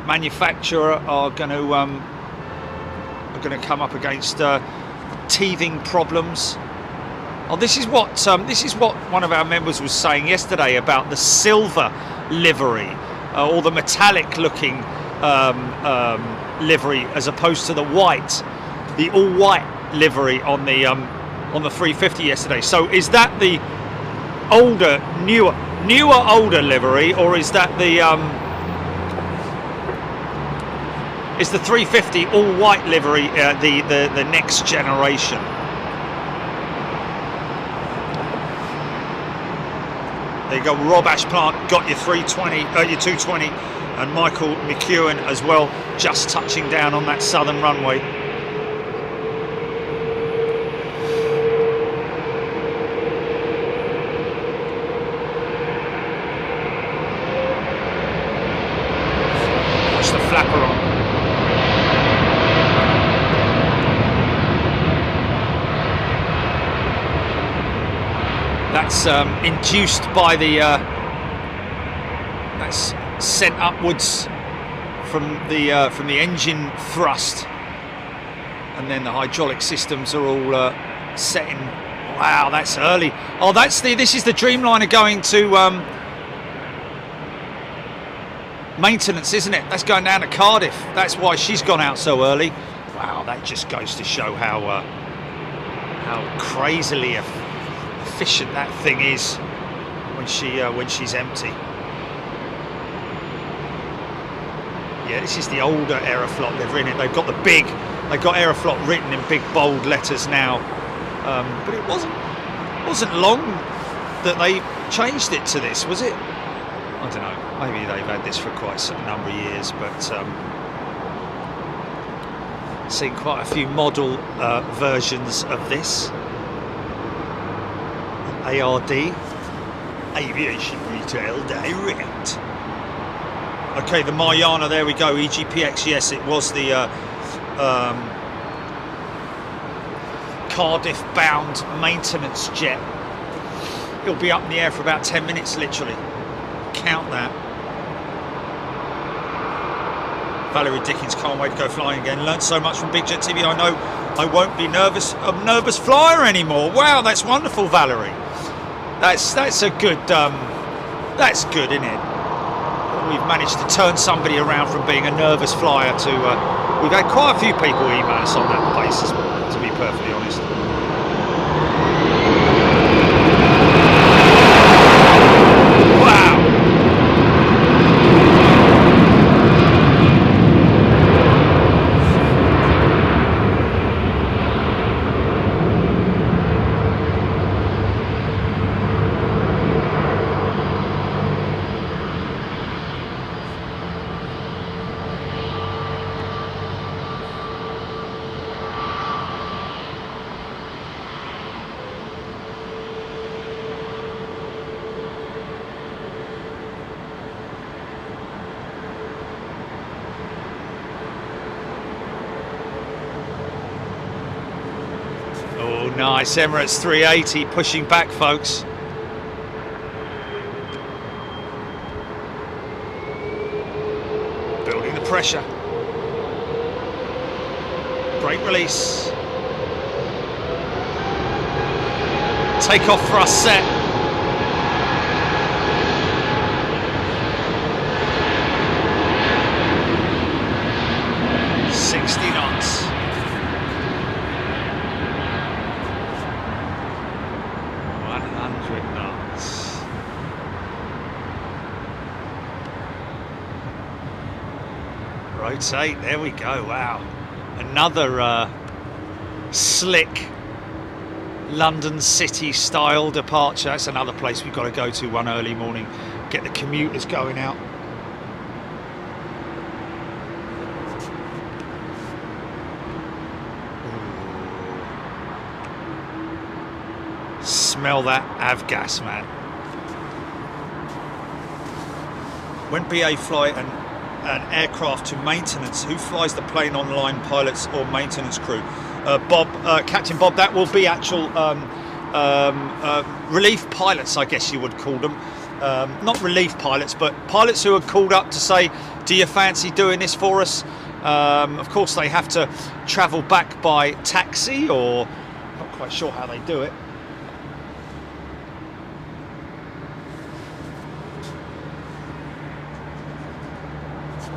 manufacturer, are going to come up against teething problems. Oh, this is what one of our members was saying yesterday about the silver livery or the metallic looking livery as opposed to the all white livery on the 350 yesterday. So is that the older livery, or is that is the 350 all white livery the next generation? There you go, Rob Ashplant got your 320, your 220, and Michael McEwen as well, just touching down on that southern runway. Push the flapper on. That's induced by that's sent upwards from the engine thrust, and then the hydraulic systems are all setting. Wow, that's early. Oh, this is the Dreamliner going to maintenance, isn't it? That's going down to Cardiff. That's why she's gone out so early. Wow, that just goes to show how crazily efficient that thing is when she's empty. Yeah, this is the older Aeroflot livery in it. They've got Aeroflot written in big bold letters now, but it wasn't long that they changed it to this, was it? I don't know. Maybe they've had this for quite some number of years, but seen quite a few model versions of this. ARD, Aviation Retail Direct. Okay, the Mariana, there we go, EGPX, yes, it was the Cardiff-bound maintenance jet. It'll be up in the air for about 10 minutes, literally. Count that. Valerie Dickens, can't wait to go flying again. Learned so much from Big Jet TV, I know I won't be a nervous flyer anymore. Wow, that's wonderful, Valerie. That's a good, that's good, isn't it? We've managed to turn somebody around from being a nervous flyer to, we've had quite a few people email us on that basis, to be perfectly honest. Wow! Nice, Emirates 380 pushing back, folks. Building the pressure. Brake release. take off for our set. Knots. Rotate, there we go. Wow, another slick London City style departure. That's another place we've got to go to one early morning, get the commuters going out. Smell that avgas, man. When BA fly an aircraft to maintenance, who flies the plane on line, pilots or maintenance crew? Bob, Captain Bob, that will be actual relief pilots, I guess you would call them. Not relief pilots, but pilots who are called up to say, do you fancy doing this for us? Of course, they have to travel back by taxi, or not quite sure how they do it.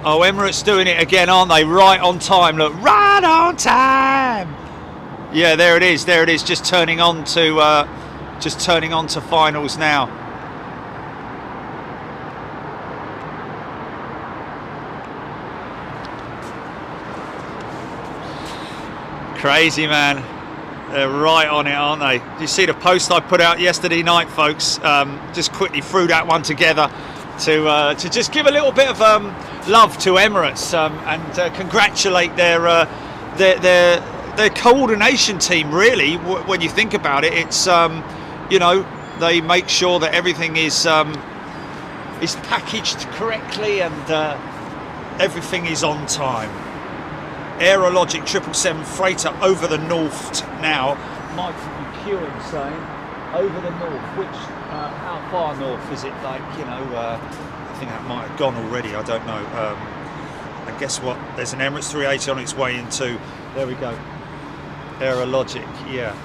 Oh, Emirates doing it again, aren't they? Right on time, look, right on time. Yeah, there it is, just turning on to finals now. Crazy, man. They're right on it, aren't they? Do you see the post I put out yesterday night, folks? Just quickly threw that one together to just give a little bit of love to Emirates and congratulate their coordination team. Really, when you think about it, it's you know, they make sure that everything is packaged correctly and everything is on time. Aerologic 777 freighter over the north now. Michael McEwen saying over the north, which how far north is it? Like, you know, I think that might have gone already, I don't know. And guess what, there's an Emirates 380 on its way into, there we go, Aerologic. Yeah.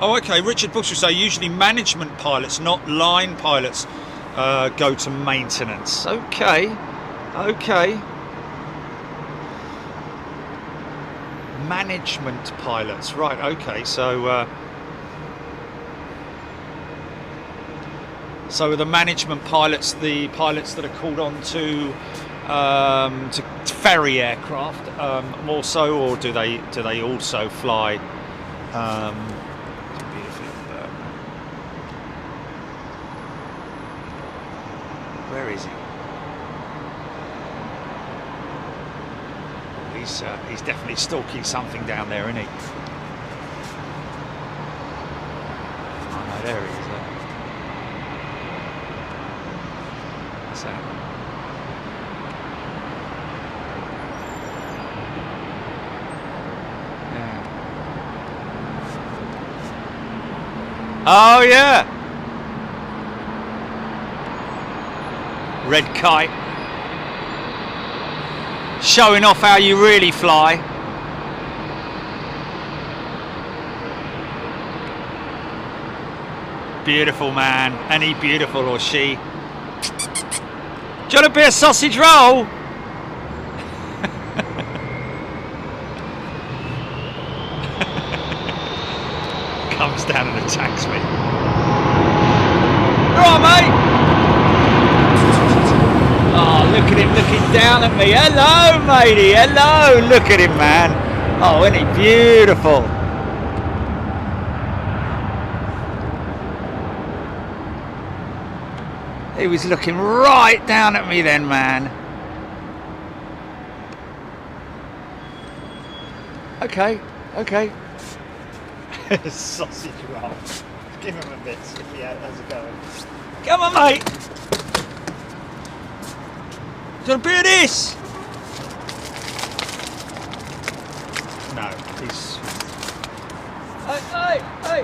Oh, okay. Richard Bush will say usually management pilots, not line pilots, go to maintenance. Okay. Management pilots, right? Okay. So the management pilots, the pilots that are called on to ferry aircraft, more so, or do they also fly? Where is he? He's definitely stalking something down there, isn't he? Oh no, there he is. What's that? Yeah. Oh yeah. Red kite, showing off how you really fly. Beautiful, man. And he beautiful, or she. Do you want to be a sausage roll? Comes down and attacks me. Right, mate. Oh, look at him looking down at me. Hello, matey. Hello. Look at him, man. Oh, isn't he beautiful? He was looking right down at me then, man. Okay. Sausage roll. Give him a bit, see if how's it going. Come on, mate. Do you want a bit of this? No, he's... Hey!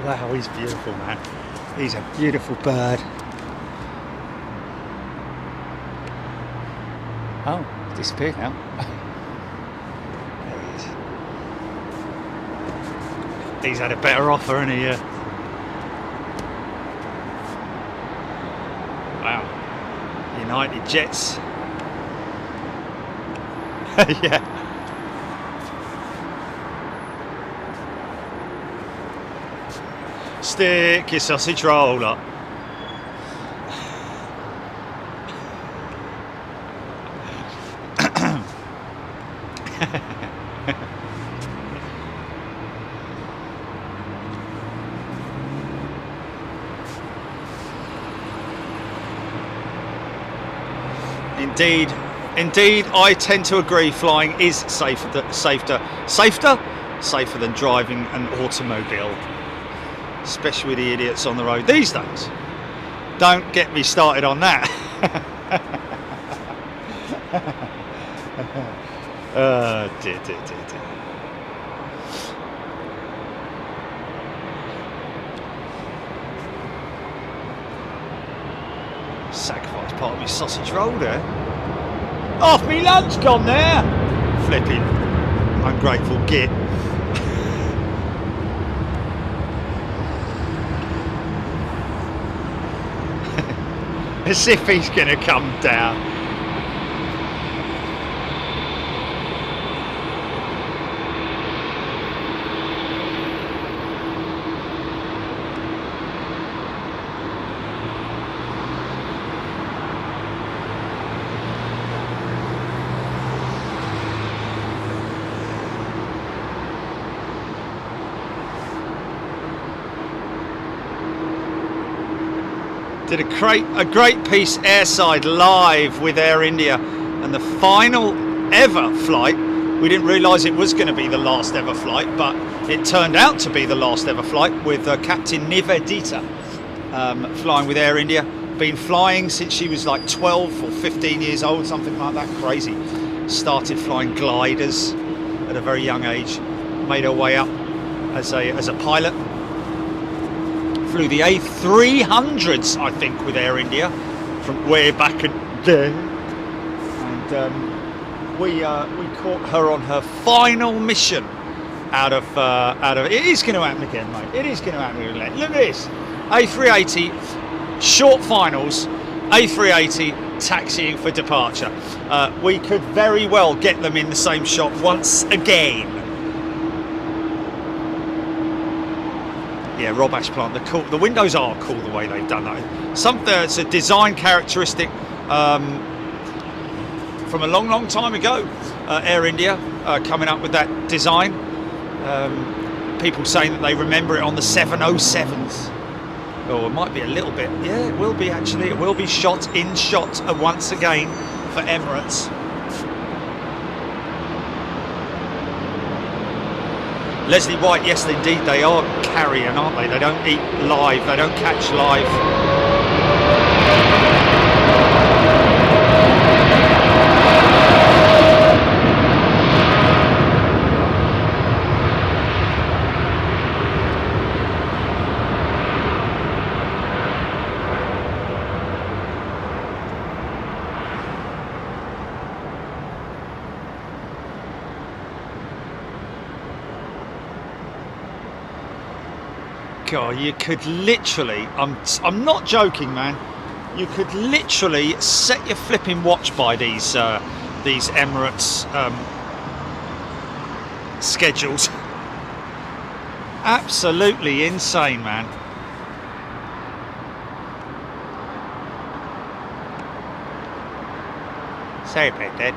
Wow, he's beautiful, man. He's a beautiful bird. Oh, he's disappeared now. There he is. He's had a better offer, hasn't he? Wow. United Jets. Yeah. Stick your sausage roll up. Indeed, I tend to agree. Flying is safer than driving an automobile, especially with the idiots on the road these days. Don't get me started on that. Dear. Sacrifice part of my sausage roll there. Half me lunch gone there. Flipping ungrateful git. As if he's gonna come down. Did a great piece airside live with Air India, and the final ever flight. We didn't realise it was going to be the last ever flight, but it turned out to be the last ever flight with Captain Nivedita flying with Air India. Been flying since she was like 12 or 15 years old, something like that. Crazy. Started flying gliders at a very young age. Made her way up as a pilot. Flew the A300s, I think, with Air India from way back in there, and we caught her on her final mission out of. It is going to happen again, mate. It is going to happen again. Look at this, A380 short finals, A380 taxiing for departure. We could very well get them in the same shot once again. Yeah, Rob Ashplant. The windows are cool the way they've done that. It's a design characteristic from a long time ago. Air India coming up with that design. People saying that they remember it on the 707s. Or it might be a little bit. Yeah, it will be actually. It will be shot once again for Emirates. Leslie White, yes indeed, they are carrion, aren't they? They don't eat live, they don't catch live. God, you could literally, I'm not joking, man, you could literally set your flipping watch by these Emirates schedules. Absolutely insane, man. Sorry about that.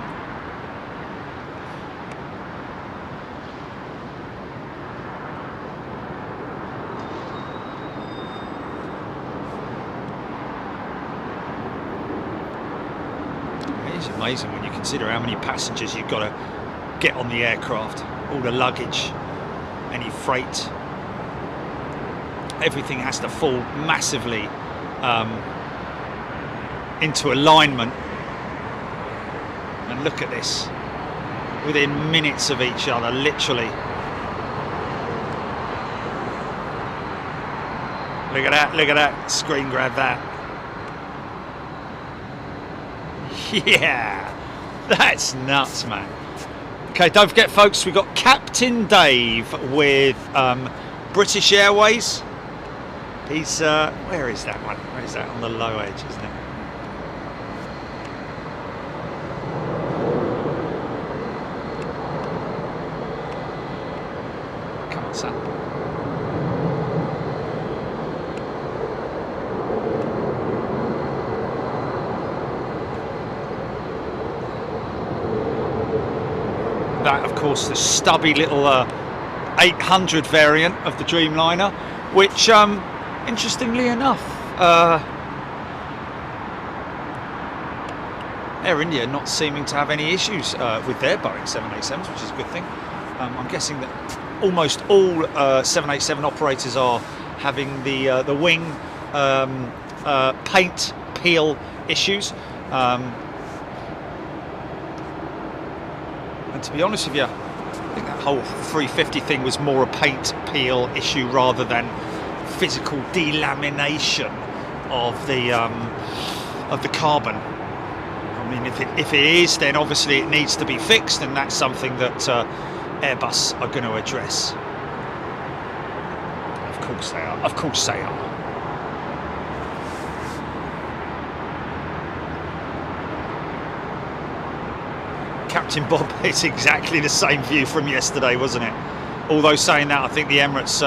Amazing when you consider how many passengers you've got to get on the aircraft, all the luggage, any freight, everything has to fall massively into alignment And look at this, within minutes of each other, literally. Look at that, screen grab that. Yeah, that's nuts, man. Okay, don't forget, folks, we've got Captain Dave with British Airways. He's, where is that one? Where is that? On the low edge, isn't it? Come on, son. That, of course, the stubby little 800 variant of the Dreamliner, which, interestingly enough, Air India not seeming to have any issues with their Boeing 787s, which is a good thing. I'm guessing that almost all 787 operators are having the wing paint peel issues. And to be honest with you, I think that whole 350 thing was more a paint peel issue rather than physical delamination of the carbon. I mean, if it is, then obviously it needs to be fixed, and that's something that Airbus are going to address. Of course they are. Of course they are. Captain Bob, it's exactly the same view from yesterday, wasn't it? Although saying that, I think the Emirates,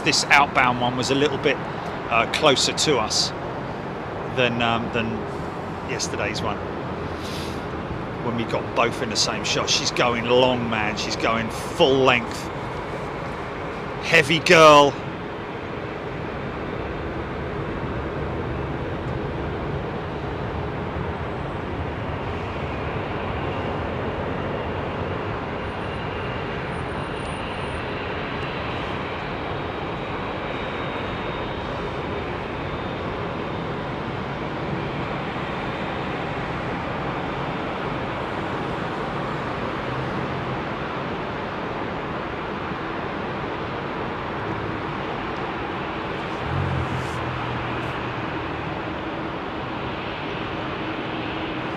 this outbound one was a little bit closer to us than yesterday's one. When we got both in the same shot. She's going long, man. She's going full length. Heavy girl.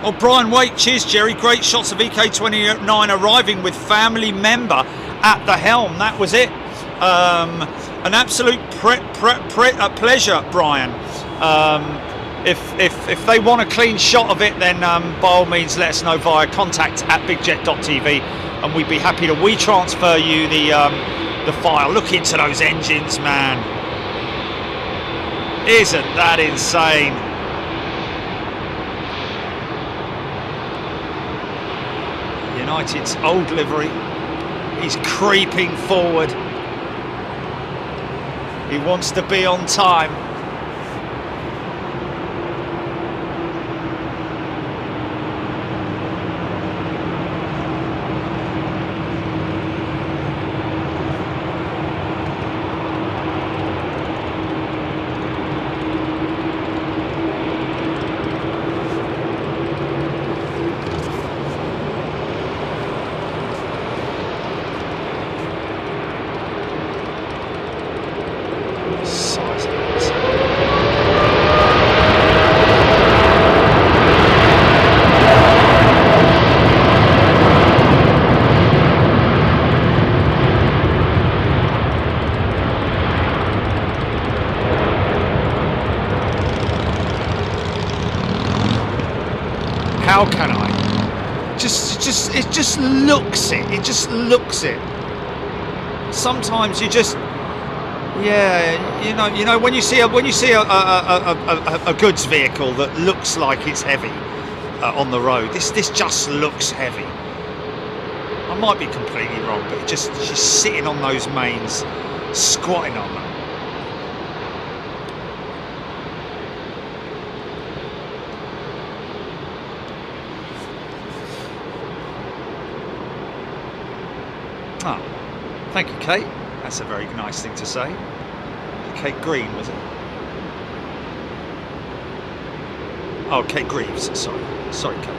Oh, Brian Waite, cheers, Jerry. Great shots of EK29 arriving with family member at the helm. That was it. An absolute pleasure, Brian. If they want a clean shot of it, then by all means let us know via contact@bigjet.tv, and we'd be happy to transfer you the file. Look into those engines, man. Isn't that insane? United's old livery. He's creeping forward. He wants to be on time. How can I? It just looks it. It just looks it. Sometimes you just, yeah, you know when you see a goods vehicle that looks like it's heavy on the road. This just looks heavy. I might be completely wrong, but she's sitting on those mains, squatting on them. Oh, thank you, Kate. That's a very nice thing to say. Kate Green, was it? Oh, Kate Greaves. Sorry, Kate.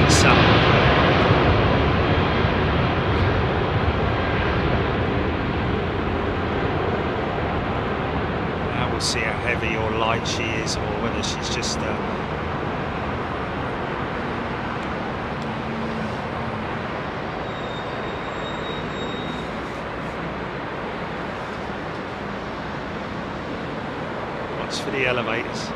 So now we'll see how heavy or light she is, or whether she's just watch for the elevators.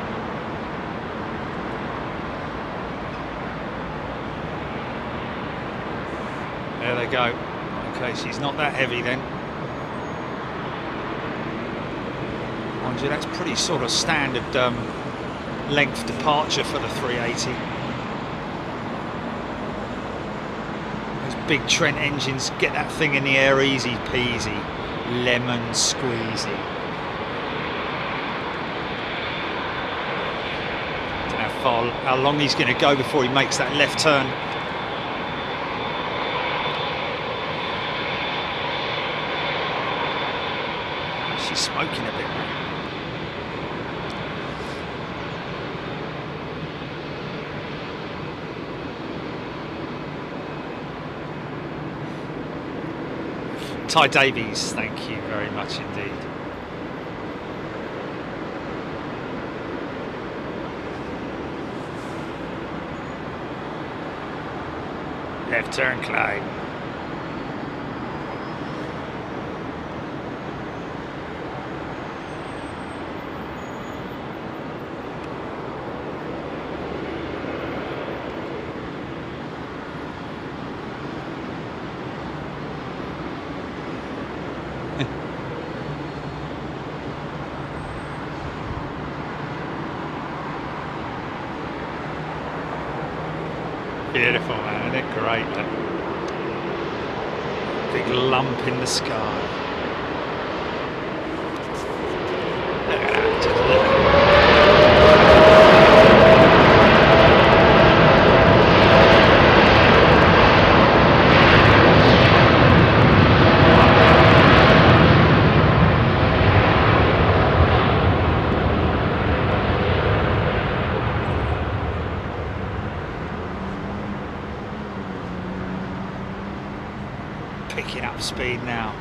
There they go. Okay, she's not that heavy then. Mind you, that's pretty sort of standard length departure for the 380. Those big Trent engines get that thing in the air easy peasy, lemon squeezy. Don't know how long he's going to go before he makes that left turn. She's smoking a bit now. Ty Davies, thank you very much indeed. Left turn, Clyde. Beautiful, man, isn't it great? Look. Big lump in the sky. Look at that, just look at it. Picking up speed now.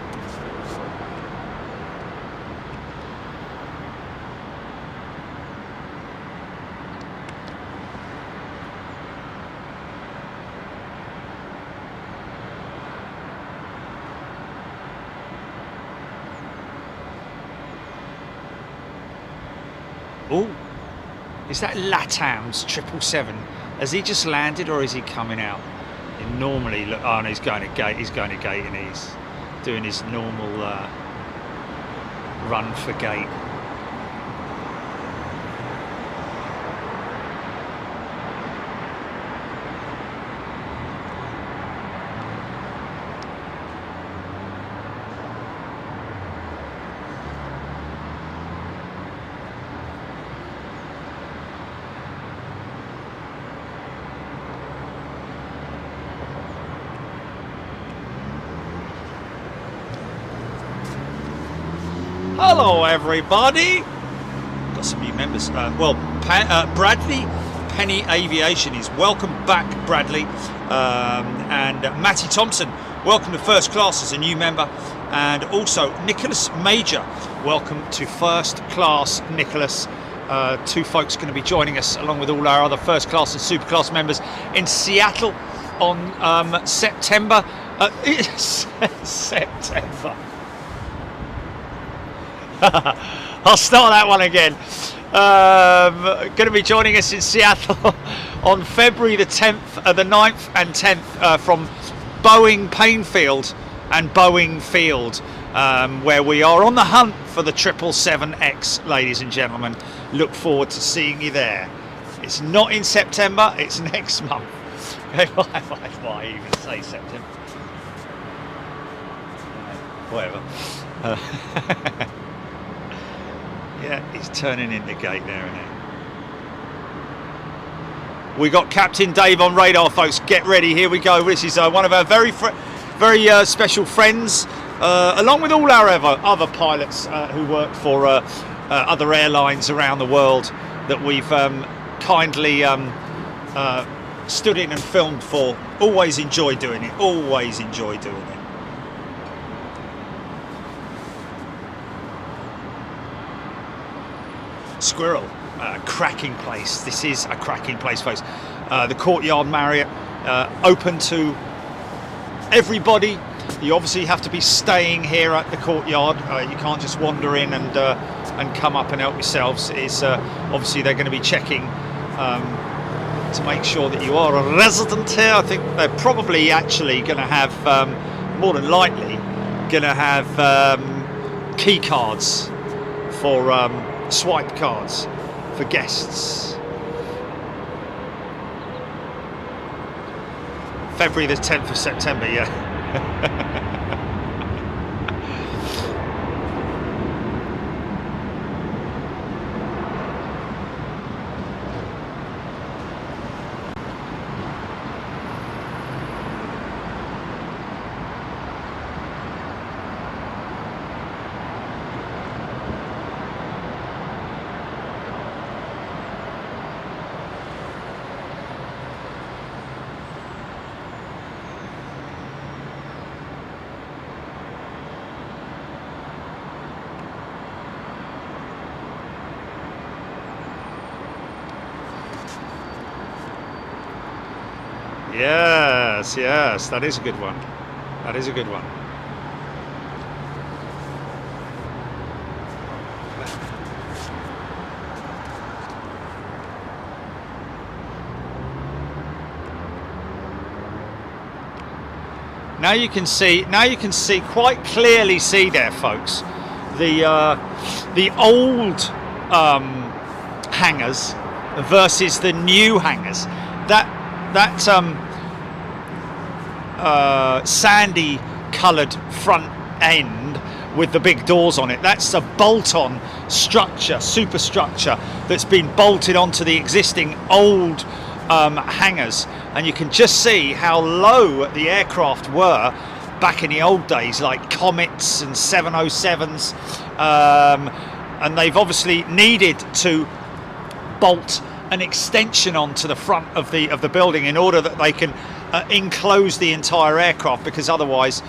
Oh, is that Latam's 777? Has he just landed or is he coming out? Normally, look, oh, and he's going to gate. He's going to gate, and he's doing his normal run for gate. Hello everybody! Got some new members. Bradley Penny Aviation is welcome back, Bradley. And Matty Thompson, welcome to First Class as a new member. And also Nicholas Major, welcome to First Class, Nicholas. Two folks going to be joining us along with all our other First Class and Super Class members in Seattle on September. September. I'll start that one again. Going to be joining us in Seattle on February the 10th, the 9th and 10th from Boeing Painfield and Boeing Field, where we are on the hunt for the 777X, ladies and gentlemen. Look forward to seeing you there. It's not in September, it's next month. Why even say September? Whatever. Yeah, he's turning into gate there, isn't he? We got Captain Dave on radar, folks. Get ready. Here we go. This is one of our very special friends, along with all our other pilots who work for other airlines around the world that we've kindly stood in and filmed for. Always enjoy doing it. Always enjoy doing it. Squirrel, cracking place. This is a cracking place, folks. The Courtyard Marriott, open to everybody. You obviously have to be staying here at the Courtyard. You can't just wander in and come up and help yourselves. It's obviously they're going to be checking to make sure that you are a resident here. I think they're probably actually going to have, more than likely, going to have key cards for swipe cards for guests. February the 10th of September, yeah. Yes, that is a good one. That is a good one. Now you can see quite clearly see there, folks, the old hangars versus the new hangars. That sandy coloured front end with the big doors on it, that's a bolt-on structure, superstructure that's been bolted onto the existing old hangars, and you can just see how low the aircraft were back in the old days, like Comets and 707s, and they've obviously needed to bolt an extension onto the front of the building in order that they can enclose the entire aircraft, because otherwise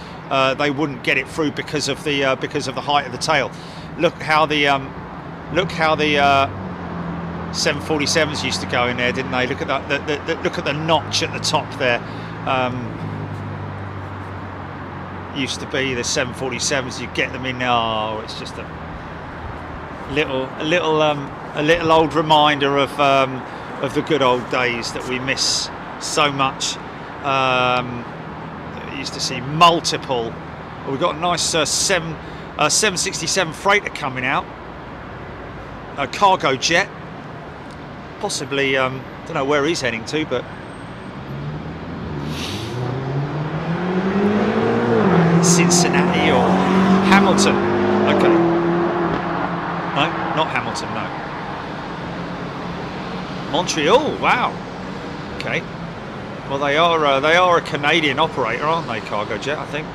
they wouldn't get it through because of the height of the tail. Look how the 747s used to go in there, didn't they? Look at that. Look at the notch at the top there. Used to be the 747s. You get them in. Oh, it's just a little old reminder of the good old days that we miss so much. Used to see multiple. Well, we've got a nice 767 freighter coming out, a cargo jet. Possibly, don't know where he's heading to, but Cincinnati or Hamilton. Okay. No, not Hamilton, no. Montreal, wow. Okay. Well, they are a Canadian operator, aren't they, cargo jet, I think.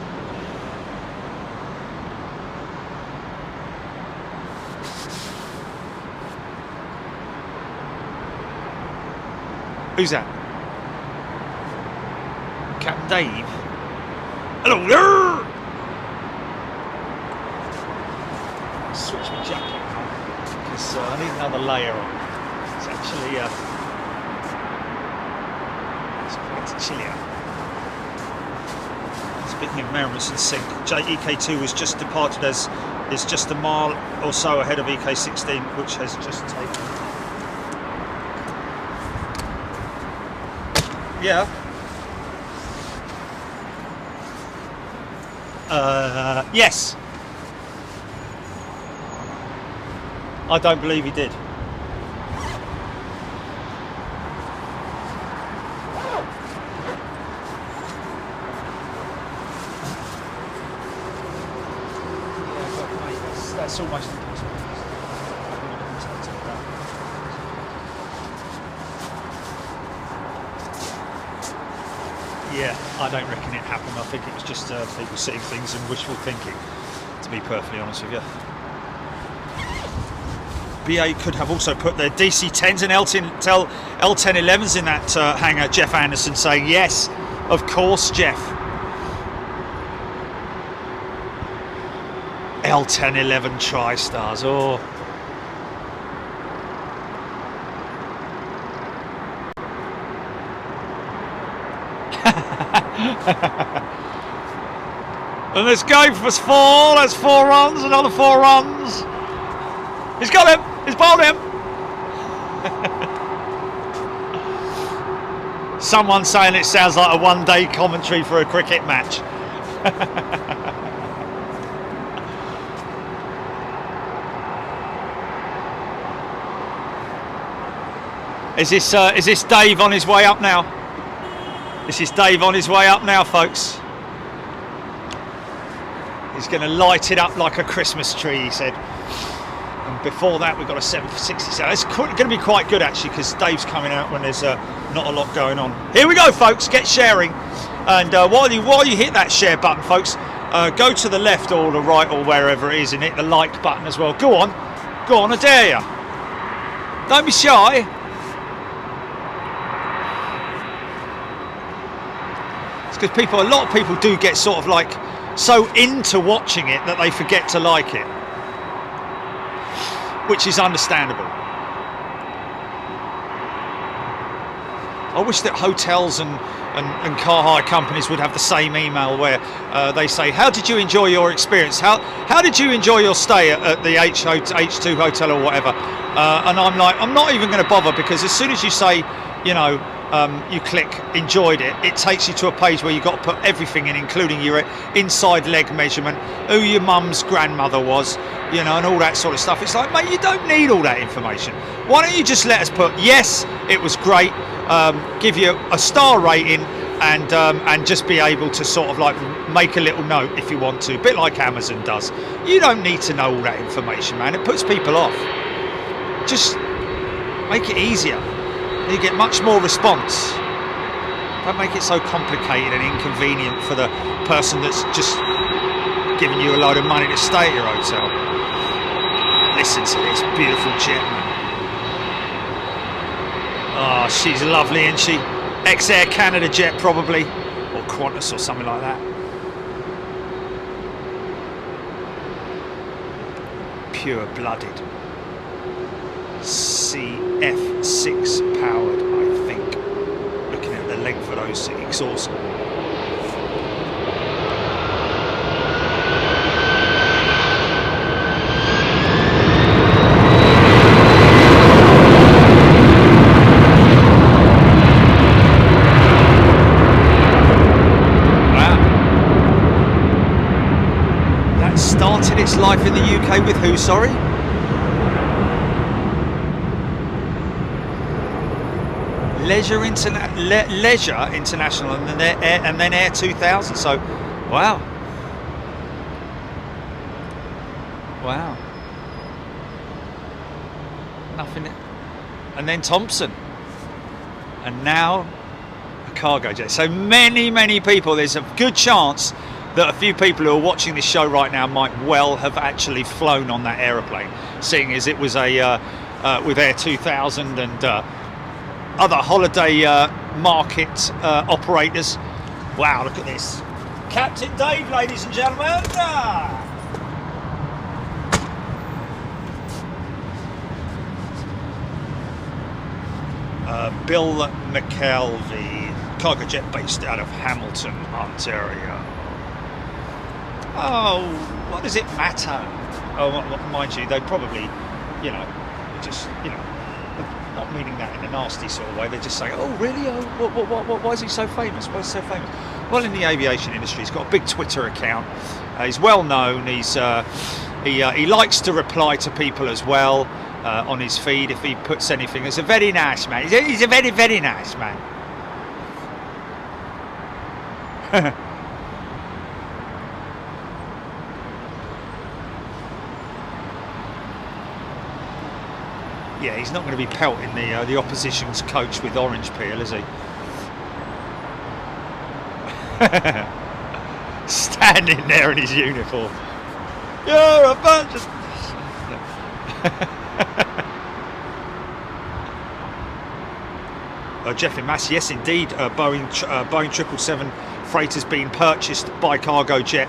Who's that? Captain Dave. Hello there. Switch my jacket now because I need another layer on. It's actually it's quite chilly out. Speaking of Merriman's and Sink, EK2 was just departed as is just a mile or so ahead of EK16, which has just taken. Yeah. Yes. I don't believe he did. That's almost impossible. Yeah, I don't reckon it happened. I think it was just people seeing things and wishful thinking, to be perfectly honest with you. BA could have also put their DC-10s and L1011s in that hangar. Jeff Anderson saying, yes, of course, Jeff. L1011 TriStars, oh. And there's game for 4, that's 4 runs, another 4 runs. He's got him, he's bowled him. Someone saying it sounds like a one-day commentary for a cricket match. Is this Dave on his way up now? This is Dave on his way up now, folks. He's going to light it up like a Christmas tree, he said. And before that, we've got a 767. It's going to be quite good, actually, because Dave's coming out when there's not a lot going on. Here we go, folks. Get sharing. And while you hit that share button, folks, go to the left or the right or wherever it is and hit the like button as well. Go on. Go on, I dare you. Don't be shy. It's because a lot of people do get sort of like so into watching it that they forget to like it, which is understandable. I wish that hotels and car hire companies would have the same email where they say, how did you enjoy your experience? How did you enjoy your stay at the H2 hotel or whatever? And I'm like, I'm not even going to bother, because as soon as you say, you know, you click enjoyed it, it takes you to a page where you've got to put everything in, including your inside leg measurement, who your mum's grandmother was, you know, and all that sort of stuff. It's like, mate, you don't need all that information. Why don't you just let us put, yes, it was great, give you a star rating, and just be able to sort of like make a little note if you want to, a bit like Amazon does. You don't need to know all that information, man. It puts people off. Just make it easier. You get much more response. Don't make it so complicated and inconvenient for the person that's just giving you a load of money to stay at your hotel. Listen to this beautiful jet, man. Oh, she's lovely, isn't she? Ex-Air Canada jet, probably, or Qantas or something like that. Pure-blooded. CF6 powered, I think. Looking at the length of those exhausts. Wow. That started its life in the UK with who, sorry? Leisure International, and then Air 2000. So, wow, nothing. And then Thompson, and now a cargo jet. So many people. There's a good chance that a few people who are watching this show right now might well have actually flown on that aeroplane, seeing as it was a with Air 2000 and other holiday market operators. Wow, look at this. Captain Dave, ladies and gentlemen. Bill McKelvey, cargo jet based out of Hamilton, Ontario. Oh, what does it matter? Oh, mind you, they probably, you know, just, you know, not meaning that in a nasty sort of way. They just say, "Oh, really? Oh, what? Why is he so famous? Why is he so famous?" Well, in the aviation industry, he's got a big Twitter account. He's well known. He likes to reply to people as well on his feed if he puts anything. He's a very nice man. He's a very, very nice man. Yeah, he's not going to be pelting the opposition's coach with orange peel, is he? Standing there in his uniform. You're a bunch of... Jeff and Massey, yes indeed, Boeing 777 freighters being purchased by Cargo Jet.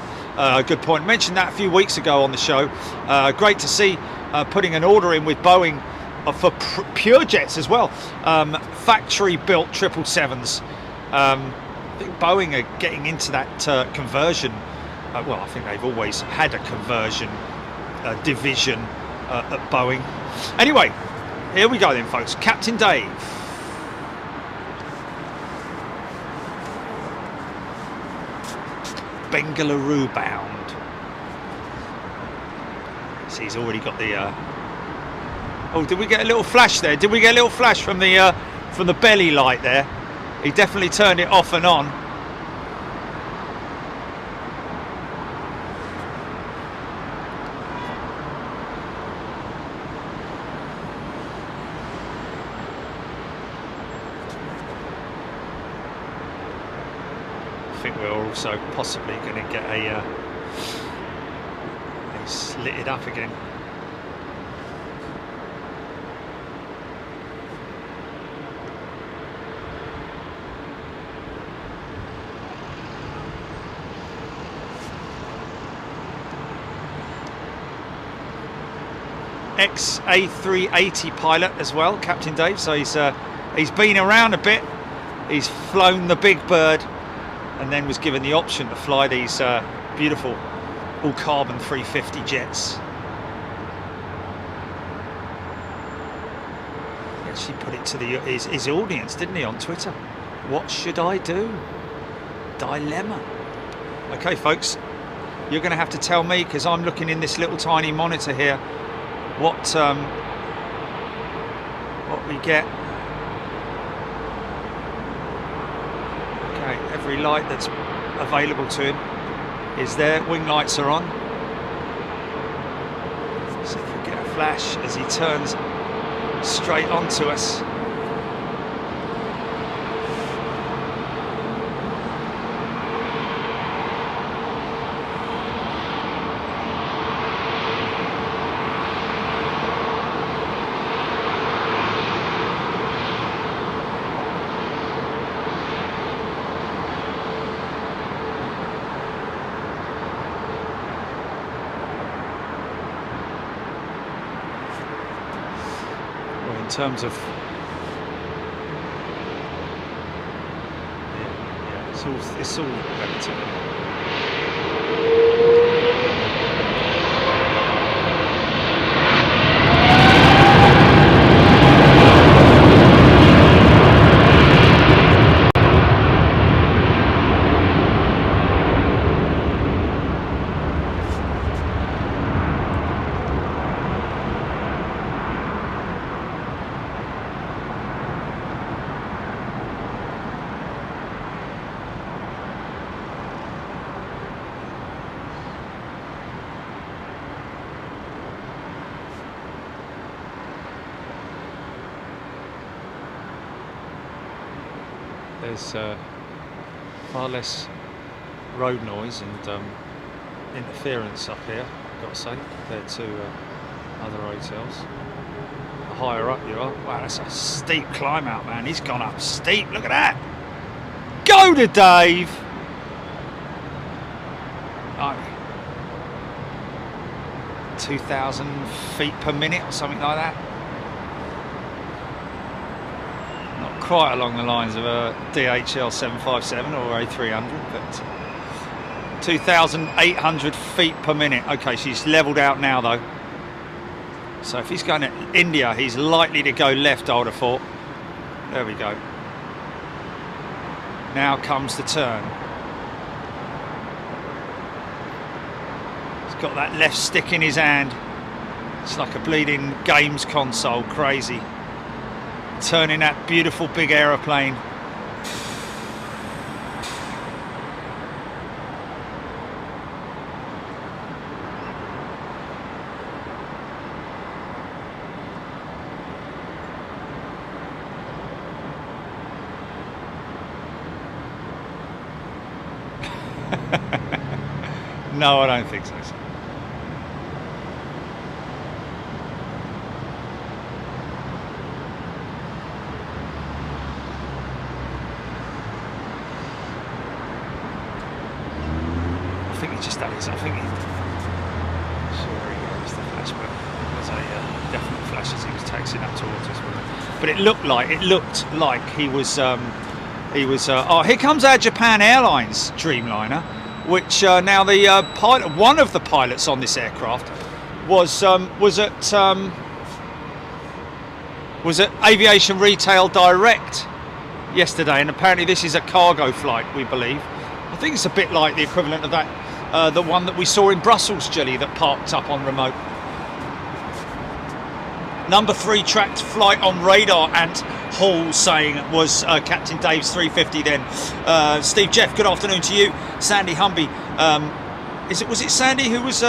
Good point. Mentioned that a few weeks ago on the show. Great to see putting an order in with Boeing for pure jets as well. Factory built 777s. I think Boeing are getting into that conversion. Well, I think they've always had a conversion division at Boeing. Anyway, here we go then, folks. Captain Dave. Bengaluru bound. See, he's already got the. Oh, did we get a little flash there? Did we get a little flash from the belly light there? He definitely turned it off and on. I think we're also possibly going to get a slit it up again. Ex-A380 pilot as well, Captain Dave. So he's been around a bit. He's flown the big bird, and then was given the option to fly these beautiful all-carbon 350 jets. He actually put it to his audience, didn't he, on Twitter? What should I do? Dilemma. Okay, folks, you're going to have to tell me, because I'm looking in this little tiny monitor here, what we get. Okay, every light that's available to him is there. Wing lights are on. See if we get a flash as he turns straight onto us. In terms of it's all relative. There's far less road noise and interference up here, I've got to say, compared to other hotels. The higher up you are, wow, that's a steep climb out, man. He's gone up steep, look at that. Go to Dave. Oh, 2,000 feet per minute or something like that. Not quite along the lines of a DHL 757 or A300, but 2,800 feet per minute. Okay, she's leveled out now though. So if he's going to India, he's likely to go left, I would have thought. There we go. Now comes the turn. He's got that left stick in his hand. It's like a bleeding games console, crazy. Turning that beautiful big aeroplane. No, I don't think so. think he just done his. I think he. Sorry, it's the flashback. There's a definite flash as he was taxiing up towards us. But it looked like he was. Oh, here comes our Japan Airlines Dreamliner, which now the pilot, one of the pilots on this aircraft, was at Aviation Retail Direct yesterday, and apparently this is a cargo flight, we believe. I think it's a bit like the equivalent of that, the one that we saw in Brussels, Gilly, that parked up on remote. Number 3 tracked flight on radar, and Hall saying was Captain Dave's 350 then. Steve Jeff, good afternoon to you. Sandy Humby, was it Sandy who was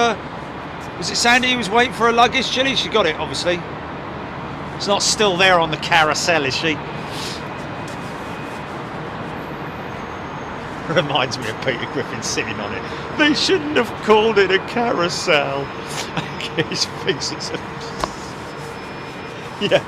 Sandy who was waiting for her luggage, Gilly? She got it, obviously. It's not still there on the carousel, is she? Reminds me of Peter Griffin sitting on it. They shouldn't have called it a carousel. He thinks it's a... Yeah.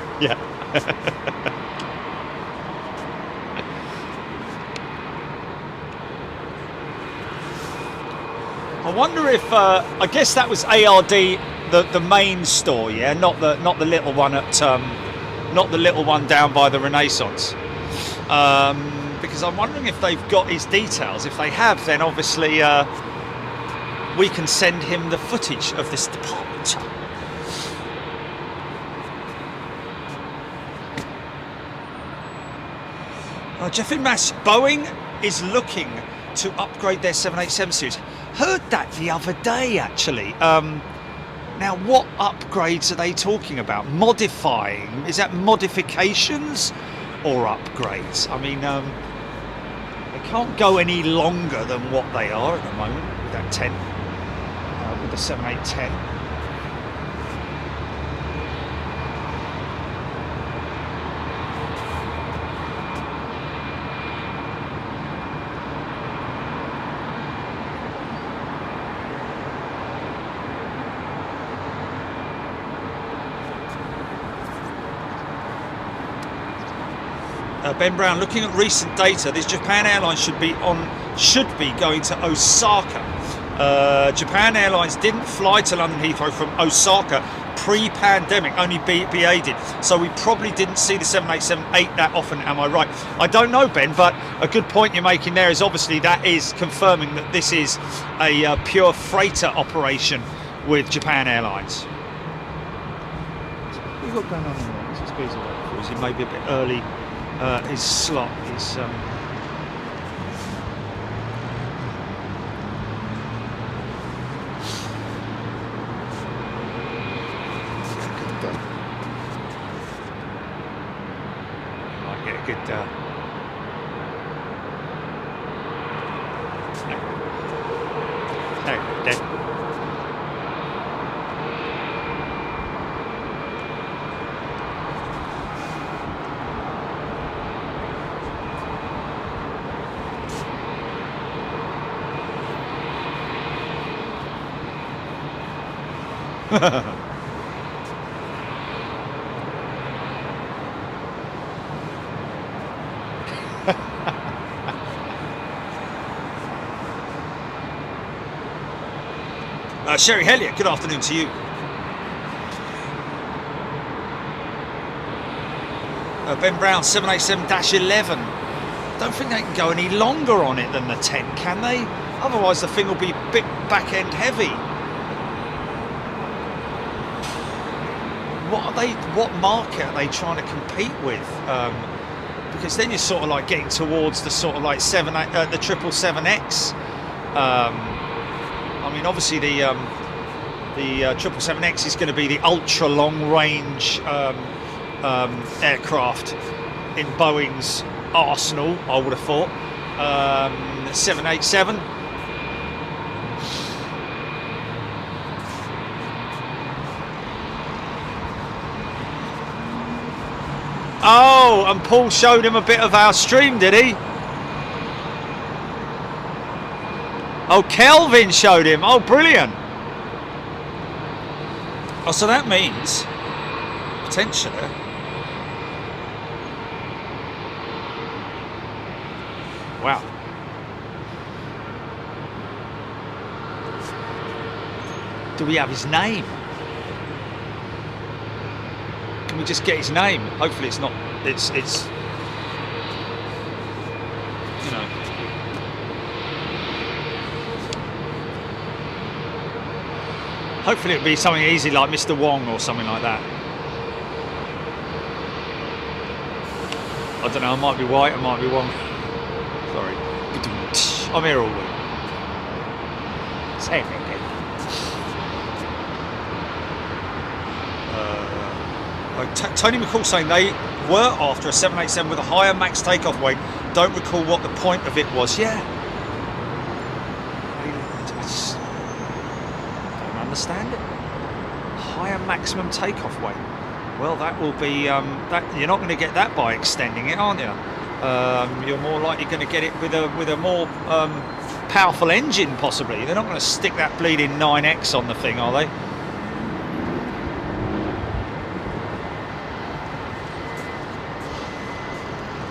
I wonder if I guess that was ARD, the main store, yeah, not the little one at not the little one down by the Renaissance. Because I'm wondering if they've got his details. If they have, then obviously we can send him the footage of this departure. Jeffrey Mass, Boeing is looking to upgrade their 787 series. Heard that the other day, actually. Now, what upgrades are they talking about? Modifying? Is that modifications or upgrades? I mean, they can't go any longer than what they are at the moment with that 10, with the 7810. Ben Brown, looking at recent data, this Japan Airlines should be going to Osaka. Japan Airlines didn't fly to London Heathrow from Osaka pre-pandemic, only BA did. So we probably didn't see the 787-8 that often, am I right? I don't know, Ben, but a good point you're making there is obviously that is confirming that this is a pure freighter operation with Japan Airlines. What have you got going on there? This is busy, or is he maybe a bit early? His slot is might get a good Sherry Hellier, good afternoon to you. Ben Brown, 787-11. Don't think they can go any longer on it than the 10, can they? Otherwise the thing will be a bit back-end heavy. What market are they trying to compete with? Because then you're sort of like getting towards the sort of like the 777X. I mean, obviously the 777X is going to be the ultra long range aircraft in Boeing's arsenal, I would have thought. 787. Oh, and Paul showed him a bit of our stream, did he? Oh, Kelvin showed him. Oh, brilliant. Oh, so that means potentially wow. Do we have his name? Can we just get his name? Hopefully it's not, it's you know. Hopefully it'll be something easy like Mr. Wong or something like that. I don't know, I might be white, I might be Wong. Sorry. I'm here all week. Same thing. Tony McCall saying they were after a 787 with a higher max takeoff weight. Don't recall what the point of it was. Yeah. I just don't understand it. Higher maximum takeoff weight. Well, that will be that you're not going to get that by extending it, aren't you? You're more likely going to get it with a more powerful engine, possibly. They're not going to stick that bleeding 9X on the thing, are they?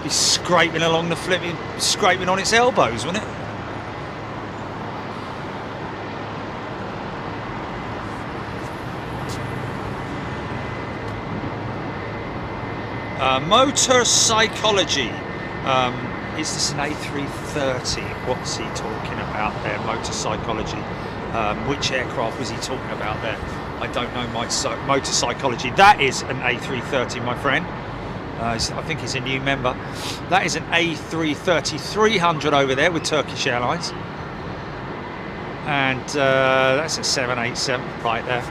Be scraping along the flipping, scraping on its elbows, wouldn't it? Motor psychology. Is this an A330? What's he talking about there? Motor psychology. Which aircraft was he talking about there? I don't know. Motor psychology. That is an A330, my friend. I think he's a new member. That is an A330-300 over there with Turkish Airlines. And that's a 787 right there.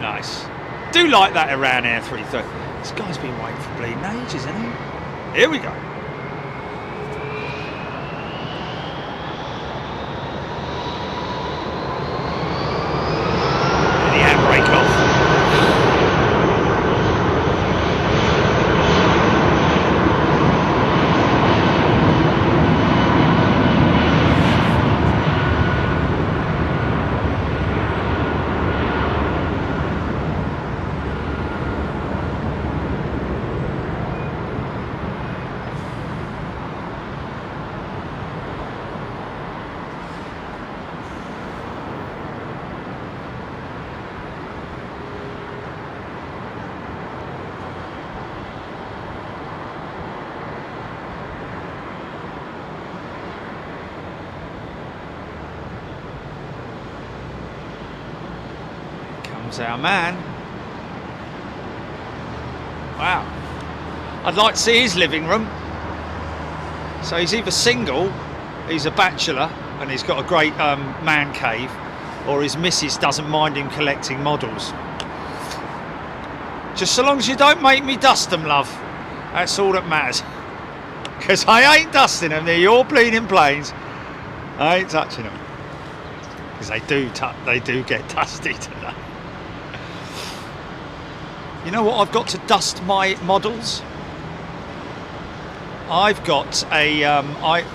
Nice. Do like that Iran Air 330. This guy's been waiting for bleeding ages, hasn't he? Here we go. Our man. Wow. I'd like to see his living room. So he's either single, he's a bachelor, and he's got a great man cave, or his missus doesn't mind him collecting models. Just so long as you don't make me dust them, love. That's all that matters. Because I ain't dusting them. They're your bleeding planes. I ain't touching them. Because they do get dusty today. You know what I've got to dust my models? I've got a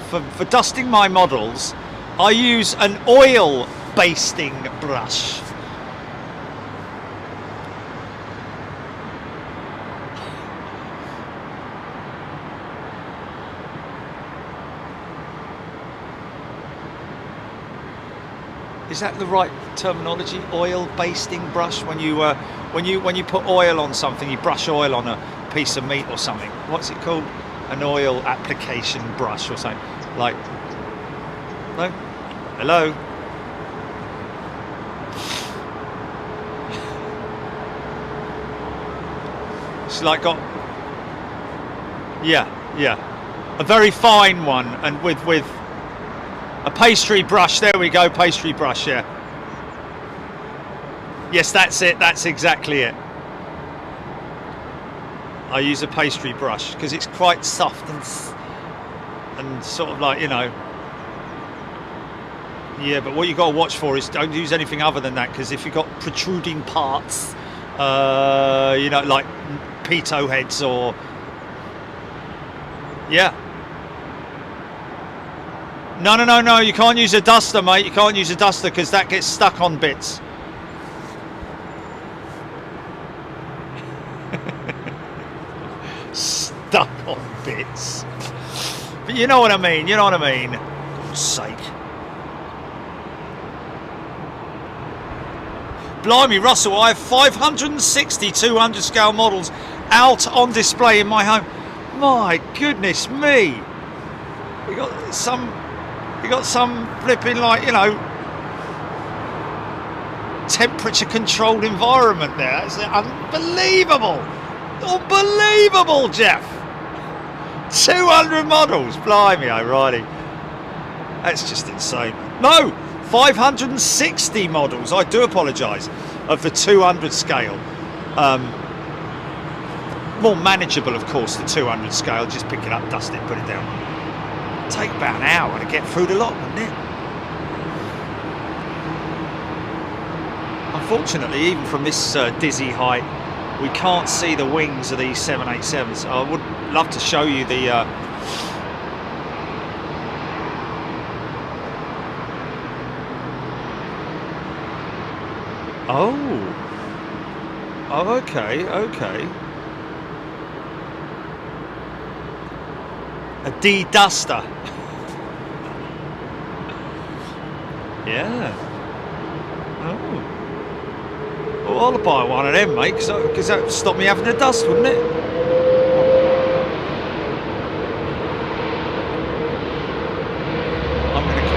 for dusting my models, I use an oil basting brush. Is that the right terminology? Oil basting brush, when you put oil on something, you brush oil on a piece of meat or something. What's it called? An oil application brush or something. Like, no? Hello? It's like got, yeah, a very fine one, and with a pastry brush. There we go, pastry brush. Yeah. Yes, that's it. That's exactly it. I use a pastry brush because it's quite soft and sort of like, you know. Yeah, but what you got to watch for is don't use anything other than that, because if you've got protruding parts, you know, like pitot heads or, yeah. No, you can't use a duster, mate. You can't use a duster because that gets stuck on bits. stuck on bits. But you know what I mean, you know what I mean. For God's sake. Blimey, Russell, I have 560 200 scale models out on display in my home. My goodness me. We got some flipping, like, you know, temperature controlled environment there. It's unbelievable. Unbelievable, Jeff. 200 models. Blimey, O'Reilly. That's just insane. No, 560 models. I do apologise, of the 200 scale. More manageable, of course, the 200 scale. Just pick it up, dust it, put it down. Take about an hour to get through the lot, wouldn't it? Unfortunately, even from this dizzy height, we can't see the wings of these 787s. I would love to show you the Oh, okay. A D-Duster. Yeah. Oh. Well, I'll buy one of them, mate, because that would stop me having a dust, wouldn't it? I'm going to...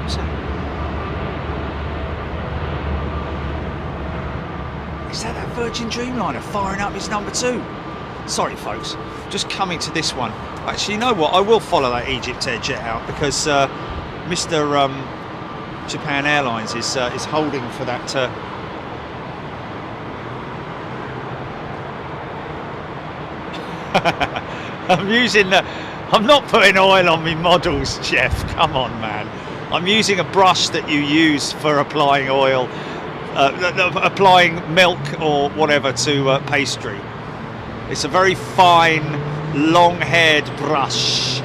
What's that? Is that Virgin Dreamliner firing up his number 2? Sorry, folks, just coming to this one. Actually, you know what? I will follow that Egypt Air jet out because Mr. Japan Airlines is holding for that. I'm not putting oil on me models, Jeff. Come on, man. I'm using a brush that you use for applying oil, applying milk or whatever to pastry. It's a very fine, long-haired brush.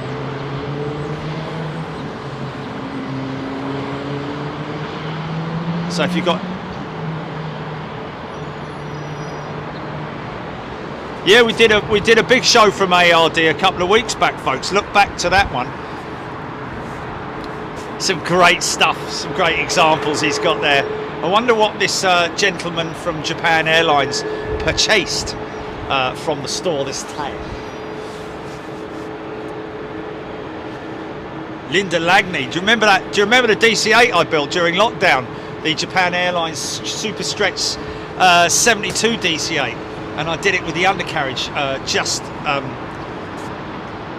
So if you got... Yeah, we did a big show from ARD a couple of weeks back, folks. Look back to that one. Some great stuff, some great examples he's got there. I wonder what this gentleman from Japan Airlines purchased from the store this time. Linda Lagney, do you remember that? Do you remember the DC-8 I built during lockdown? The Japan Airlines Super Stretch 72 DC-8, and I did it with the undercarriage just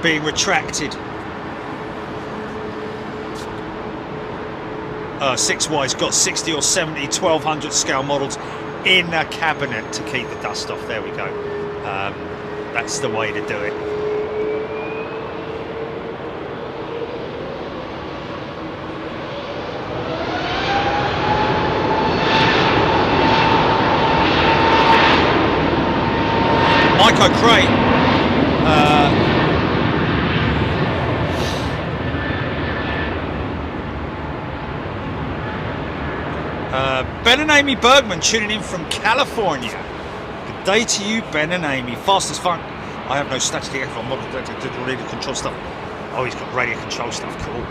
being retracted. 6Y's got 60 or 70 1200 scale models in a cabinet to keep the dust off. There we go. That's the way to do it. Mike O'Cray. Ben and Amy Bergman tuning in from California. Good day to you, Ben and Amy. Fast as fun. I have no static aircraft model radio control stuff. Oh, he's got radio control stuff. Cool.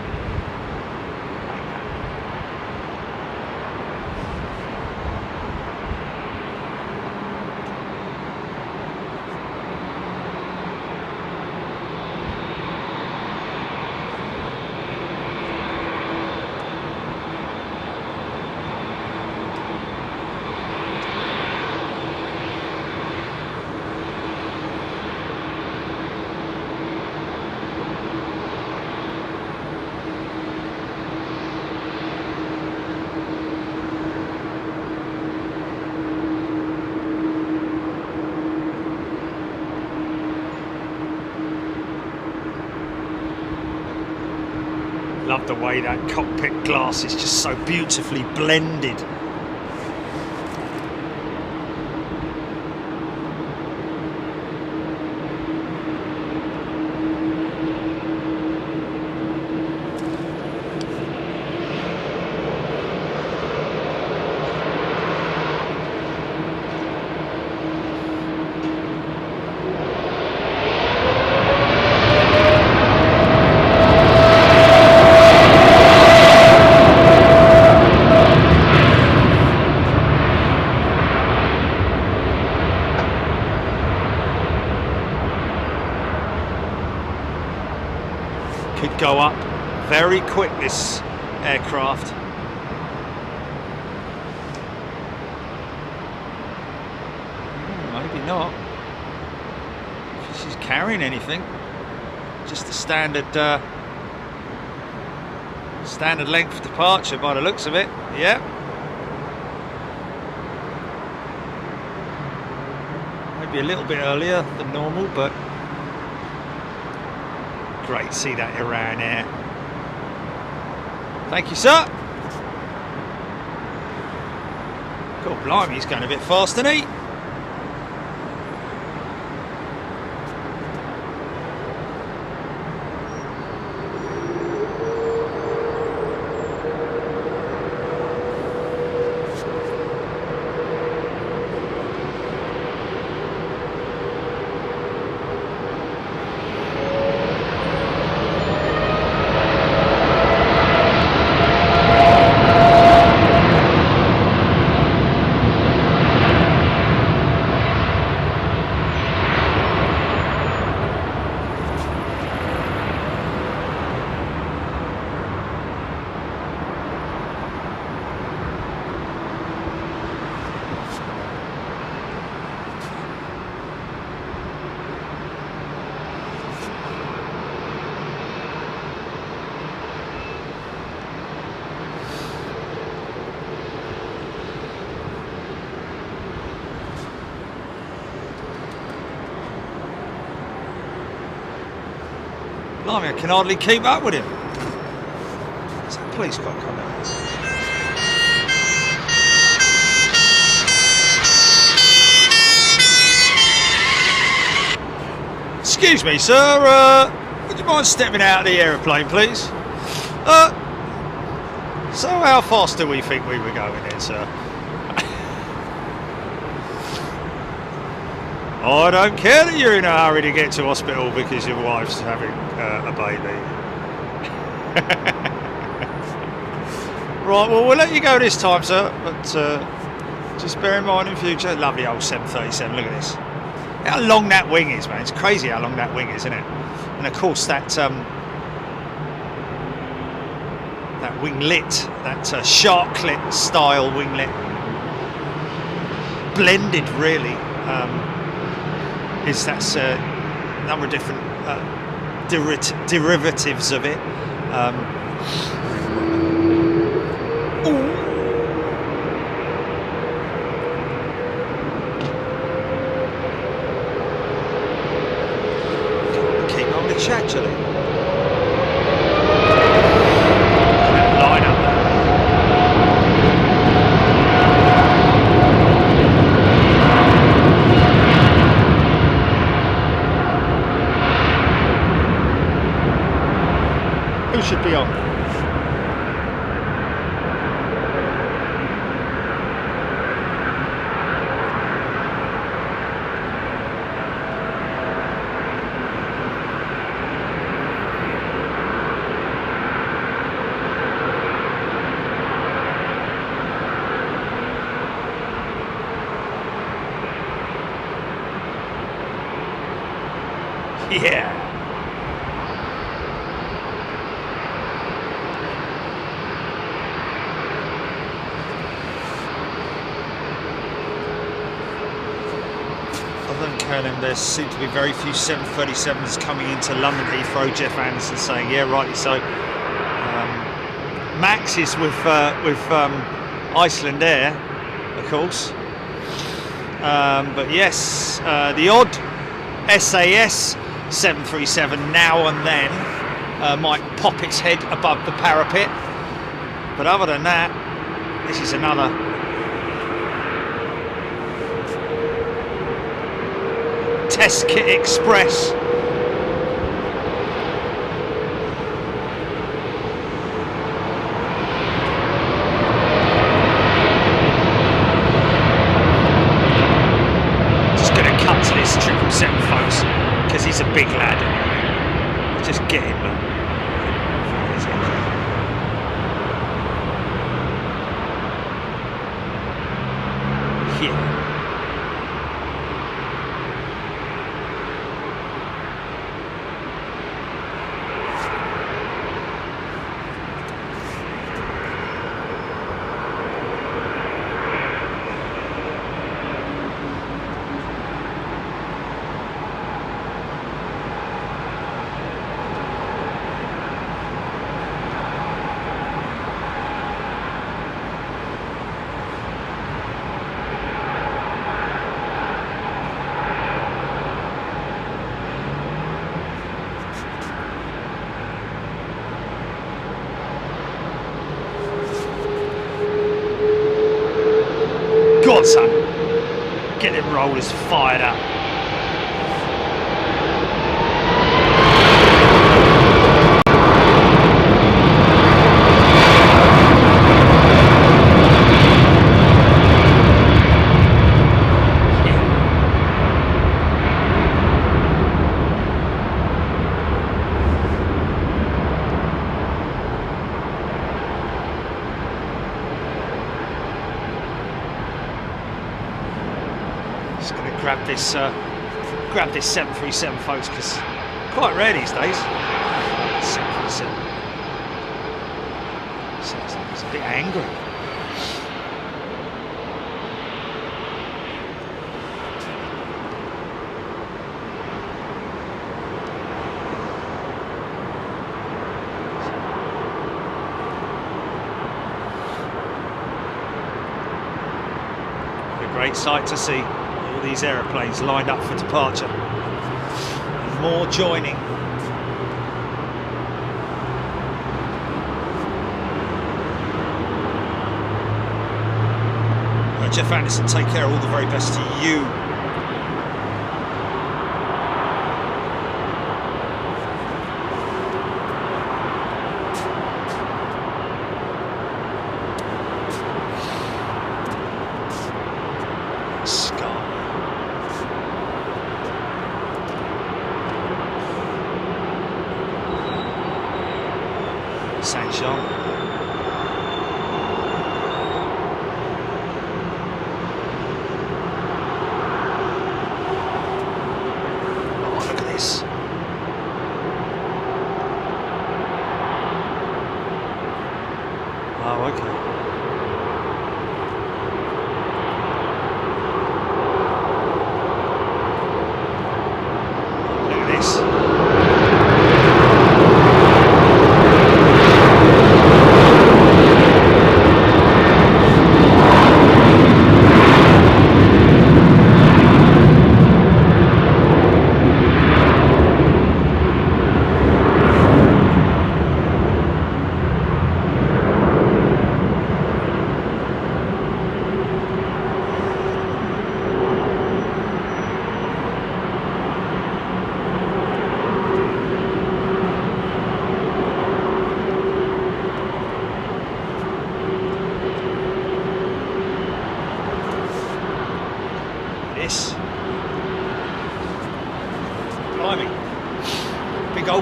Love the way that cockpit glass is just so beautifully blended. could go up very quick, this aircraft. Maybe not. If she's carrying anything. Just a standard standard length departure by the looks of it. Yeah. Maybe a little bit earlier than normal, but great to see that Iran Air. Thank you, sir. God blimey, he's going a bit fast, isn't he? Blimey, I can hardly keep up with him. Is that police car coming? Excuse me, sir. Would you mind stepping out of the aeroplane, please? So how fast do we think we were going then, sir? I don't care that you're in a hurry to get to hospital because your wife's having a baby. Right, well, we'll let you go this time, sir, but just bear in mind in future. Lovely old 737, look at this. How long that wing is, man. It's crazy how long that wing is, isn't it? And of course that that winglet, that sharklet style winglet, blended really. That's a number of different derivatives of it. Keep on the chat, actually. Line up there. Who should be on? Yeah. There seem to be very few 737s coming into London Heathrow. Jeff Anderson saying, yeah, rightly so. Max is with Iceland Air, of course. But yes, the odd SAS 737 now and then might pop its head above the parapet. But other than that, this is another Test Kit Express. Just going to cut to this 777, folks, because he's a big lad. Just get him, man. Here. on, son. Get them rollers fired up. Grab this 737, folks, because quite rare these days. 737. Sounds like he's a bit angry. What a great sight to see. These aeroplanes lined up for departure, and more joining. Jeff Anderson, take care, all the very best to you.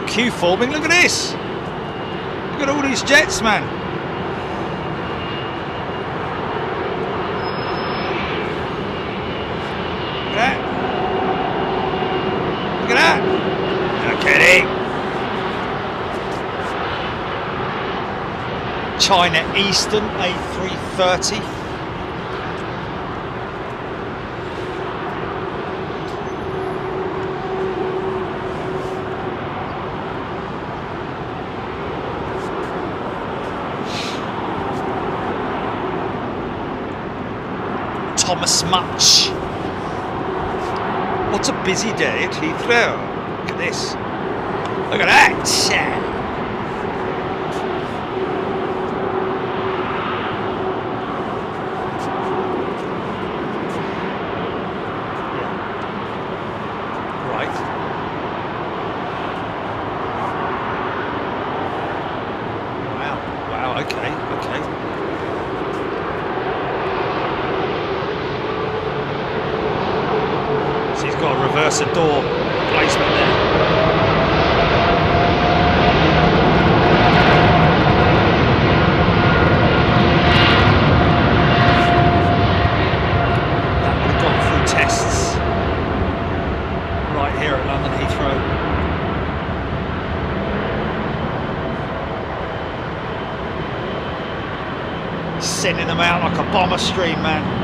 Queue forming. Look at this. Look at all these jets, man. Look at that. Look at that. Look at it. China Eastern A330. Much. What a busy day at Heathrow. Look at this. Look at that. Right. Wow, okay. Got to reverse a door placement there. That would have gone through tests right here at London Heathrow. Sending them out like a bomber stream, man.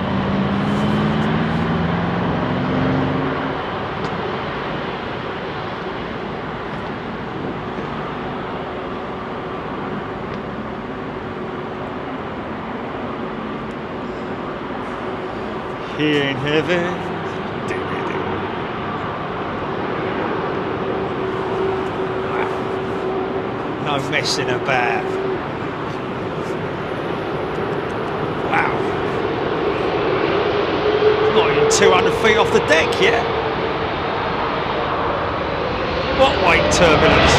Here in heaven. No messing about. Wow. 200 feet off the deck, yeah? What wake turbulence?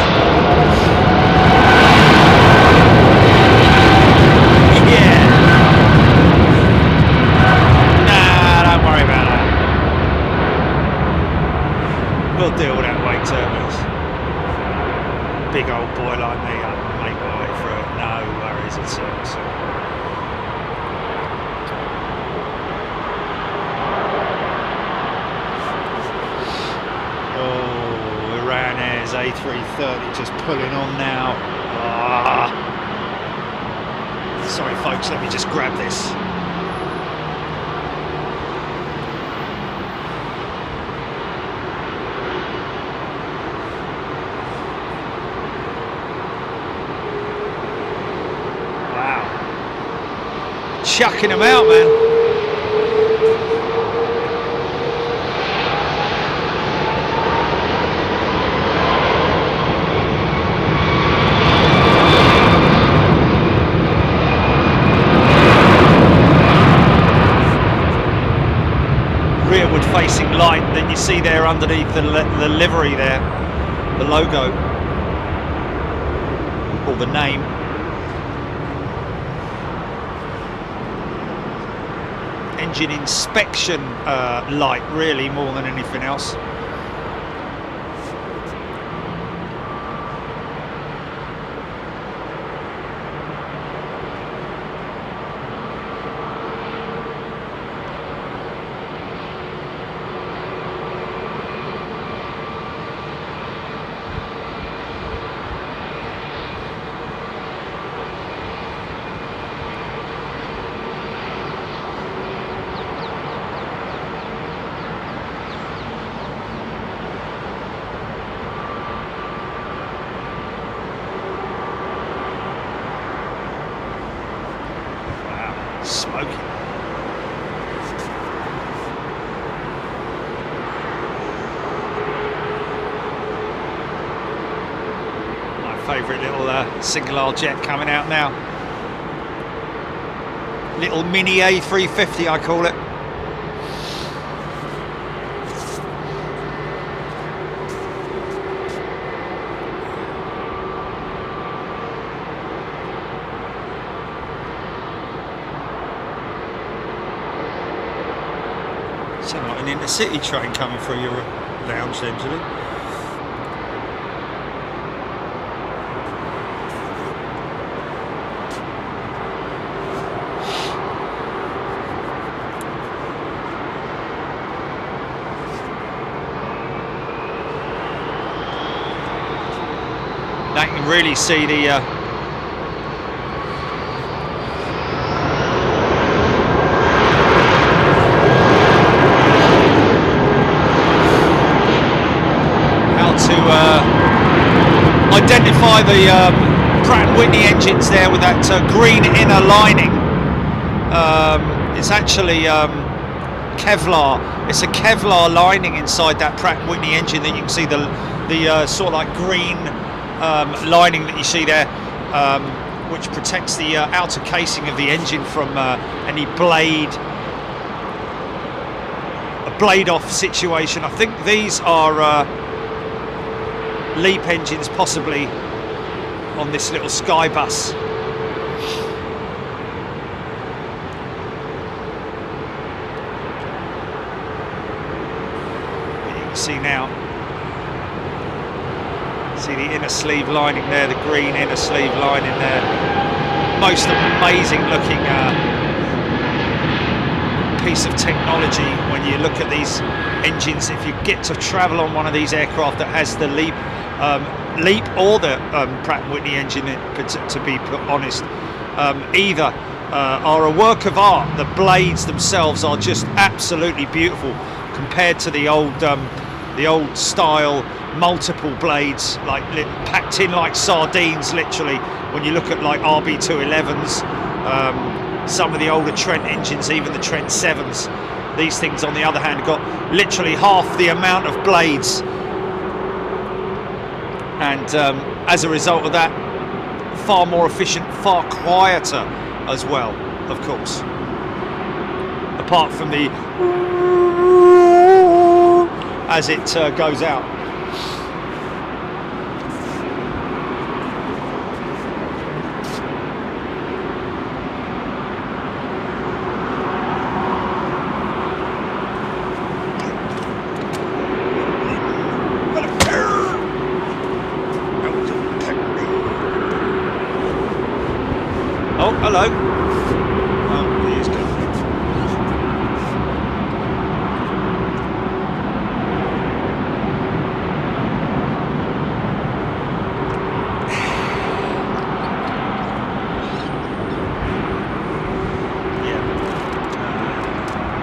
Yeah. Nah, don't worry about that. We'll deal with that wake turbulence. Big old boy like me, I can make my way through it. No worries at all. Oh, Iran Air's A330 just pulling on now. Ah. Sorry folks, let me just grab this. Chucking them out, man. Rearward facing light that you see there underneath the livery there, the logo or the name. Engine inspection light, really, more than anything else. Smoking. My favourite little single aisle jet coming out now. Little mini A350 I call it. Sound like an intercity train coming through your lounge, essentially. Now you can really see the identify the Pratt & Whitney engines there with that green inner lining. It's actually Kevlar. It's a Kevlar lining inside that Pratt & Whitney engine that you can see the sort of like green lining that you see there, which protects the outer casing of the engine from any blade off situation. I think these are LEAP engines possibly on this little Sky bus. But you can see now, see the inner sleeve lining there, the green inner sleeve lining there. Most amazing looking piece of technology when you look at these engines. If you get to travel on one of these aircraft that has the LEAP or the Pratt & Whitney engine, to be honest, either are a work of art. The blades themselves are just absolutely beautiful compared to the old style multiple blades, like packed in like sardines, literally. When you look at like RB211s, some of the older Trent engines, even the Trent 7s, these things on the other hand got literally half the amount of blades, and as a result of that, far more efficient, far quieter as well, of course, apart from the as it goes out. Oh, hello. Oh, he is going.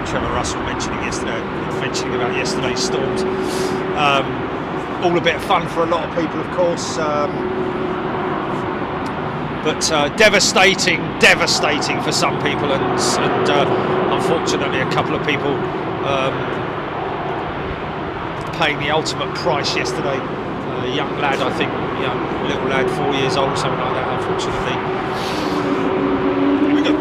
Trevor Russell mentioning about yesterday's storms. All a bit of fun for a lot of people, of course. But devastating for some people, and unfortunately a couple of people paying the ultimate price yesterday. A young lad, I think, little lad, 4 years old, something like that, unfortunately. Here we go.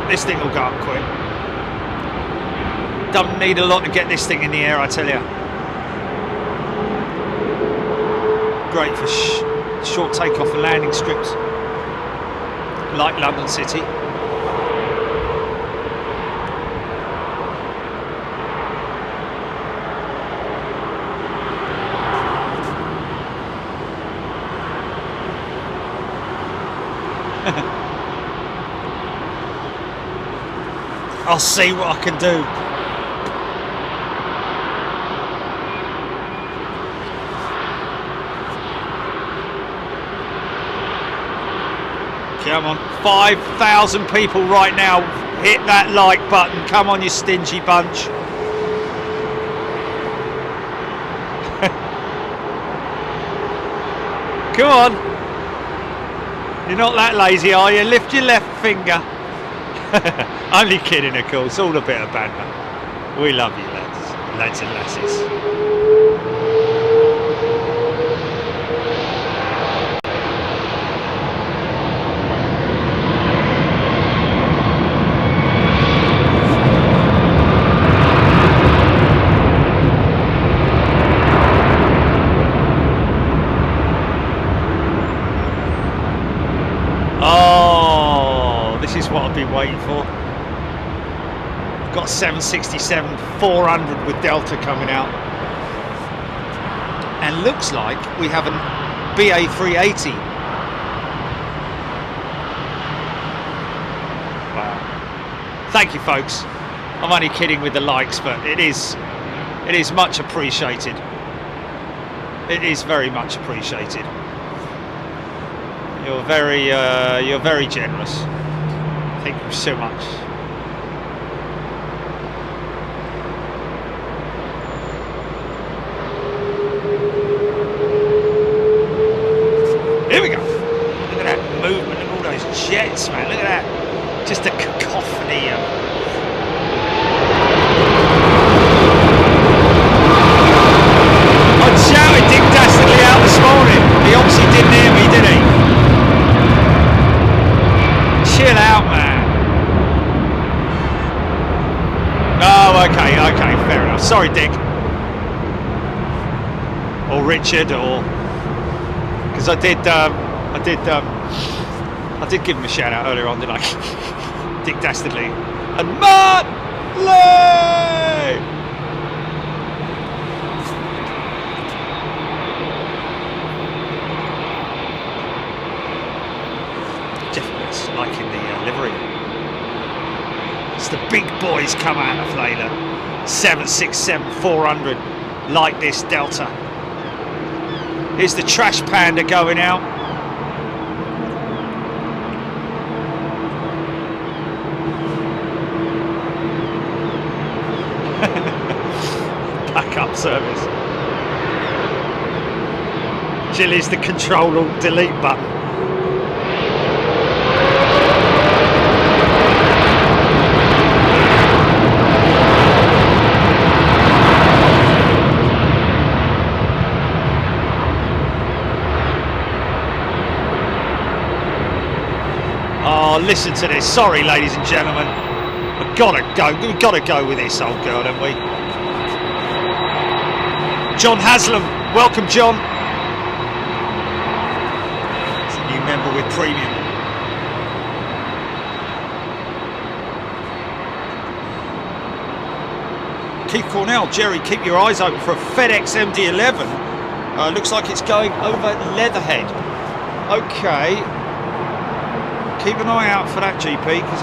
This thing will go up quick. Don't need a lot to get this thing in the air, I tell you. Great for short takeoff and landing strips, like London City. I'll see what I can do. Come on, 5,000 people right now. Hit that like button. Come on, you stingy bunch. Come on. You're not that lazy, are you? Lift your left finger. Only kidding, of course. All a bit of banter. We love you, lads and lasses. This is what I've been waiting for. Got a 767-400 with Delta coming out, and looks like we have an BA380. Wow! Thank you, folks. I'm only kidding with the likes, but it is much appreciated. It is very much appreciated. You're very generous. Thank you so much. Here we go. Look at that movement and all those jets, man. Look at that. Just a cacophony of... I shouted Dick Dastardly out this morning. He obviously didn't hear me, did he? Chill out, man. Oh, okay, fair enough. Sorry, Dick. Or Richard, or... Because I did give him a shout out earlier on, didn't I? Dick Dastardly. And Martley! Definitely liking the livery. It's the big boys come out of Layla. 767-400, like this Delta. Here's the Trash Panda going out. Backup service. Jilly's the Control-Alt-Delete button. listen to this. Sorry, ladies and gentlemen. We've got to go. We've got to go with this old girl, haven't we? John Haslam. Welcome, John. It's a new member with premium. Keith Cornell. Jerry, keep your eyes open for a FedEx MD-11. Looks like it's going over Leatherhead. Okay. Keep an eye out for that, GP, because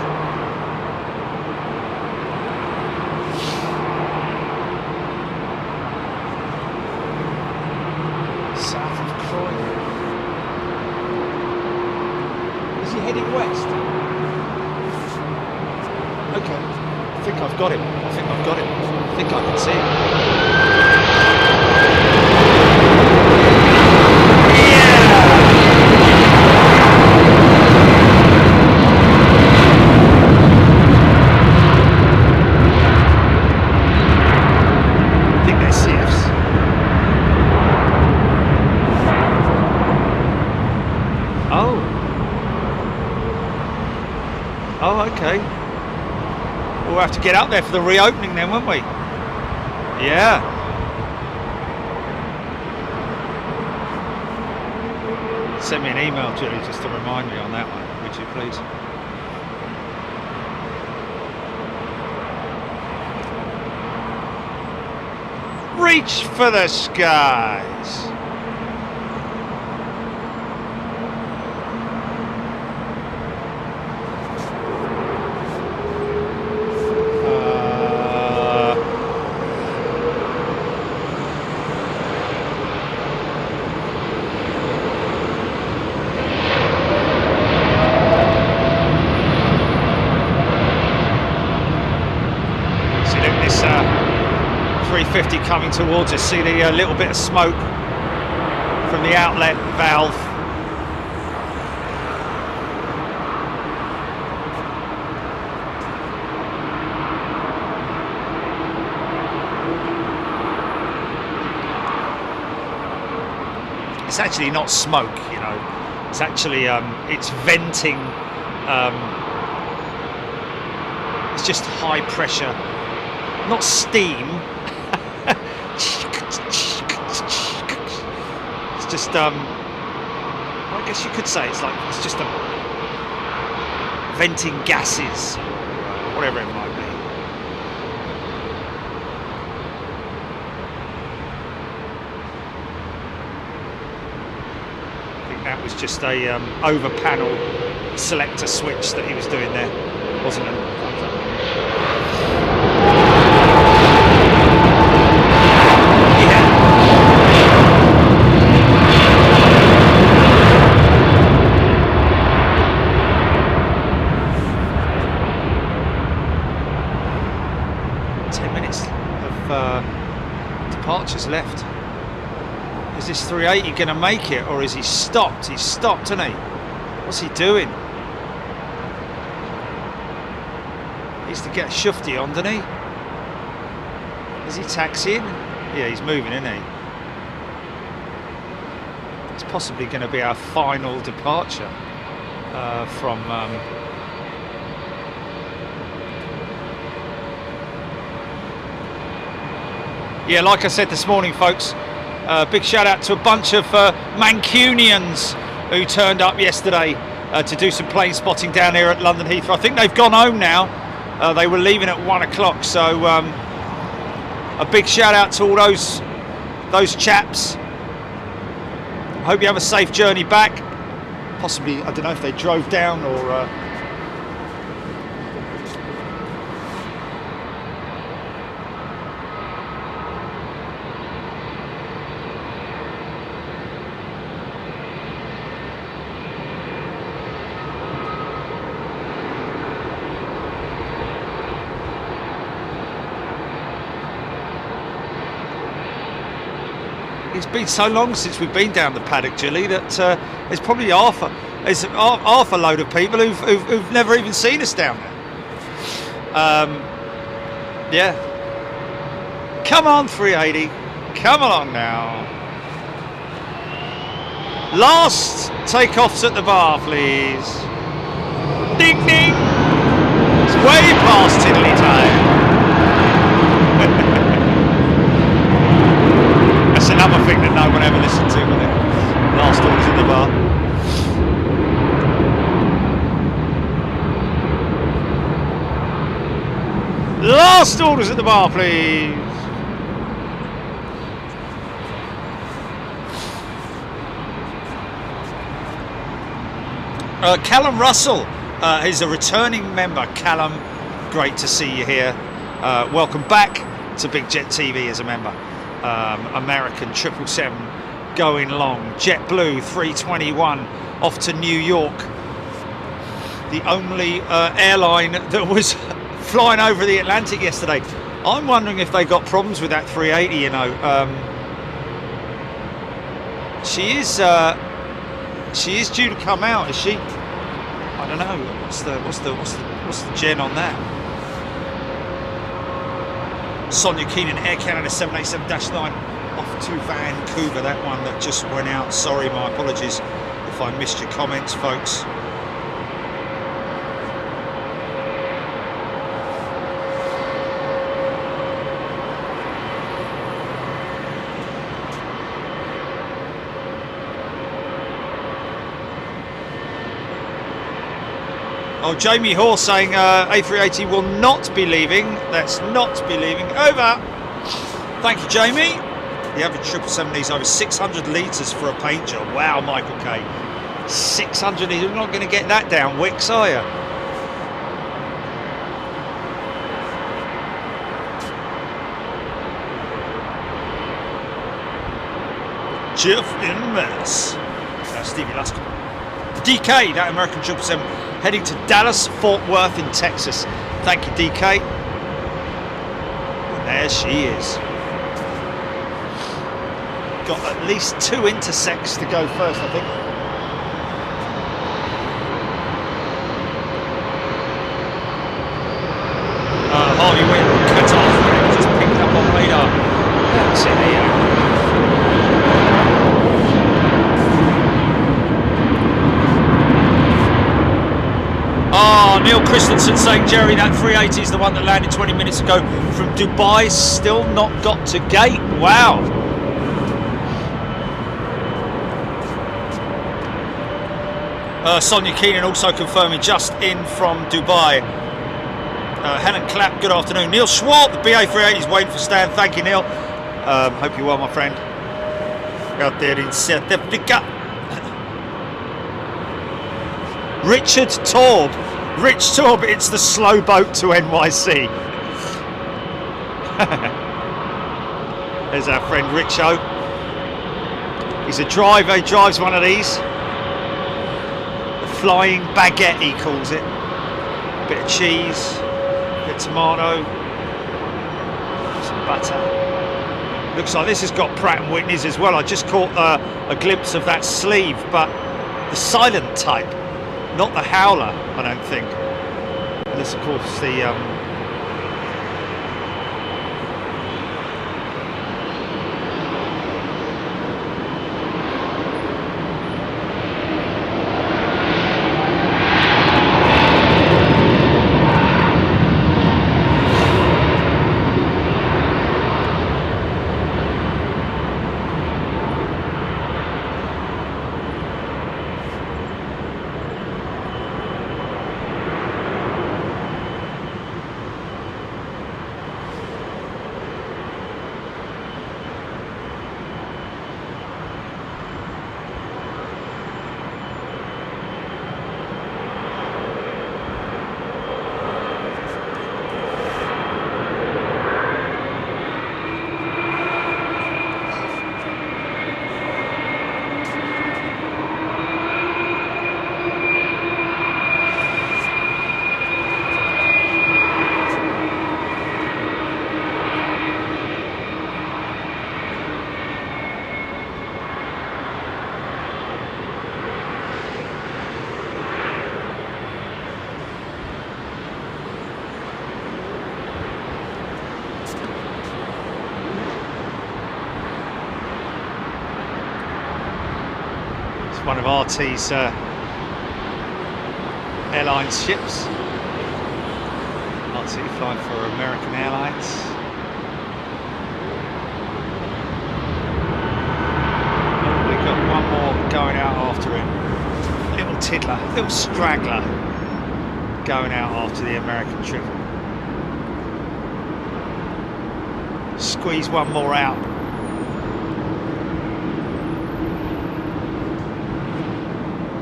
south of Croydon. Is he heading west? Okay. I think I've got him. I think I've got him. I think I can see him. Okay. We'll have to get up there for the reopening then, won't we? Yeah. Send me an email, Julie, just to remind me on that one, would you please? Reach for the skies. Coming towards us, see the little bit of smoke from the outlet valve. It's actually not smoke, you know. It's actually it's venting. It's just high pressure, not steam. It's just I guess you could say it's just venting gases, whatever it might be. I think that was just a over panel selector switch that he was doing there, wasn't it? 10 minutes of departures left. Is this 380 going to make it, or is he stopped? He's stopped, isn't he? What's he doing? Needs to get Shufti on, doesn't he? Is he taxiing? Yeah, he's moving, isn't he? It's possibly going to be our final departure from yeah, like I said this morning, folks, big shout out to a bunch of Mancunians who turned up yesterday to do some plane spotting down here at London Heathrow. I think they've gone home now. They were leaving at 1 o'clock, so a big shout out to all those chaps. I hope you have a safe journey back. Possibly, I don't know if they drove down or it's been so long since we've been down the paddock, Gilly, that there's probably half a load of people who've never even seen us down there. Yeah. Come on, 380. Come along now. Last takeoffs at the bar, please. Ding ding! It's way past tiddly time. That's another thing that no one ever listened to, wasn't it? Last orders at the bar. Last orders at the bar, please. Callum Russell is a returning member. Callum, great to see you here. Welcome back to Big Jet TV as a member. American 777 going long. JetBlue 321 off to New York. The only airline that was flying over the Atlantic yesterday. I'm wondering if they got problems with that 380. You know, she is due to come out, is she? I don't know. What's the gen on that? Sonia Keenan, Air Canada 787-9 off to Vancouver. That one that just went out. Sorry, my apologies if I missed your comments, folks. Oh, Jamie Hoare saying A380 will not be leaving. That's not be leaving. Over. Thank you, Jamie. The average 777 needs over 600 litres for a paint job. Wow, Michael K. 600 litres. You're not going to get that down Wicks, are you? Jeff in mess. Stevie Luskin. DK, that American 777. Heading to Dallas, Fort Worth in Texas. Thank you, DK. And there she is. Got at least 2 intersects to go first, I think. Harvey Witt cut off. Just picked up on radar. That's it here. Oh, Neil Christensen saying, Jerry, that 380 is the one that landed 20 minutes ago from Dubai, still not got to gate. Wow. Sonia Keenan also confirming just in from Dubai. Helen Clapp, good afternoon. Neil Schwab, the BA380 is waiting for Stan. Thank you, Neil. Hope you're well, my friend. Out there in South Africa. Richard Torb. Rich Torb, it's the slow boat to NYC. There's our friend Richo. He's a driver, he drives one of these. The flying baguette, he calls it. Bit of cheese, bit of tomato, some butter. Looks like this has got Pratt & Whitney's as well. I just caught a glimpse of that sleeve, but the silent type. Not the Howler, I don't think. And this, of course, the one of RT's airline ships. RT flying for American Airlines. Oh, we've got one more going out after him. Little tiddler, little straggler going out after the American trip. Squeeze one more out.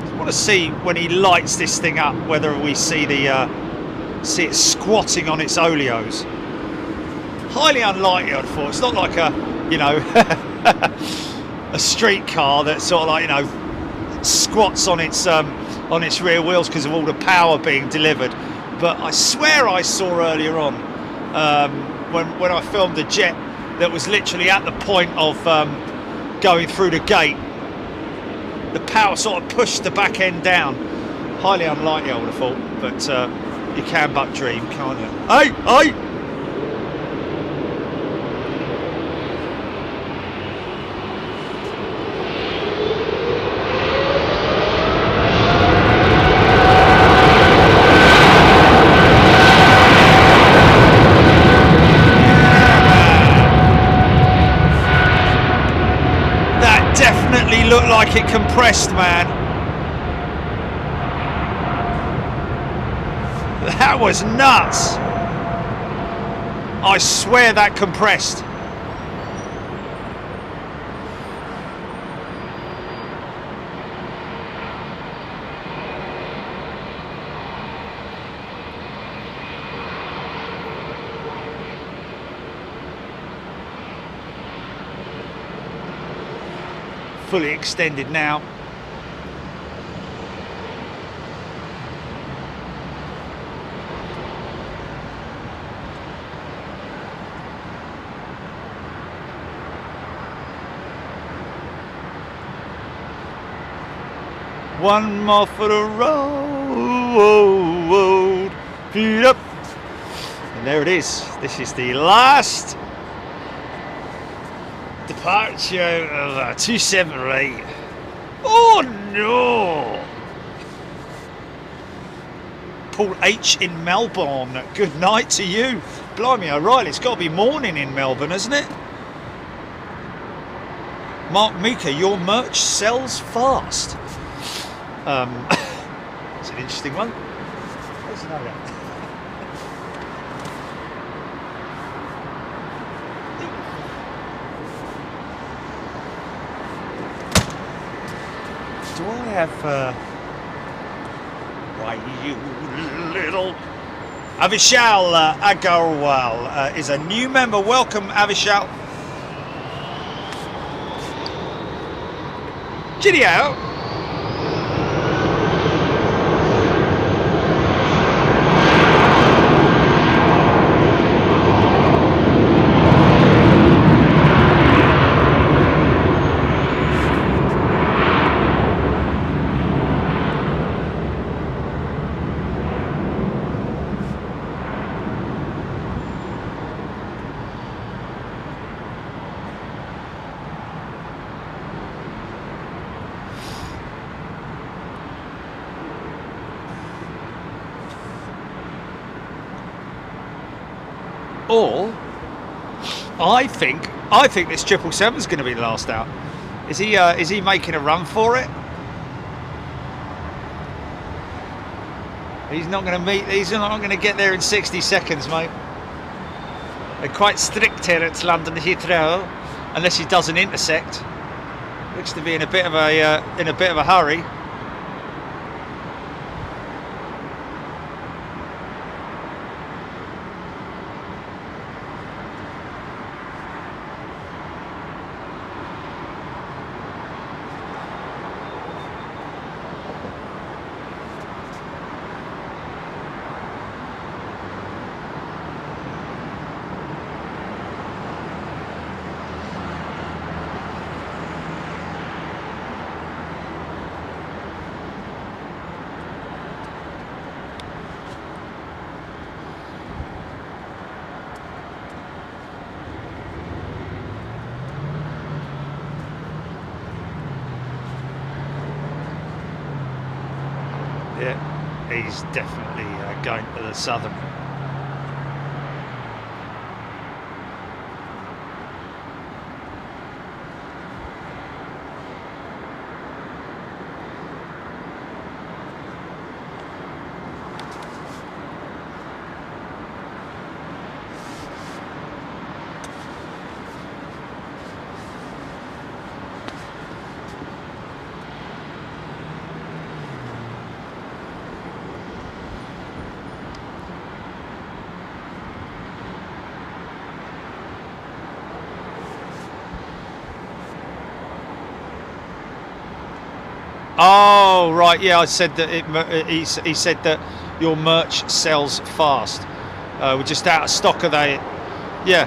I want to see when he lights this thing up whether we see the see it squatting on its oleos. Highly unlikely, I'd thought. It's not like a, you know, a street car that sort of like, you know, squats on its rear wheels because of all the power being delivered. But I swear I saw earlier on when I filmed a jet that was literally at the point of going through the gate, the power sort of pushed the back end down. Highly unlikely, I would have thought, but you can but dream, can't you? Hey, hey! That definitely looked like it compressed, man. That was nuts. I swear that compressed. Fully extended now. One more for the road, feet up. And there it is. This is the last departure of 278. Oh no! Paul H in Melbourne. Good night to you. Blimey, O'Reilly, it's got to be morning in Melbourne, isn't it? Mark Meeker, your merch sells fast. It's an interesting one. There's another one. Do I have why you little Avishal Agarwal is a new member. Welcome, Avishal. Cheerio. Or I think this 777 is going to be the last out. Is he making a run for it? He's not going to meet. He's not going to get there in 60 seconds, mate. They're quite strict here at London Heathrow, unless he doesn't intersect. Looks to be in a bit of a hurry. he's definitely going to the Southern. Oh right, yeah. I said that he said that your merch sells fast. We're just out of stock of they. Yeah.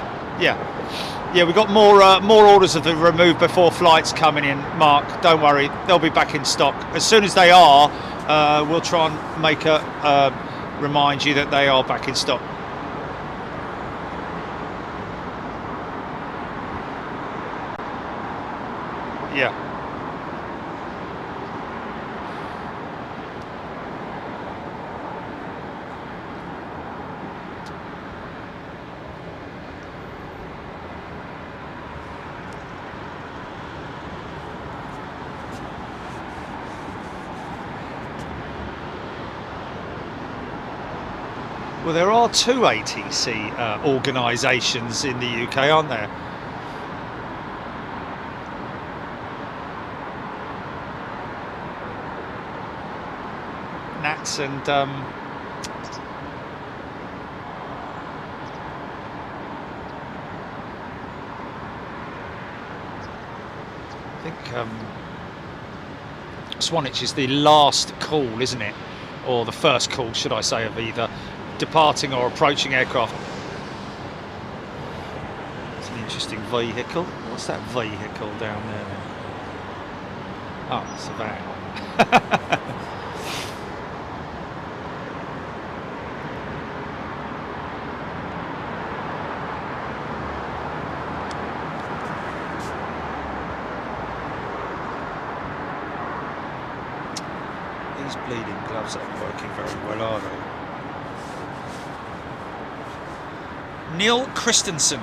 We got more orders of the remove before flights coming in. Mark, don't worry, they'll be back in stock as soon as they are. We'll try and make remind you that they are back in stock. Yeah. Well, there are two ATC organisations in the UK, aren't there? Nats and I think Swanage is the last call, isn't it? Or the first call, should I say, of either departing or approaching aircraft. It's an interesting vehicle. What's that vehicle down there? Oh, it's a van. These bleeding gloves aren't working very well, are they? Neil Christensen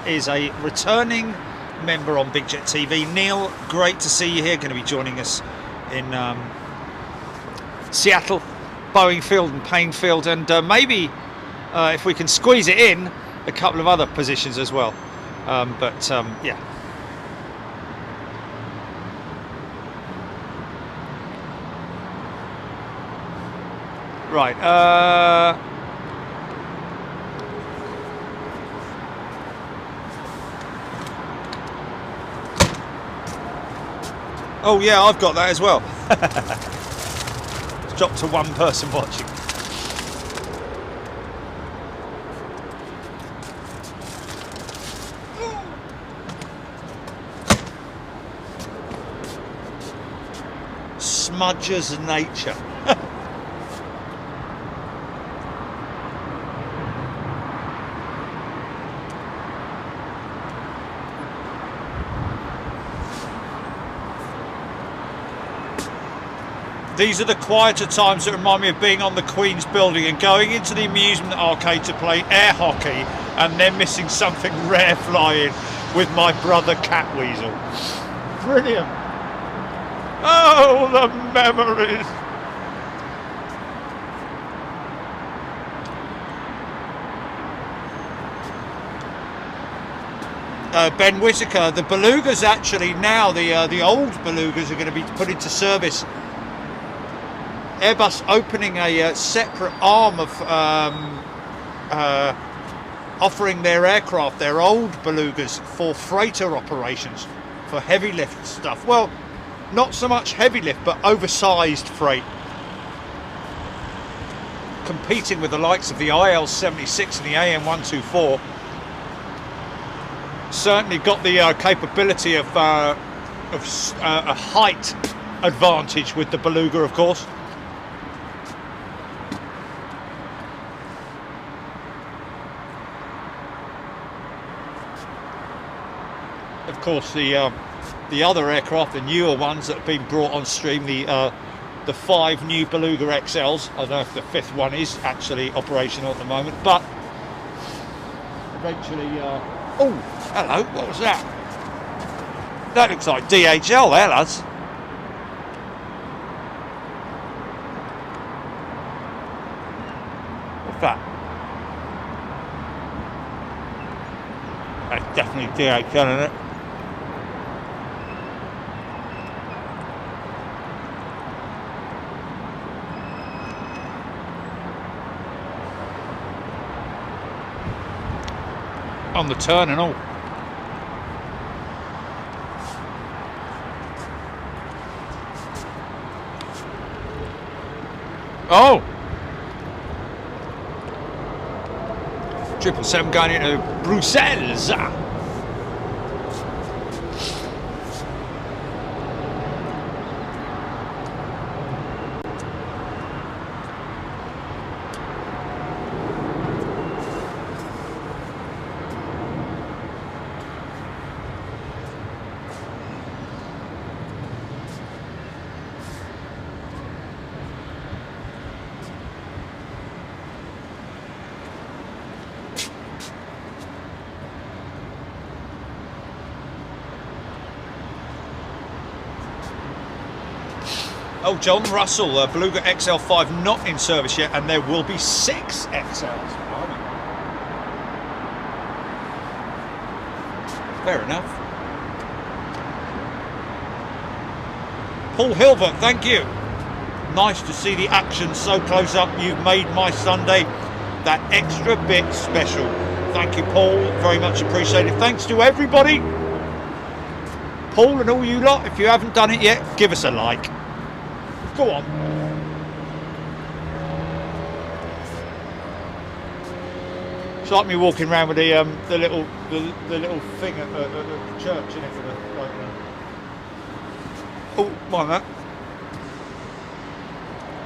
is a returning member on Big Jet TV. Neil, great to see you here. Going to be joining us in Seattle, Boeing Field and Payne Field, and maybe if we can squeeze it in, a couple of other positions as well. Yeah. Right. Oh yeah, I've got that as well. It's dropped to one person watching. Smudger's nature. These are the quieter times that remind me of being on the Queen's building and going into the amusement arcade to play air hockey and then missing something rare flying with my brother Catweasel. Brilliant. Oh, the memories. Ben Whitaker, the Belugas actually now, the old Belugas are going to be put into service. Airbus opening a separate arm of offering their aircraft, their old Belugas, for freighter operations, for heavy lift stuff. Well, not so much heavy lift, but oversized freight. Competing with the likes of the IL-76 and the AM-124. Certainly got the capability of a height advantage with the Beluga, of course. Of course, the other aircraft, the newer ones that have been brought on stream, the the 5 new Beluga XLs. I don't know if the 5th one is actually operational at the moment, but eventually... oh, hello, what was that? That looks like DHL there, lads. What's that? That's definitely DHL, isn't it? On the turn and all. Oh! 777 going into Brussels. Oh, John Russell, Beluga XL5 not in service yet, and there will be 6 XLs. Fair enough. Paul Hilbert, thank you. Nice to see the action so close up. You've made my Sunday that extra bit special. Thank you, Paul. Very much appreciated. Thanks to everybody. Paul and all you lot, if you haven't done it yet, give us a like. Go on. It's like me walking around with the little thing at the church in it for the like. Oh, mind that.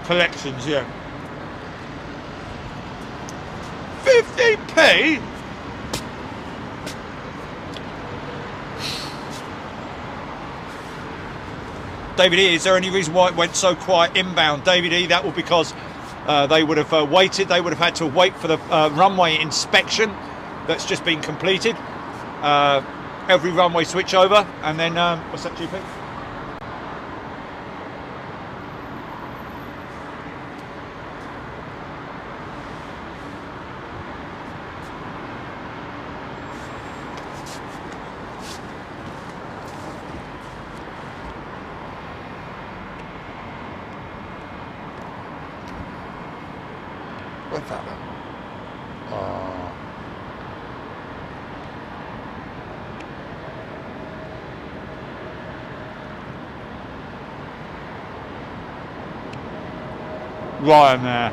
Collections, yeah. 50p. David E, is there any reason why it went so quiet inbound? David E, that was because they would have waited. They would have had to wait for the runway inspection that's just been completed. Every runway switch over, and then what's that, GP? What's that then? Ryan there.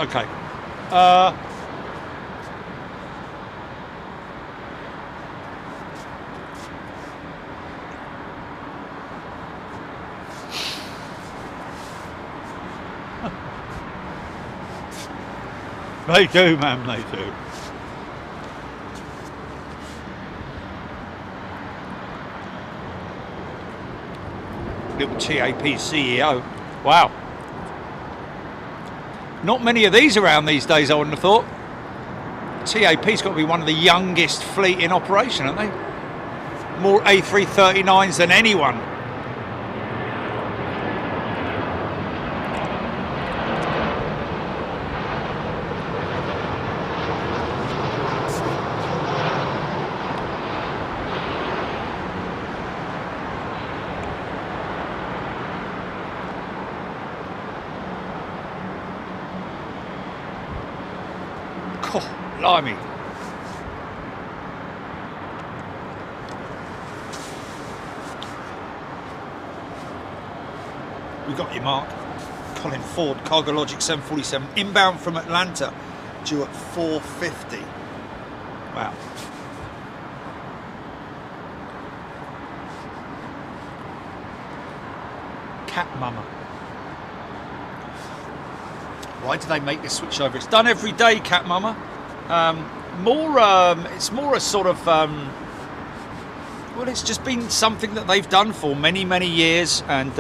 Okay. They do, man, they do. Little TAP CEO. Wow. Not many of these around these days, I wouldn't have thought. TAP's got to be one of the youngest fleet in operation, aren't they? More A339s than anyone. Oh, blimey. We got you, Mark. Colin Ford, Cargo Logic 747, inbound from Atlanta, due at 4:50. Wow. Cat Mama. Why do they make this switch over? It's done every day, Cat Mama. It's more a sort of well, it's just been something that they've done for many, many years, and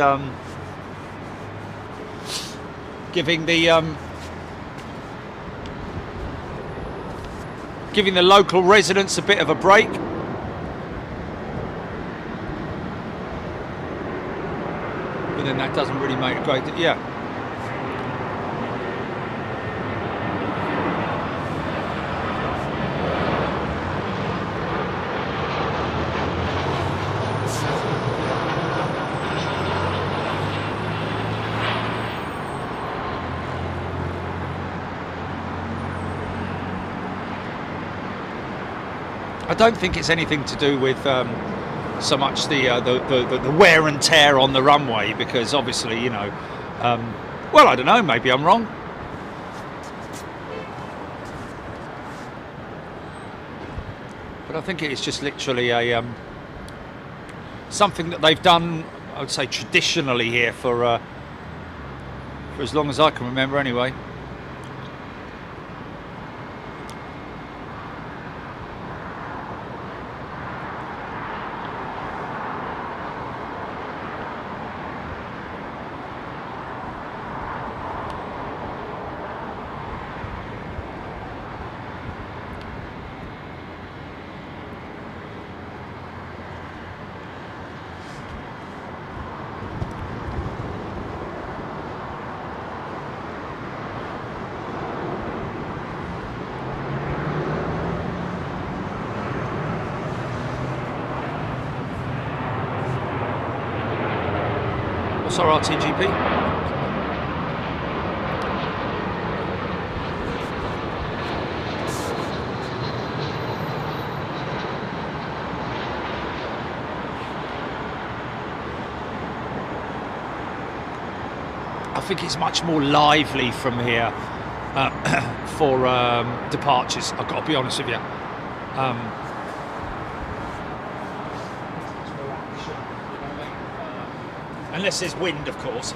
giving the local residents a bit of a break. But then that doesn't really make a great, yeah. I don't think it's anything to do with so much the wear and tear on the runway, because obviously, you know, well, I don't know, maybe I'm wrong. But I think it is just literally a something that they've done, I would say, traditionally here for as long as I can remember, anyway. What's our RTGP? I think it's much more lively from here for departures, I've got to be honest with you. Unless there's wind, of course.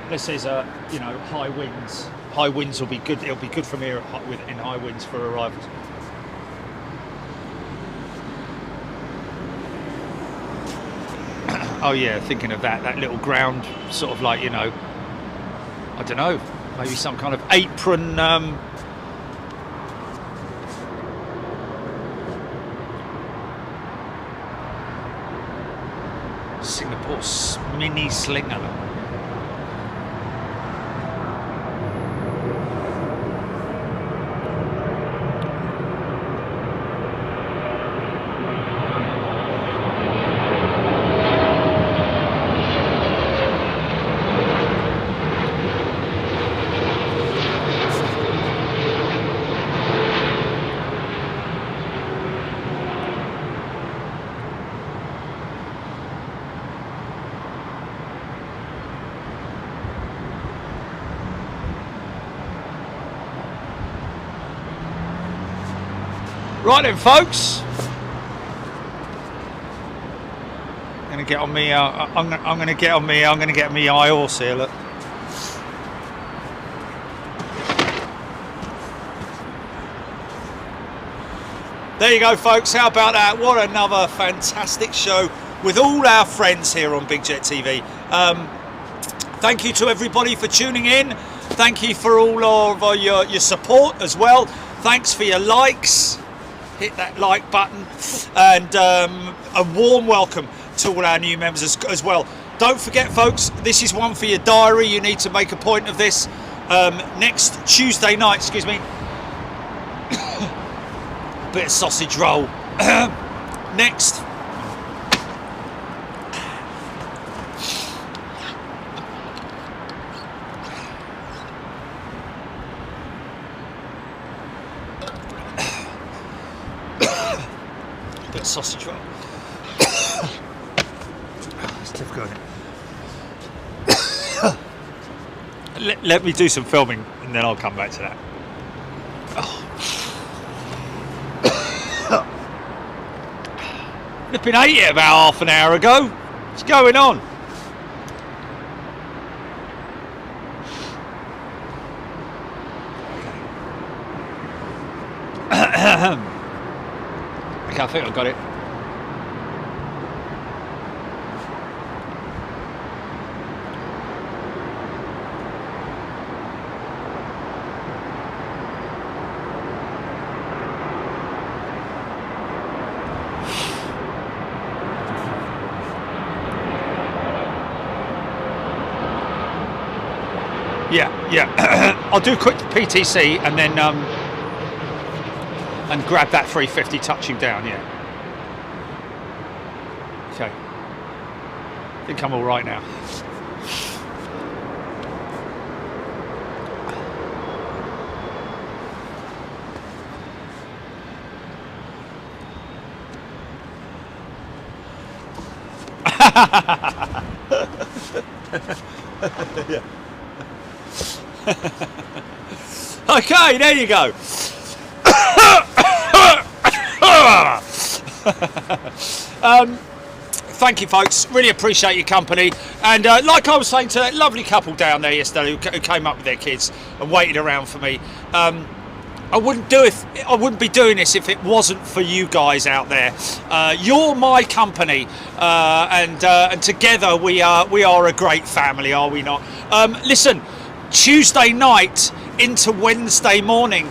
Unless there's you know, high winds. High winds will be good. It'll be good from here in high winds for arrivals. Oh yeah, thinking of that little ground, sort of like, you know, I don't know, maybe some kind of apron. Singapore mini slinger. Right then, folks. I'm gonna get on me. I'm gonna get on me. I'm gonna get me high horse here. Look. There you go, folks. How about that? What another fantastic show with all our friends here on Big Jet TV. Thank you to everybody for tuning in. Thank you for all of your support as well. Thanks for your likes. Hit that like button, and a warm welcome to all our new members as well. Don't forget, folks, this is one for your diary. You need to make a point of this. Next Tuesday night, excuse me, bit of sausage roll. Next sausage roll. It's difficult. Let me do some filming and then I'll come back to that. Flipping ate it about half an hour ago. What's going on? Okay, I think I've got it. Yeah. I'll do a quick PTC and then and grab that 350 touching down. Yeah. Okay. I think I'm all right now. Yeah. Okay, there you go. Thank you, folks. Really appreciate your company. And like I was saying to that lovely couple down there yesterday who came up with their kids and waited around for me, I wouldn't be doing this if it wasn't for you guys out there. You're my company, and together we are a great family, are we not? Listen, Tuesday night into Wednesday morning,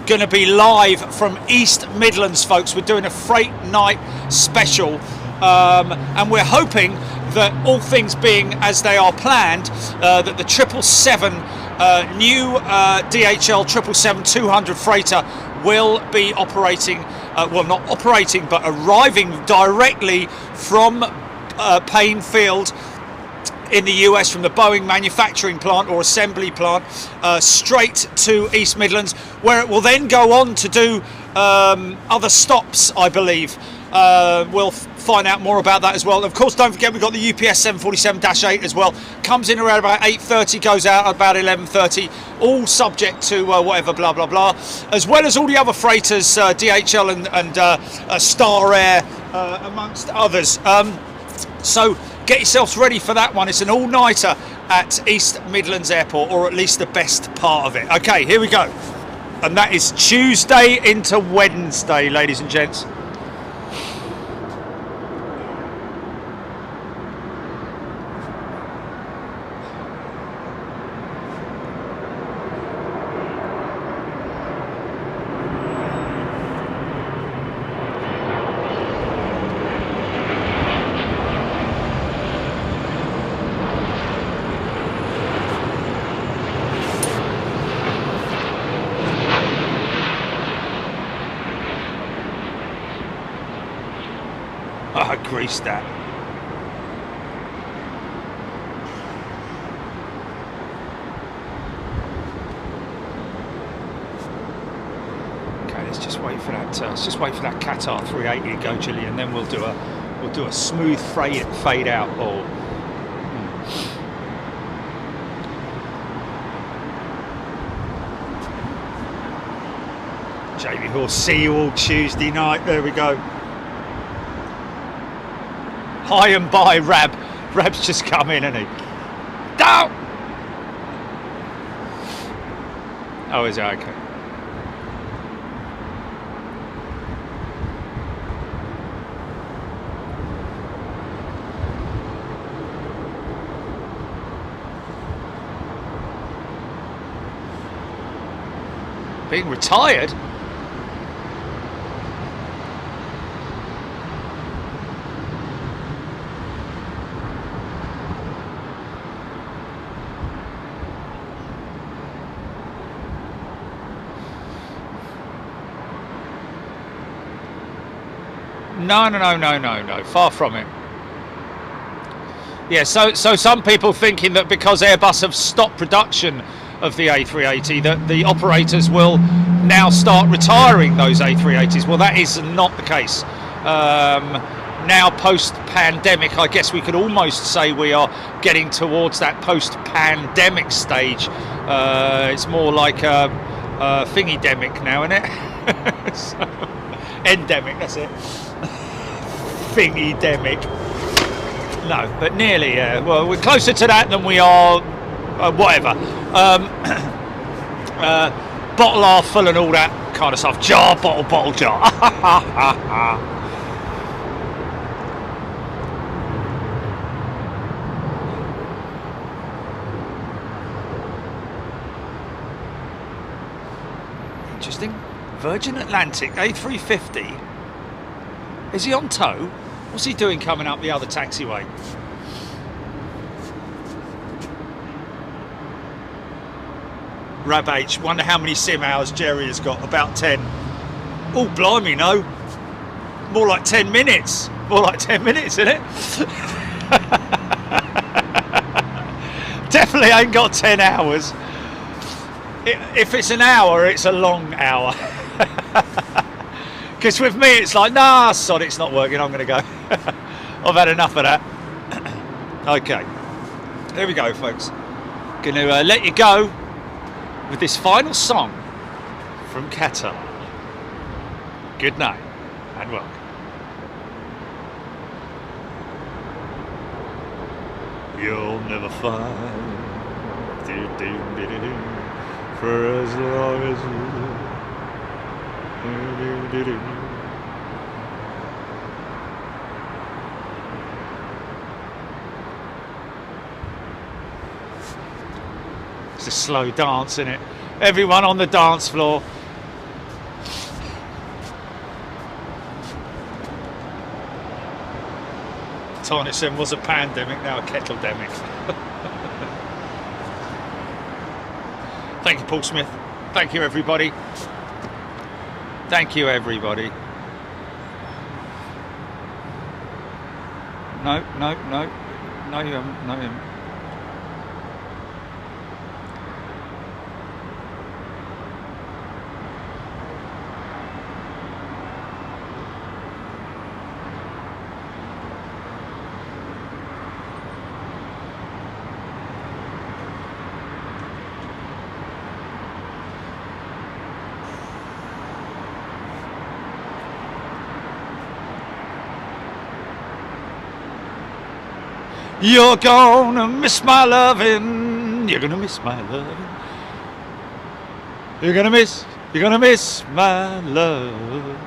going to be live from East Midlands, folks. We're doing a freight night special, and we're hoping that all things being as they are planned, that the 777 new DHL 777-200 freighter will be operating, well, not operating, but arriving directly from Payne Field in the US, from the Boeing manufacturing plant or assembly plant, straight to East Midlands, where it will then go on to do other stops, I believe. We'll find out more about that as well. Of course, don't forget we've got the UPS 747-8 as well. Comes in around about 8:30, goes out at about 11:30, all subject to whatever blah blah blah, as well as all the other freighters, DHL and Star Air, amongst others. So get yourselves ready for that one. It's an all-nighter at East Midlands Airport, or at least the best part of it. Okay, here we go. And that is Tuesday into Wednesday, ladies and gents. Grease that. Okay, let's just wait for that. Let's just wait for that Qatar 380 to go, Gillian, and then we'll do a smooth fade out. Or Jamie Hall, see you all Tuesday night. There we go. Hi and bye, Rab. Rab's just come in, hasn't he? Down! Oh, is it? Okay. Being retired? No, far from it. Yeah, so some people thinking that because Airbus have stopped production of the A380, that the operators will now start retiring those A380s. Well, that is not the case. Now post-pandemic, I guess we could almost say we are getting towards that post-pandemic stage. It's more like a thingy-demic now, isn't it? So, endemic, that's it. Thingy-demic. No, but nearly, yeah. Well, we're closer to that than we are, whatever. Bottle half full and all that kind of stuff. Jar, bottle, jar. Interesting. Virgin Atlantic A350. Is he on tow? What's he doing coming up the other taxiway? Rab H, wonder how many sim hours Jerry has got. About 10. Oh, blimey, no. More like 10 minutes. More like 10 minutes, isn't it? Definitely ain't got 10 hours. If it's an hour, it's a long hour. Because with me, it's like, nah, sod, it's not working, I'm going to go. I've had enough of that. Okay. There we go, folks. Going to let you go with this final song from Qatar. Good night and welcome. You'll never find for as long as you. It's a slow dance, isn't it? Everyone on the dance floor. Tarnison was a pandemic, now a kettle-demic. Thank you, Paul Smith. Thank you, everybody. Thank you, everybody. No, you haven't. No, you haven't. You're gonna miss my loving. You're gonna miss my loving. You're gonna miss my love.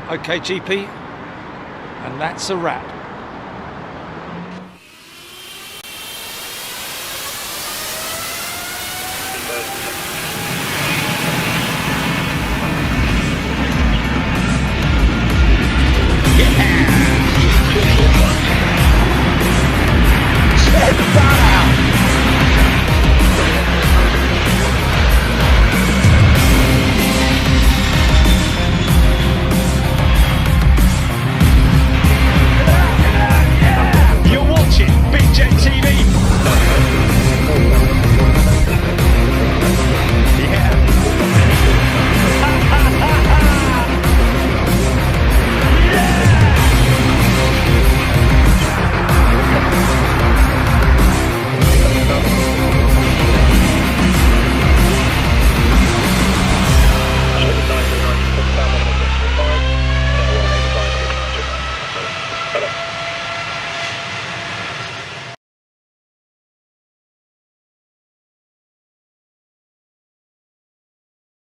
Okay, GP, and that's a wrap.